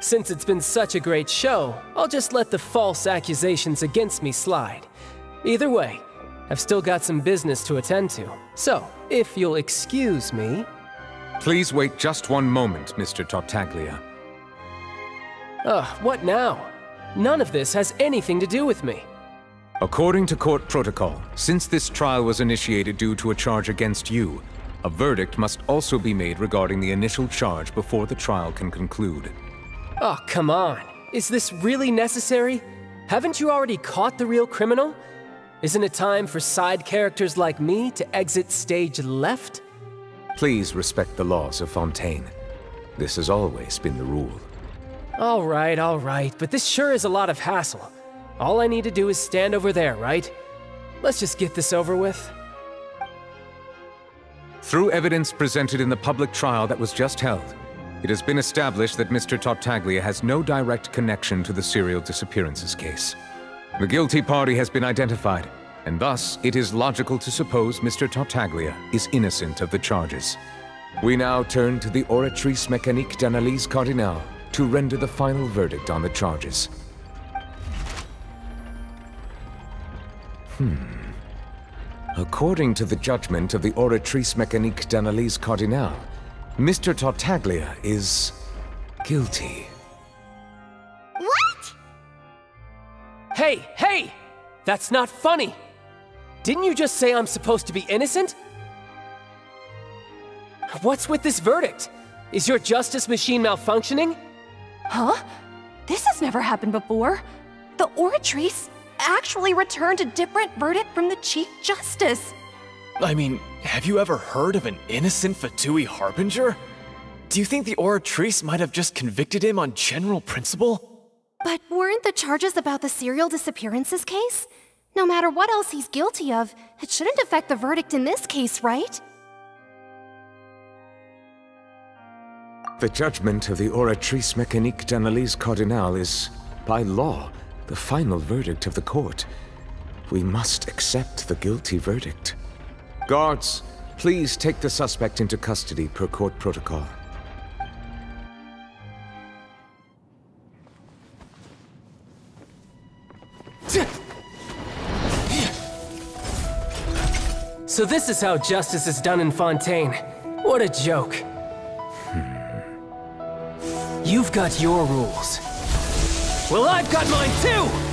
Since it's been such a great show, I'll just let the false accusations against me slide. Either way, I've still got some business to attend to. So, if you'll excuse me... Please wait just one moment, Mr. Tartaglia. What now? None of this has anything to do with me. According to court protocol, since this trial was initiated due to a charge against you, a verdict must also be made regarding the initial charge before the trial can conclude. Oh, come on. Is this really necessary? Haven't you already caught the real criminal? Isn't it time for side characters like me to exit stage left? Please respect the laws of Fontaine. This has always been the rule. All right, but this sure is a lot of hassle. All I need to do is stand over there, right? Let's just get this over with. Through evidence presented in the public trial that was just held, it has been established that Mr. Tartaglia has no direct connection to the serial disappearances case. The guilty party has been identified, and thus it is logical to suppose Mr. Tartaglia is innocent of the charges. We now turn to the Oratrice Mécanique d'Analyse Cardinale to render the final verdict on the charges. According to the judgment of the Oratrice Mécanique d'Analyse Cardinale, Mr. Tartaglia is guilty. What? Hey! That's not funny! Didn't you just say I'm supposed to be innocent? What's with this verdict? Is your justice machine malfunctioning? Huh? This has never happened before. The Oratrice actually returned a different verdict from the Chief Justice. I mean, have you ever heard of an innocent Fatui Harbinger? Do you think the Oratrice might have just convicted him on general principle? But weren't the charges about the serial disappearances case? No matter what else he's guilty of, it shouldn't affect the verdict in this case, right? The judgment of the Oratrice Mécanique d'Analyse Cardinale is, by law, the final verdict of the court. We must accept the guilty verdict. Guards, please take the suspect into custody per court protocol. So this is how justice is done in Fontaine. What a joke. You've got your rules. Well, I've got mine too!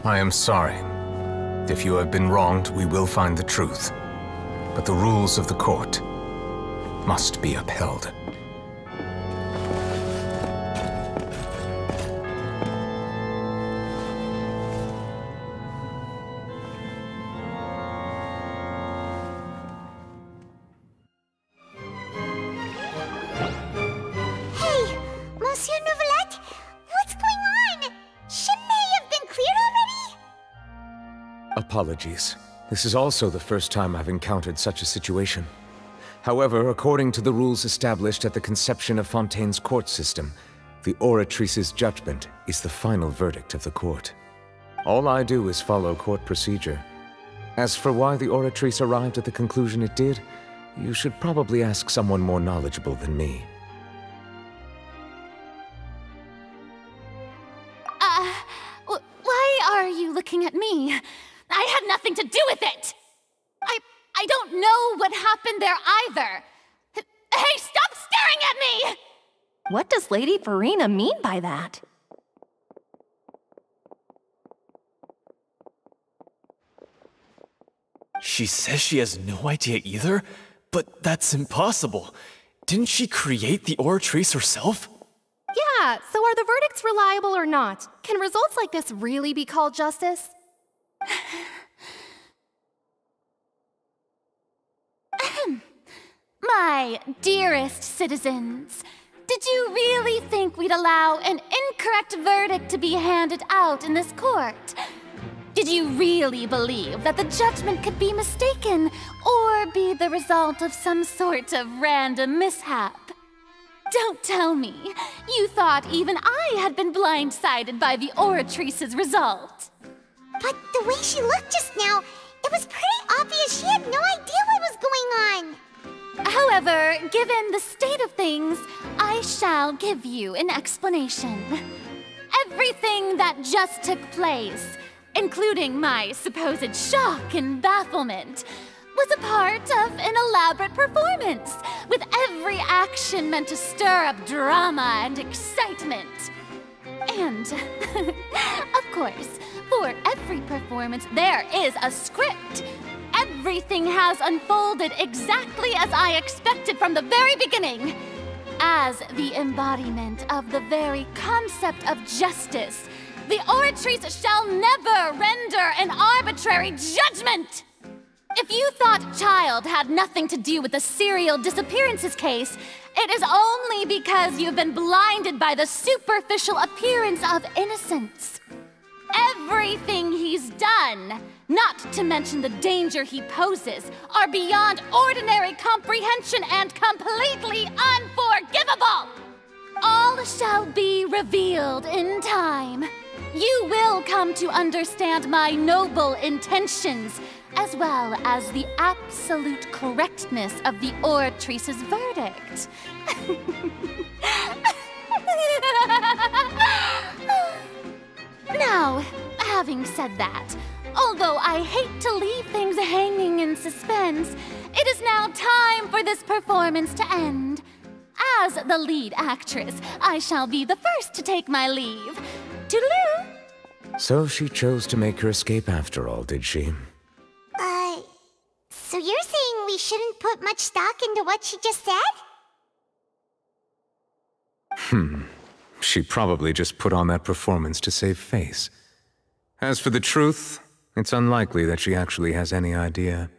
I am sorry. If you have been wronged, we will find the truth. But the rules of the court must be upheld. Hey, Monsieur Nouvelette, what's going on? Shouldn't they have been cleared already? Apologies. This is also the first time I've encountered such a situation. However, according to the rules established at the conception of Fontaine's court system, the Oratrice's judgment is the final verdict of the court. All I do is follow court procedure. As for why the Oratrice arrived at the conclusion it did, you should probably ask someone more knowledgeable than me. Why are you looking at me? I had nothing to do with it! I don't know what happened there either. Hey, stop staring at me! What does Lady Farina mean by that? She says she has no idea either, but that's impossible. Didn't she create the Oratrice herself? Yeah, so are the verdicts reliable or not? Can results like this really be called justice? My dearest citizens, did you really think we'd allow an incorrect verdict to be handed out in this court? Did you really believe that the judgment could be mistaken or be the result of some sort of random mishap? Don't tell me you thought even I had been blindsided by the Oratrice's result. But the way she looked just now, it was pretty obvious she had no idea what was going on. However, given the state of things, I shall give you an explanation. Everything that just took place, including my supposed shock and bafflement, was a part of an elaborate performance, with every action meant to stir up drama and excitement. And, of course, for every performance, there is a script. Everything has unfolded exactly as I expected from the very beginning. As the embodiment of the very concept of justice, the Oratrice shall never render an arbitrary judgment! If you thought Child had nothing to do with the serial disappearances case, it is only because you've been blinded by the superficial appearance of innocence. Everything he's done, not to mention the danger he poses, are beyond ordinary comprehension and completely unforgivable! All shall be revealed in time. You will come to understand my noble intentions, as well as the absolute correctness of the Oratrice's verdict. Now, having said that, although I hate to leave things hanging in suspense, it is now time for this performance to end. As the lead actress, I shall be the first to take my leave. Toodaloo! So she chose to make her escape after all, did she? So you're saying we shouldn't put much stock into what she just said? She probably just put on that performance to save face. As for the truth, it's unlikely that she actually has any idea.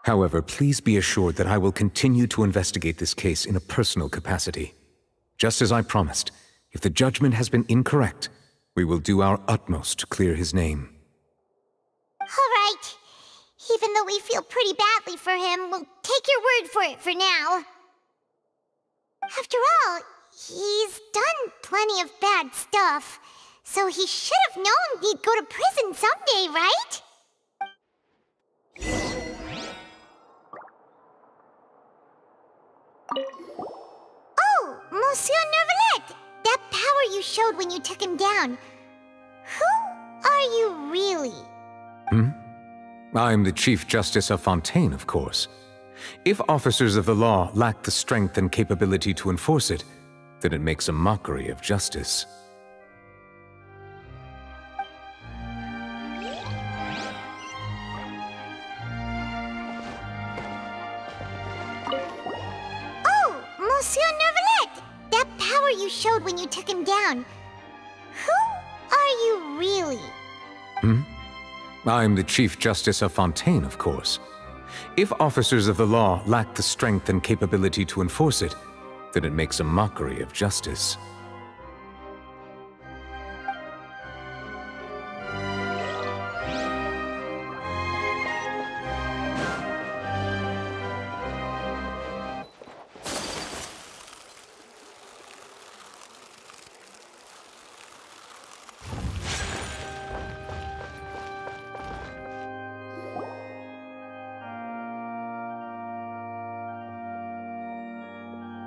However, please be assured that I will continue to investigate this case in a personal capacity. Just as I promised, if the judgment has been incorrect, we will do our utmost to clear his name. All right. Even though we feel pretty badly for him, we'll take your word for it for now. After all, he's done plenty of bad stuff, so he should have known he'd go to prison someday, right? Oh, Monsieur Neuvillette! That power you showed when you took him down. Who are you really? I'm the Chief Justice of Fontaine, of course. If officers of the law lack the strength and capability to enforce it, then it makes a mockery of justice. Oh, Monsieur Neuvillette! That power you showed when you took him down. Who are you really? I'm the Chief Justice of Fontaine, of course. If officers of the law lack the strength and capability to enforce it, then it makes a mockery of justice.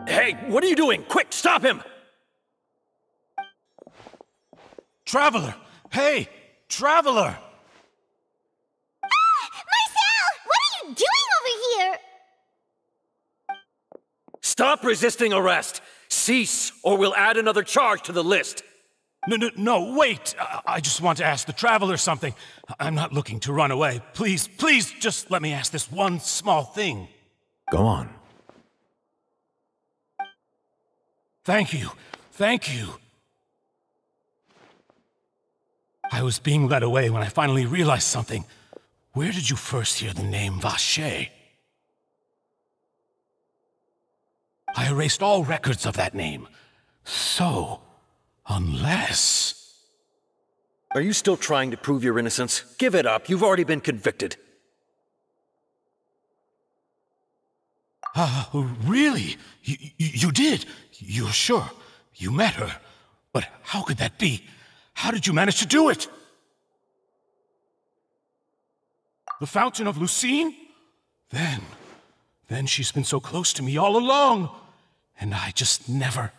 Hey, what are you doing? Quick, stop him! Traveler! Hey, Traveler! Stop resisting arrest! Cease, or we'll add another charge to the list! No, wait! I just want to ask the Traveler something. I'm not looking to run away. Please, just let me ask this one small thing. Go on. Thank you. I was being led away when I finally realized something. Where did you first hear the name Vache? I erased all records of that name. So, unless... Are you still trying to prove your innocence? Give it up. You've already been convicted. Really? You did? You're sure? You met her? But how could that be? How did you manage to do it? The Fountain of Lucine? Then she's been so close to me all along. And I just never...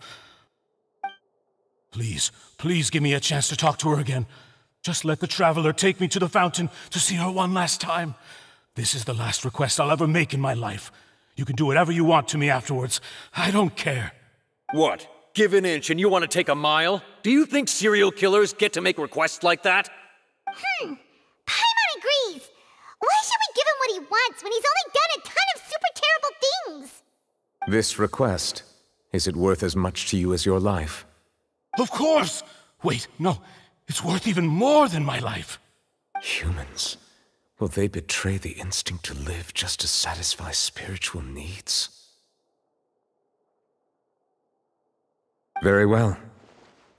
Please give me a chance to talk to her again. Just let the Traveler take me to the fountain to see her one last time. This is the last request I'll ever make in my life. You can do whatever you want to me afterwards. I don't care. What? Give an inch and you want to take a mile? Do you think serial killers get to make requests like that? Paimon agrees! Why should we give him what he wants when he's only done a ton of super terrible things? This request, is it worth as much to you as your life? Of course! Wait, no. It's worth even more than my life. Humans. Will they betray the instinct to live just to satisfy spiritual needs? Very well.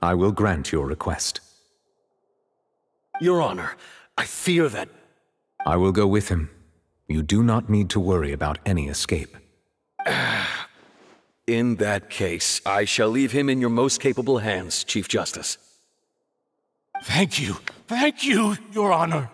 I will grant your request. Your Honor, I fear that... I will go with him. You do not need to worry about any escape. In that case, I shall leave him in your most capable hands, Chief Justice. Thank you, Your Honor.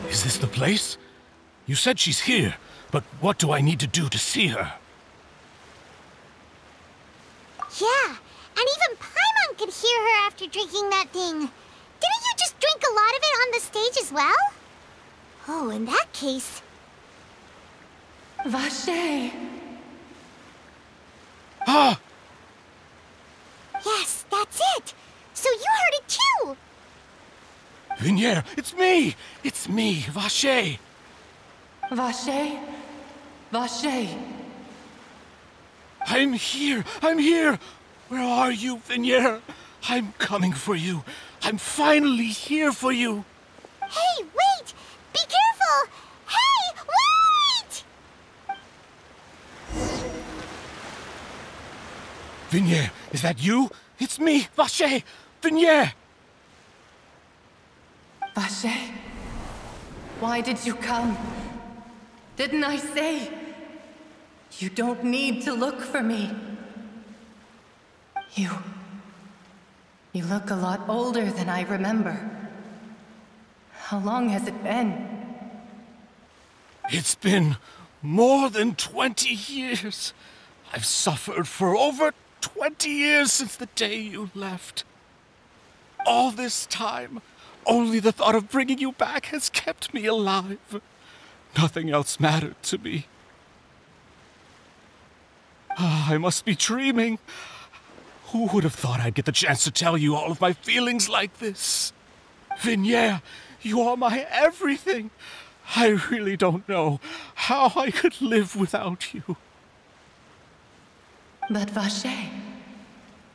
Is this the place? You said she's here, but what do I need to do to see her? Yeah, and even Paimon could hear her after drinking that thing. Didn't you just drink a lot of it on the stage as well? Oh, in that case... Vache! Ah! Yes, that's it! So you heard it too! Vignier, it's me! It's me, Vache! Vache? Vache! I'm here! Where are you, Vignier? I'm coming for you. I'm finally here for you. Hey, wait! Be careful! Hey, wait! Vignier, is that you? It's me, Vache! Vignier! Vache? Why did you come? Didn't I say? You don't need to look for me. You look a lot older than I remember. How long has it been? It's been more than 20 years. I've suffered for over 20 years since the day you left. All this time, only the thought of bringing you back has kept me alive. Nothing else mattered to me. I must be dreaming. Who would have thought I'd get the chance to tell you all of my feelings like this? Vignier, you are my everything. I really don't know how I could live without you. But Vache,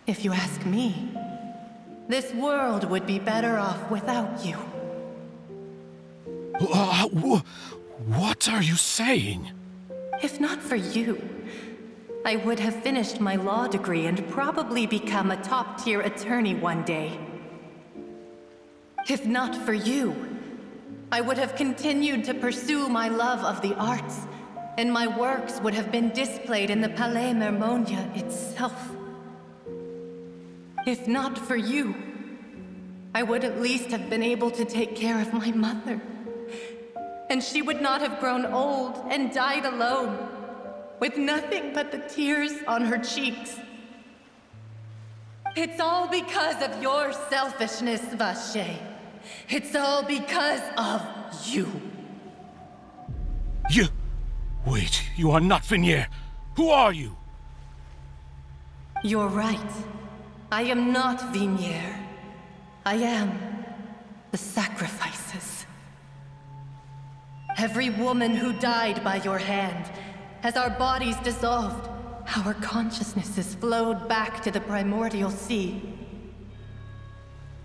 if you ask me, this world would be better off without you. What are you saying? If not for you, I would have finished my law degree and probably become a top-tier attorney one day. If not for you, I would have continued to pursue my love of the arts, and my works would have been displayed in the Palais Mermonia itself. If not for you, I would at least have been able to take care of my mother. And she would not have grown old and died alone, with nothing but the tears on her cheeks. It's all because of your selfishness, Vache. It's all because of you. You... Wait, you are not Vignier. Who are you? You're right. I am not Vignier. I am the sacrifices. Every woman who died by your hand, as our bodies dissolved, our consciousnesses flowed back to the primordial sea.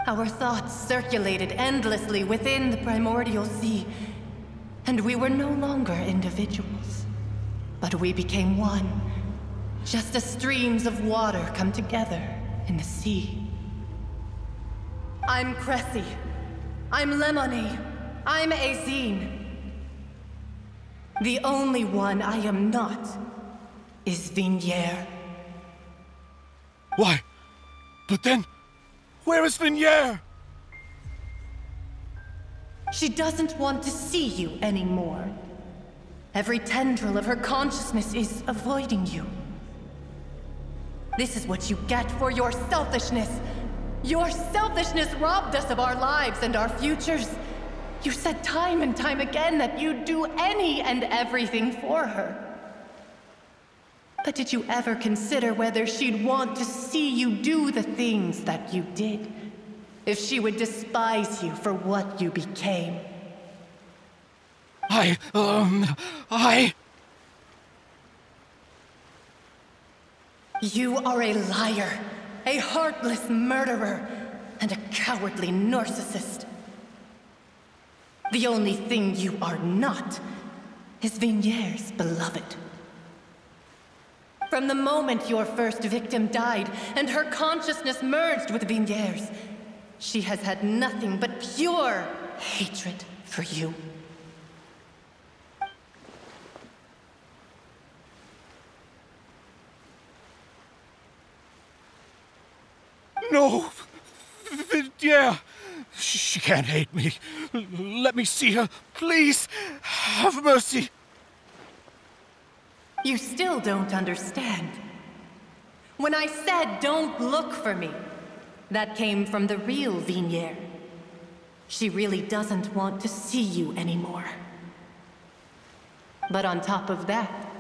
Our thoughts circulated endlessly within the primordial sea, and we were no longer individuals, but we became one, just as streams of water come together in the sea. I'm Cressy. I'm Lemony. I'm Azine. The only one I am not is Vignier. Why? But then, where is Vignier? She doesn't want to see you anymore. Every tendril of her consciousness is avoiding you. This is what you get for your selfishness. Your selfishness robbed us of our lives and our futures. You said time and time again that you'd do any and everything for her. But did you ever consider whether she'd want to see you do the things that you did? If she would despise you for what you became? You are a liar, a heartless murderer, and a cowardly narcissist. The only thing you are not is Vignier's beloved. From the moment your first victim died and her consciousness merged with Vignier's, she has had nothing but pure hatred for you. No! Vignier! She can't hate me. Let me see her, please. Have mercy. You still don't understand. When I said don't look for me, that came from the real Vignier. She really doesn't want to see you anymore. But on top of that,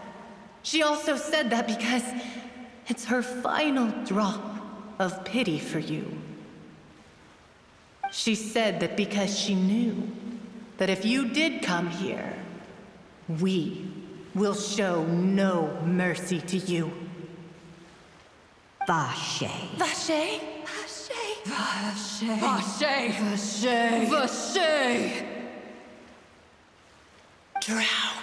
she also said that because it's her final drop of pity for you. She said that because she knew that if you did come here, we will show no mercy to you. Vache. Vache? Vache? Vache. Vache. Vache. Vache. Drown.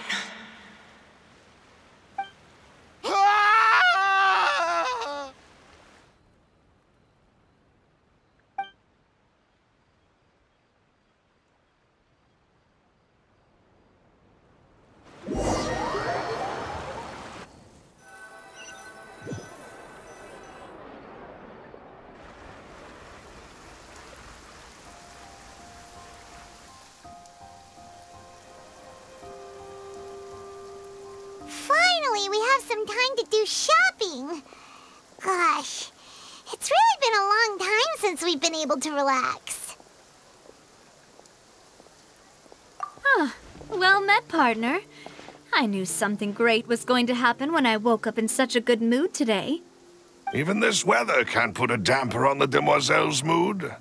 Finally, we have some time to do shopping. Gosh, it's really been a long time since we've been able to relax. Huh. Well met, partner. I knew something great was going to happen when I woke up in such a good mood today. Even this weather can't put a damper on the demoiselle's mood.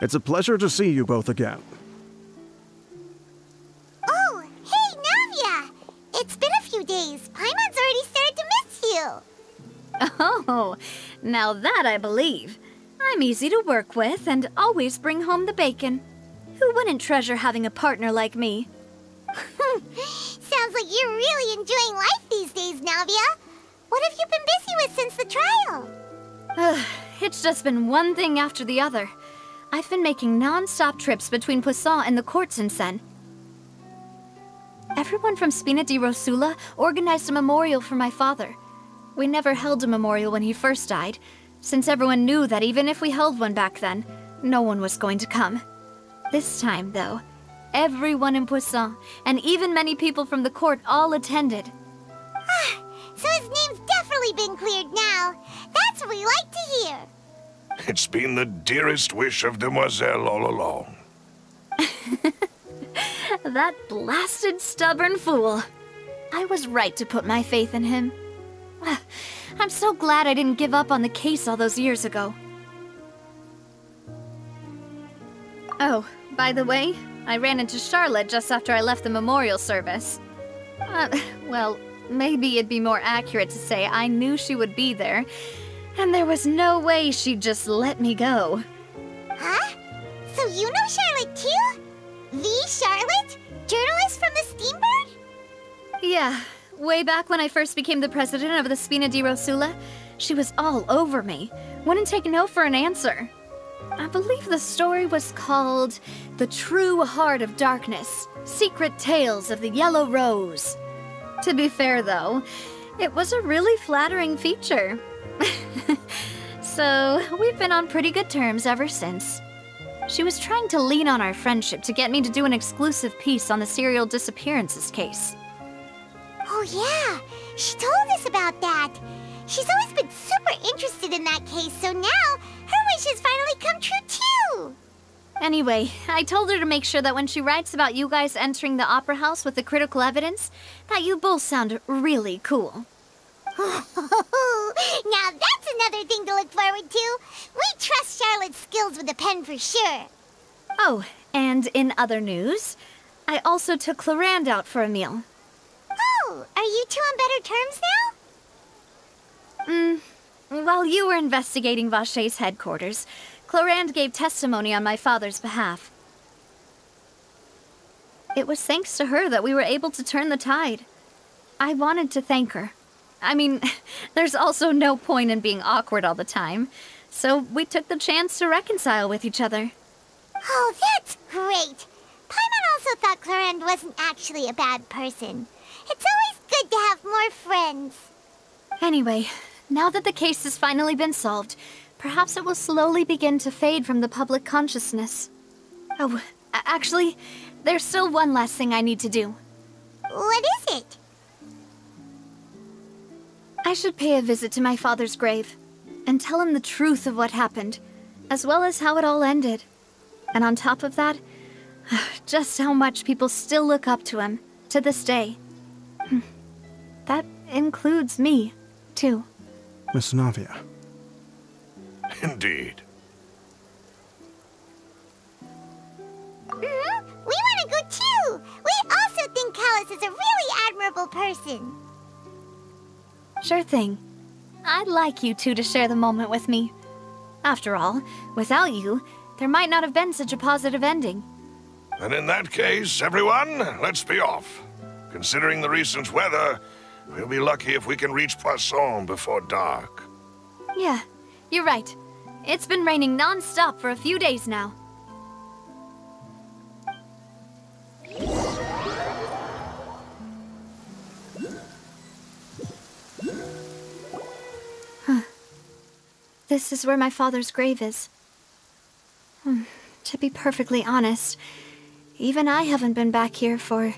It's a pleasure to see you both again. Oh, hey, Navia! It's been a few days. Paimon's already started to miss you. Oh, now that I believe. I'm easy to work with and always bring home the bacon. Who wouldn't treasure having a partner like me? Sounds like you're really enjoying life these days, Navia. What have you been busy with since the trial? It's just been one thing after the other. I've been making non-stop trips between Poisson and the courts in Sen. Everyone from Spina di Rosula organized a memorial for my father. We never held a memorial when he first died, since everyone knew that even if we held one back then, no one was going to come. This time, though, everyone in Poisson, and even many people from the court, all attended. So his name's definitely been cleared now. That's what we like to hear. It's been the dearest wish of Demoiselle all along. That blasted stubborn fool. I was right to put my faith in him. I'm so glad I didn't give up on the case all those years ago. Oh, by the way, I ran into Charlotte just after I left the memorial service. Well, maybe it'd be more accurate to say I knew she would be there, and there was no way she'd just let me go. Huh? So you know Charlotte too? The Charlotte? Journalist from the Steambird? Yeah, way back when I first became the president of the Spina di Rosula, she was all over me. Wouldn't take no for an answer. I believe the story was called The True Heart of Darkness, Secret Tales of the Yellow Rose. To be fair, though, it was a really flattering feature. So, we've been on pretty good terms ever since. She was trying to lean on our friendship to get me to do an exclusive piece on the serial disappearances case. Oh yeah, she told us about that. She's always been super interested in that case, so now her wish has finally come true too. Anyway, I told her to make sure that when she writes about you guys entering the opera house with the critical evidence, that you both sound really cool. Now that's another thing to look forward to. We trust Charlotte's skills with a pen for sure. Oh, and in other news, I also took Clarand out for a meal. Oh, are you two on better terms now? While you were investigating Vaché's headquarters, Clarand gave testimony on my father's behalf. It was thanks to her that we were able to turn the tide. I wanted to thank her. I mean, there's also no point in being awkward all the time, so we took the chance to reconcile with each other. Oh, that's great! Paimon also thought Clarand wasn't actually a bad person. It's always good to have more friends. Anyway, now that the case has finally been solved, perhaps it will slowly begin to fade from the public consciousness. Oh, actually, there's still one last thing I need to do. What is it? I should pay a visit to my father's grave, and tell him the truth of what happened, as well as how it all ended. And on top of that, just how much people still look up to him, to this day. That includes me, too. Miss Navia. Indeed. We want to go too! We also think Callus is a really admirable person. Sure thing. I'd like you two to share the moment with me. After all, without you, there might not have been such a positive ending. And in that case, everyone, let's be off. Considering the recent weather, we'll be lucky if we can reach Poisson before dark. Yeah, you're right. It's been raining non-stop for a few days now. This is where my father's grave is. To be perfectly honest, even I haven't been back here for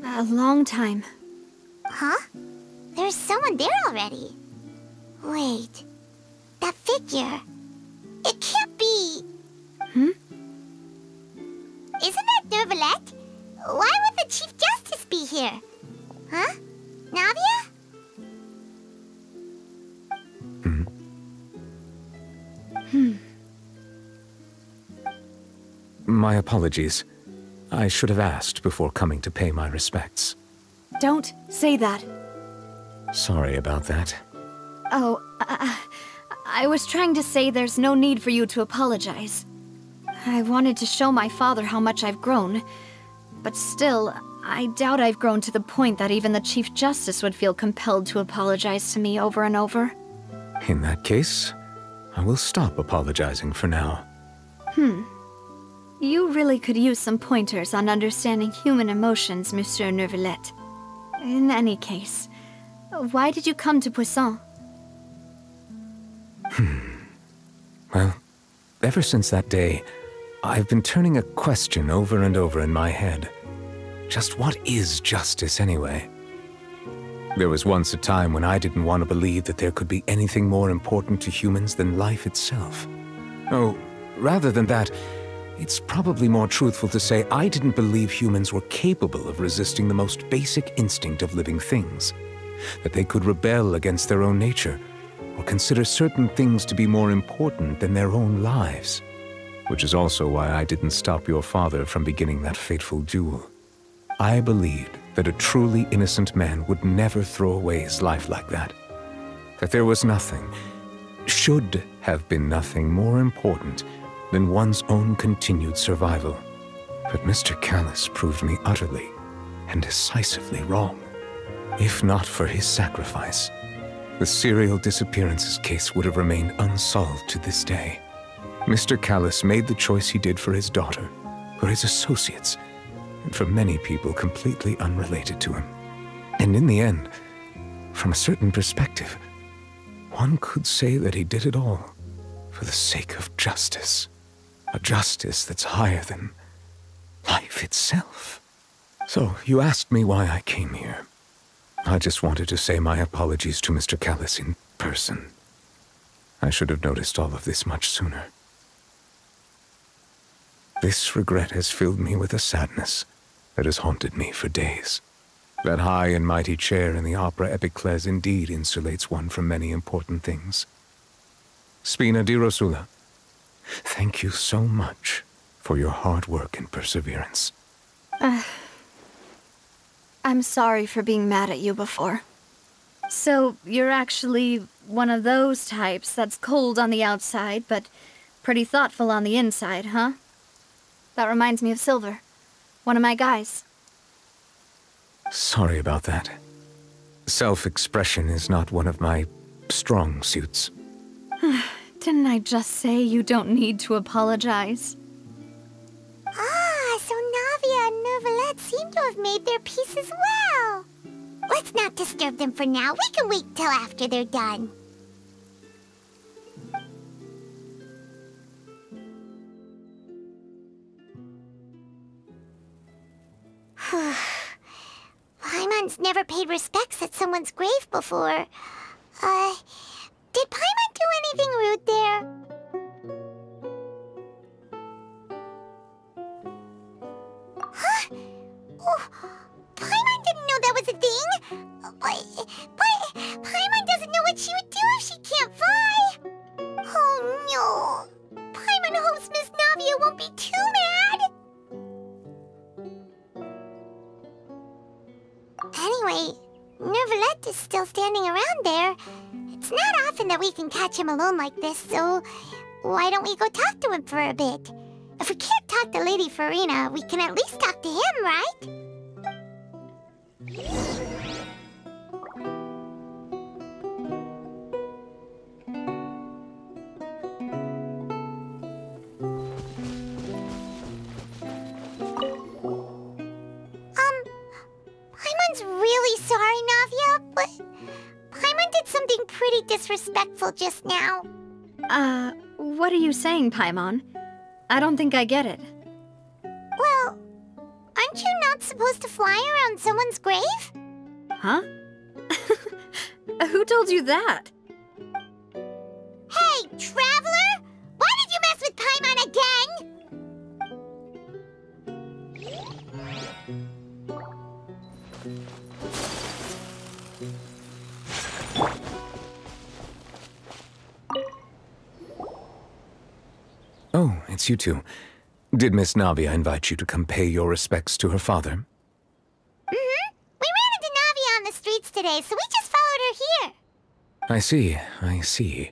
a long time. Huh? There's someone there already. Wait, that figure. It can't be... Hmm? Isn't that Neuvillette? Why would the Chief Justice be here? Huh? Navia? My apologies. I should have asked before coming to pay my respects. Don't say that. Sorry about that. Oh, I was trying to say there's no need for you to apologize. I wanted to show my father how much I've grown, but still, I doubt I've grown to the point that even the Chief Justice would feel compelled to apologize to me over and over. In that case, I will stop apologizing for now. You really could use some pointers on understanding human emotions, Monsieur Neuvillette. In any case, why did you come to Poisson? Well, ever since that day, I've been turning a question over and over in my head. Just what is justice anyway? There was once a time when I didn't want to believe that there could be anything more important to humans than life itself. Oh, rather than that, it's probably more truthful to say I didn't believe humans were capable of resisting the most basic instinct of living things. That they could rebel against their own nature, or consider certain things to be more important than their own lives. Which is also why I didn't stop your father from beginning that fateful duel. I believed that a truly innocent man would never throw away his life like that. That there was nothing, should have been nothing more important than one's own continued survival. But Mr. Callus proved me utterly and decisively wrong. If not for his sacrifice, the serial disappearances case would have remained unsolved to this day. Mr. Callus made the choice he did for his daughter, for his associates, and for many people completely unrelated to him. And in the end, from a certain perspective, one could say that he did it all for the sake of justice. A justice that's higher than life itself. So, you asked me why I came here. I just wanted to say my apologies to Mr. Callus in person. I should have noticed all of this much sooner. This regret has filled me with a sadness that has haunted me for days. That high and mighty chair in the Opera Epiclese indeed insulates one from many important things. Spina di Rosula, thank you so much for your hard work and perseverance. I'm sorry for being mad at you before. So, you're actually one of those types that's cold on the outside, but pretty thoughtful on the inside, huh? That reminds me of Silver, one of my guys. Sorry about that. Self-expression is not one of my strong suits. Didn't I just say you don't need to apologize? Ah, so Navia and Neuvillette seem to have made their peace as well. Let's not disturb them for now. We can wait till after they're done. Paimon's never paid respects at someone's grave before. Did Paimon do anything rude there? Huh? Oh, Paimon didn't know that was a thing. But Paimon doesn't know what she would do if she can't fly. Oh no. Paimon hopes Miss Navia won't be too mad. Anyway, Neuvillette is still standing around there. It's not often that we can catch him alone like this, so why don't we go talk to him for a bit? If we can't talk to Lady Farina, we can at least talk to him, right? Paimon's really sorry, Navia, but Paimon did something pretty disrespectful just now. What are you saying, Paimon? I don't think I get it. Well, aren't you not supposed to fly around someone's grave? Huh? Who told you that? Hey, Traveler! Why did you mess with Paimon again? Oh, it's you two. Did Miss Navia invite you to come pay your respects to her father? Mm-hmm. We ran into Navia on the streets today, so we just followed her here. I see.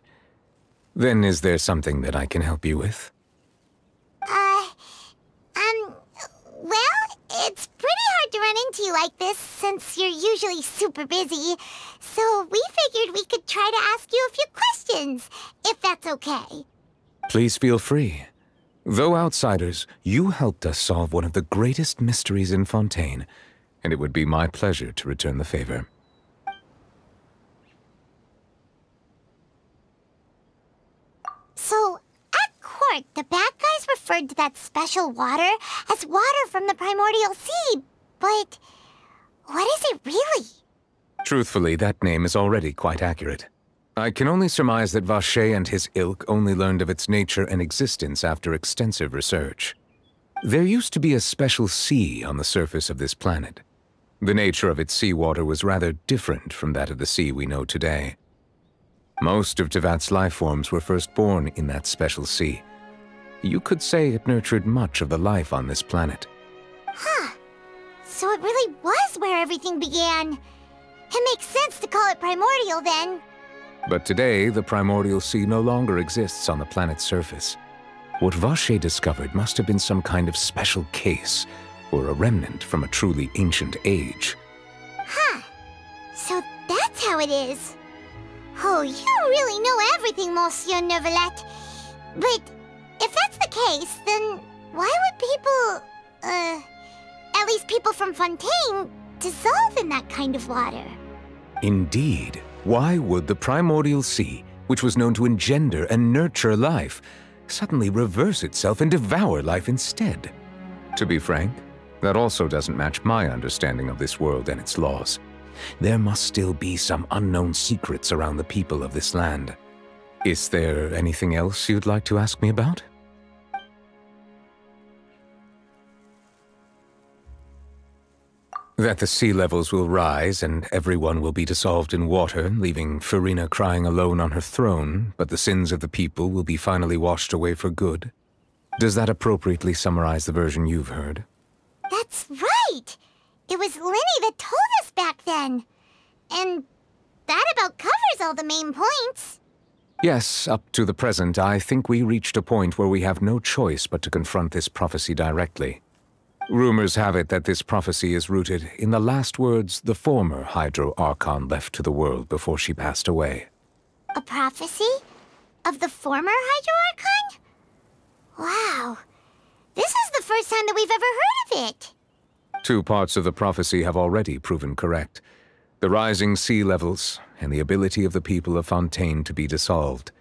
Then is there something that I can help you with? Well, it's pretty hard to run into you like this, since you're usually super busy. So we figured we could try to ask you a few questions, if that's okay. Please feel free. Though outsiders, you helped us solve one of the greatest mysteries in Fontaine, and it would be my pleasure to return the favor. So, at court, start, the bad guys referred to that special water as water from the primordial sea, but what is it really? Truthfully, that name is already quite accurate. I can only surmise that Vache and his ilk only learned of its nature and existence after extensive research. There used to be a special sea on the surface of this planet. The nature of its seawater was rather different from that of the sea we know today. Most of Tevat's life forms were first born in that special sea. You could say it nurtured much of the life on this planet. Huh. So it really was where everything began. It makes sense to call it primordial then. But today, the primordial sea no longer exists on the planet's surface. What Vache discovered must have been some kind of special case, or a remnant from a truly ancient age. Huh. So that's how it is. Oh, you really know everything, Monsieur Neuvillette. But if that's the case, then why would people, at least people from Fontaine, dissolve in that kind of water? Indeed. Why would the primordial sea, which was known to engender and nurture life, suddenly reverse itself and devour life instead? To be frank, that also doesn't match my understanding of this world and its laws. There must still be some unknown secrets around the people of this land. Is there anything else you'd like to ask me about? That the sea levels will rise and everyone will be dissolved in water, leaving Farina crying alone on her throne, but the sins of the people will be finally washed away for good. Does that appropriately summarize the version you've heard? That's right! It was Linny that told us back then. And that about covers all the main points. Yes, up to the present, I think we reached a point where we have no choice but to confront this prophecy directly. Rumors have it that this prophecy is rooted in the last words the former Hydro Archon left to the world before she passed away. A prophecy? Of the former Hydro Archon? Wow. This is the first time that we've ever heard of it. 2 parts of the prophecy have already proven correct. The rising sea levels and the ability of the people of Fontaine to be dissolved.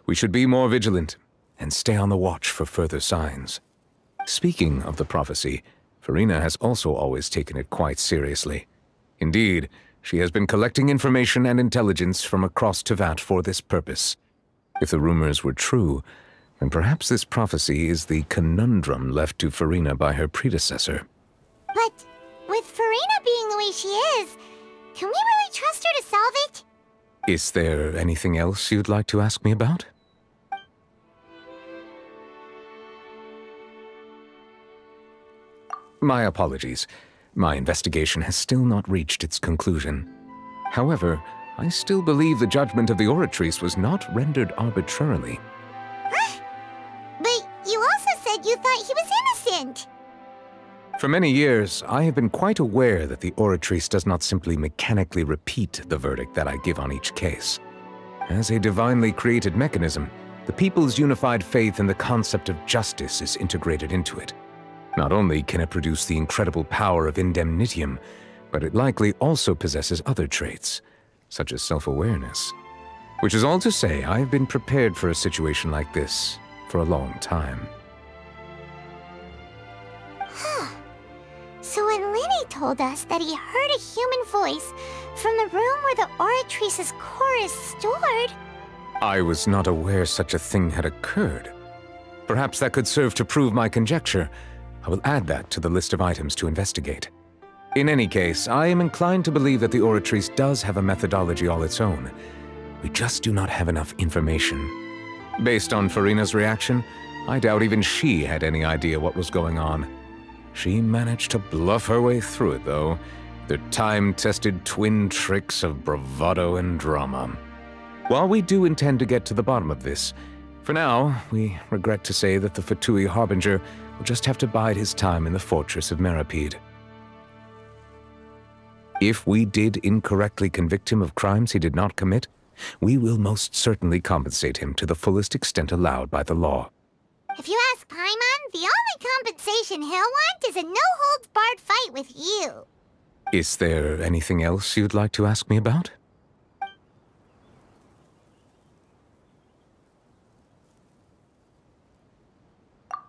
We should be more vigilant and stay on the watch for further signs. Speaking of the prophecy, Farina has also always taken it quite seriously. Indeed, she has been collecting information and intelligence from across Tevat for this purpose. If the rumors were true, then perhaps this prophecy is the conundrum left to Farina by her predecessor. But with Farina being the way she is, can we really trust her to solve it? Is there anything else you'd like to ask me about? My apologies. My investigation has still not reached its conclusion. However, I still believe the judgment of the Oratrice was not rendered arbitrarily. Huh? But you also said you thought he was innocent. For many years, I have been quite aware that the Oratrice does not simply mechanically repeat the verdict that I give on each case. As a divinely created mechanism, the people's unified faith in the concept of justice is integrated into it. Not only can it produce the incredible power of indemnitium, but it likely also possesses other traits, such as self-awareness. Which is all to say, I have been prepared for a situation like this for a long time. Huh. So when Linny told us that he heard a human voice from the room where the Oratrice's core is stored... I was not aware such a thing had occurred. Perhaps that could serve to prove my conjecture. I will add that to the list of items to investigate. In any case, I am inclined to believe that the Oratrice does have a methodology all its own. We just do not have enough information. Based on Farina's reaction, I doubt even she had any idea what was going on. She managed to bluff her way through it, though, their time-tested twin tricks of bravado and drama. While we do intend to get to the bottom of this, for now, we regret to say that the Fatui Harbinger will just have to bide his time in the fortress of Meripede. If we did incorrectly convict him of crimes he did not commit, we will most certainly compensate him to the fullest extent allowed by the law. If you ask Paimon, the only compensation he'll want is a no-holds-barred fight with you. Is there anything else you'd like to ask me about?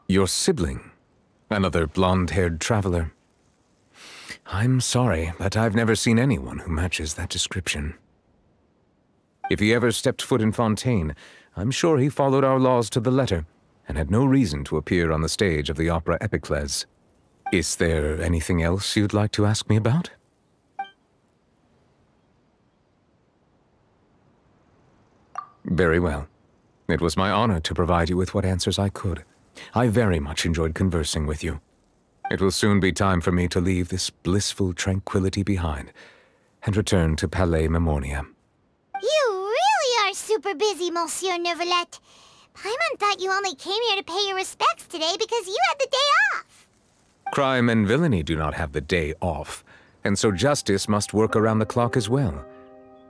Your sibling? Another blonde-haired traveler? I'm sorry, but I've never seen anyone who matches that description. If he ever stepped foot in Fontaine, I'm sure he followed our laws to the letter, and had no reason to appear on the stage of the opera Epicles. Is there anything else you'd like to ask me about? Very well. It was my honor to provide you with what answers I could. I very much enjoyed conversing with you. It will soon be time for me to leave this blissful tranquility behind and return to Palais Memoria. You really are super busy, Monsieur Neuvillette. Paimon thought you only came here to pay your respects today because you had the day off. Crime and villainy do not have the day off, and so justice must work around the clock as well.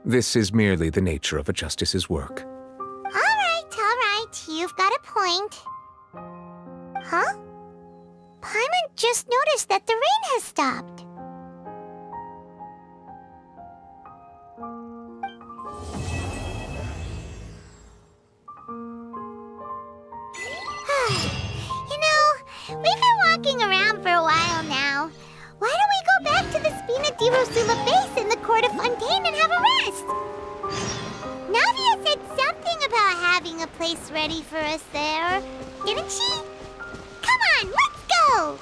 This is merely the nature of a justice's work. All right. You've got a point. Huh? Paimon just noticed that the rain has stopped. You know, we've been walking around for a while now. Why don't we go back to the Spina di Rosula base in the court of Fontaine and have a rest? Navia said something about having a place ready for us there, didn't she? Come on, let's go!